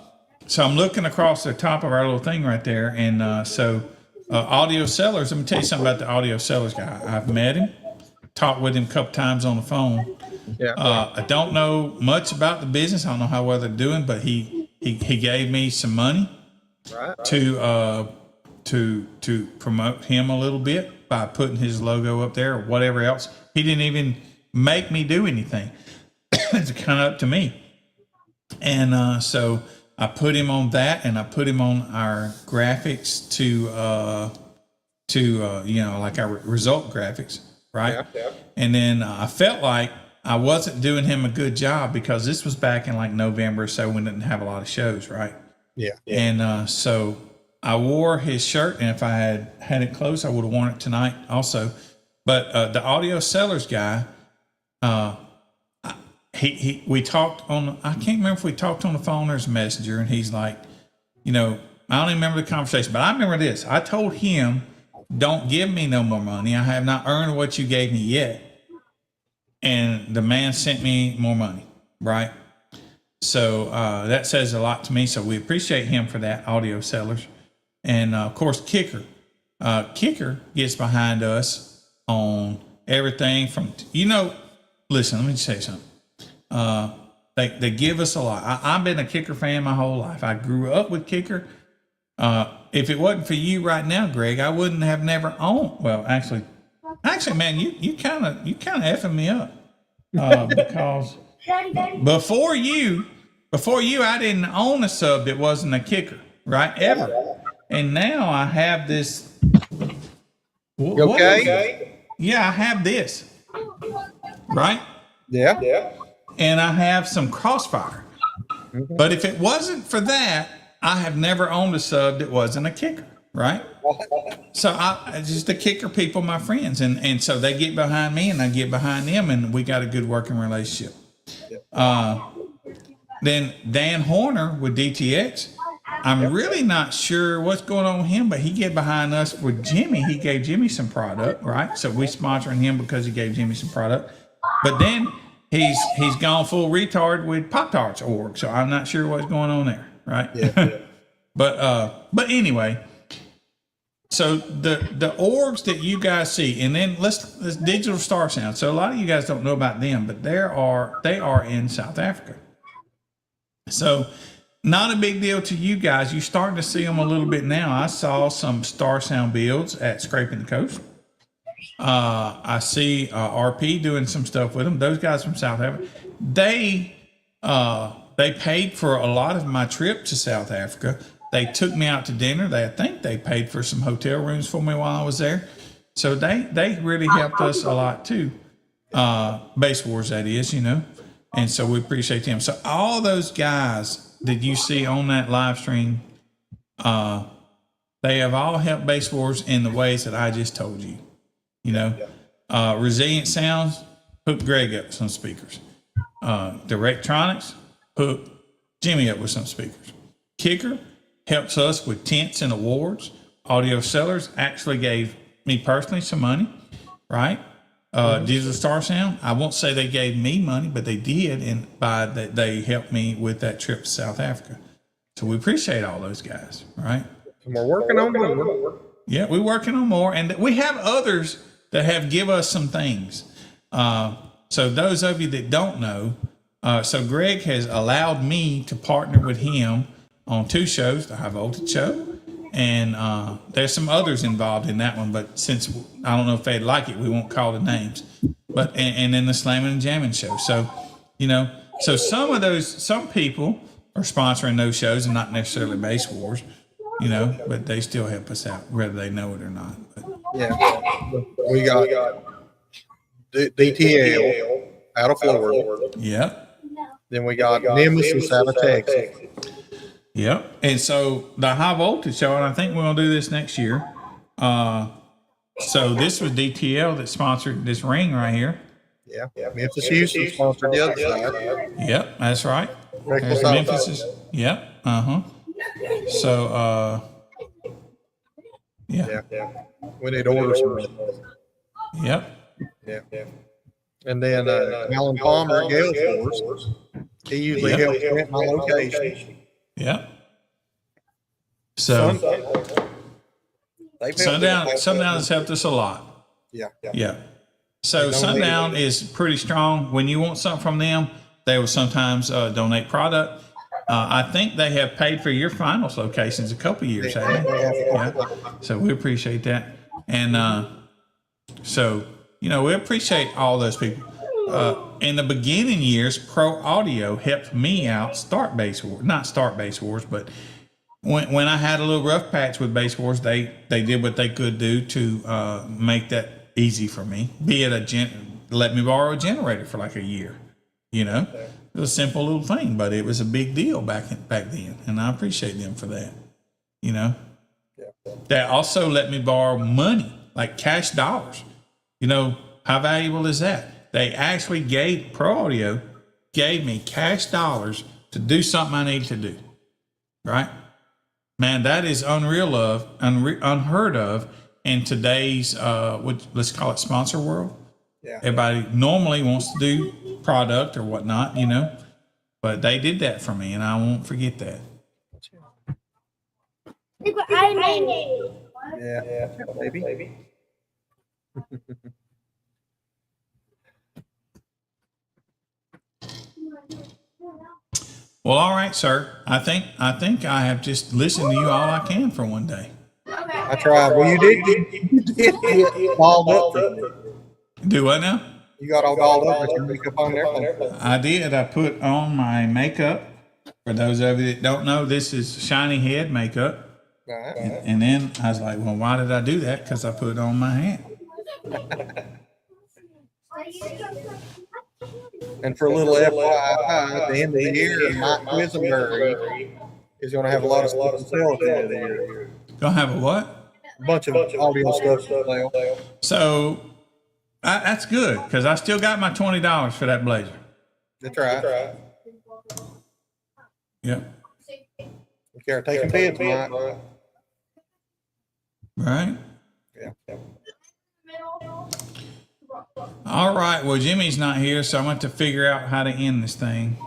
So I'm looking across the top of our little thing right there, and Audio Sellers. Let me tell you something about the Audio Sellers guy. I've met him, talked with him a couple times on the phone. Yeah. I don't know much about the business. I don't know how well they're doing, but he gave me some money to promote him a little bit by putting his logo up there or whatever else. He didn't even make me do anything. It's kind of up to me. And so I put him on that, and I put him on our graphics to like our result graphics, right? Yeah. And then I felt like I wasn't doing him a good job because this was back in like November, so we didn't have a lot of shows, right? Yeah. And so I wore his shirt, and if I had it close, I would have worn it tonight also. But the Audio Sellers guy, we talked on, I can't remember if we talked on the phone or as a messenger, and he's like, I don't even remember the conversation, but I remember this. I told him, don't give me no more money. I have not earned what you gave me yet. And the man sent me more money, right? So that says a lot to me. So we appreciate him for that, Audio Sellers. And of course, Kicker. Kicker gets behind us on everything from, listen, let me just say something. They give us a lot. I've been a Kicker fan my whole life. I grew up with Kicker. If it wasn't for you right now, Greg, I wouldn't have never owned. Well, actually, man, you kind of effing me up because before you, I didn't own a sub that wasn't a Kicker, right? Ever. And now I have this. You okay? Yeah, I have this, right? Yeah. And I have some Crossfire. But if it wasn't for that, I have never owned a sub that wasn't a Kicker, right? So I just the Kicker people, my friends, and so they get behind me, and I get behind them, and we got a good working relationship. Then Dan Horner with DTX, I'm really not sure what's going on with him, but he get behind us with Jimmy. He gave Jimmy some product, right? So we sponsoring him because he gave Jimmy some product. But then he's gone full retard with Pop-Tarts org, so I'm not sure what's going on there, right? Yeah. But anyway, so the orgs that you guys see, and then let's Digital Star Sound. So a lot of you guys don't know about them, but they are in South Africa. So not a big deal to you guys. You're starting to see them a little bit now. I saw some Star Sound builds at Scraping the Coast. I see RP doing some stuff with them. Those guys from South Africa, they paid for a lot of my trip to South Africa. They took me out to dinner. I think they paid for some hotel rooms for me while I was there. So they really helped us a lot too. Base Wars, that is, and so we appreciate them. So all those guys that you see on that live stream, they have all helped Base Wars in the ways that I just told you. Resilient Sounds hooked Greg up with some speakers. Directronics hooked Jimmy up with some speakers. Kicker helps us with tents and awards. Audio Sellers actually gave me personally some money, right? Digital Star Sound, I won't say they gave me money, but they did, and by that they helped me with that trip to South Africa. So we appreciate all those guys, right? And we're working on more. Yeah, we're working on more, and we have others that have give us some things. So those of you that don't know, so Greg has allowed me to partner with him on 2 shows, the High Voltage Show, and there's some others involved in that one. But since I don't know if they'd like it, we won't call the names. But and then the Slamming and Jamming Show. So so some people are sponsoring those shows and not necessarily Base Wars, but they still help us out whether they know it or not. But, Yeah. We got DTL out of Florida. yep. Then we got Nemesis out of Texas. Yep. And so the High Voltage Show, and I think we're going to do this next year. So this was DTL that sponsored this ring right here. Yeah. Memphis Houston sponsored the other side. Yep, that's right. Reckless There's Auto. Memphis. Yep. So, yeah. We need to order some. Yep. Yeah. And then Alan Palmer at Gale Force. He usually helps rent my location. Yep. So Sundown has helped us a lot. Yeah. Yeah. So Sundown is pretty strong. When you want something from them, they will sometimes donate product. I think they have paid for your finals locations a couple years, haven't they? Yeah. So we appreciate that. And so, we appreciate all those people. In the beginning years, Pro Audio helped me out not start Base Wars, but when I had a little rough patch with Base Wars, they did what they could do to make that easy for me. Be it let me borrow a generator for like a year. It was a simple little thing, but it was a big deal back then, and I appreciate them for that. They also let me borrow money, like cash dollars. How valuable is that? They actually Pro Audio gave me cash dollars to do something I needed to do. Right? Man, that is unheard of in today's, let's call it sponsor world. Yeah. Everybody normally wants to do product or whatnot, but they did that for me, and I won't forget that. Look what I made. Yeah. Maybe. Well, all right, sir. I think I have just listened to you all I can for one day. I tried. Well, you did get balled up for me. Do what now? You got all balled up with your makeup on there. I did. I put on my makeup. For those of you that don't know, this is Shiny Head makeup. Right. And then I was like, well, why did I do that? Because I put it on my hand. And for a little FYI, at the end of the year, Mike Quisenberry is going to have a lot of stuff to sell at the end of the year. Gonna have a what? A bunch of audio stuff to sell. So that's good because I still got my $20 for that blazer. That's right. Yep. We care taking bids, Mike. Right. Yeah. All right. Well, Jimmy's not here, so I'm going to figure out how to end this thing.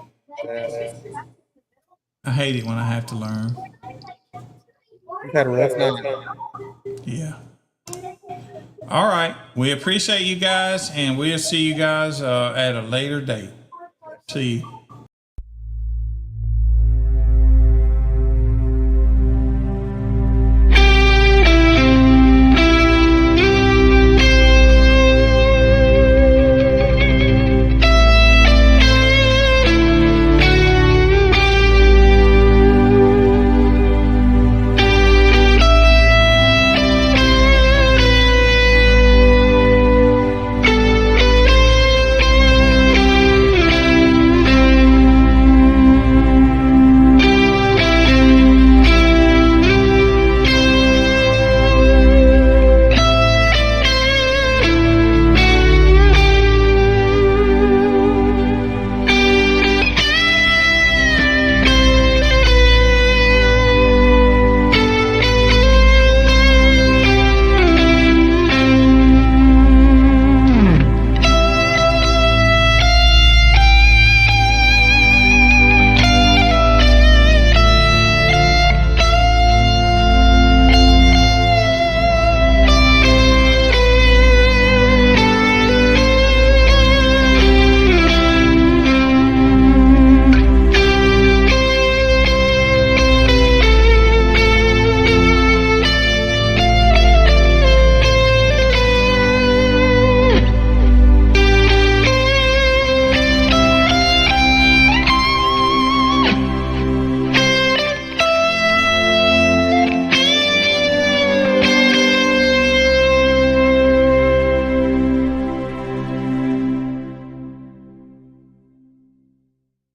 I hate it when I have to learn. You've had a rough night. Yeah. All right. We appreciate you guys, and we'll see you guys at a later date. See you.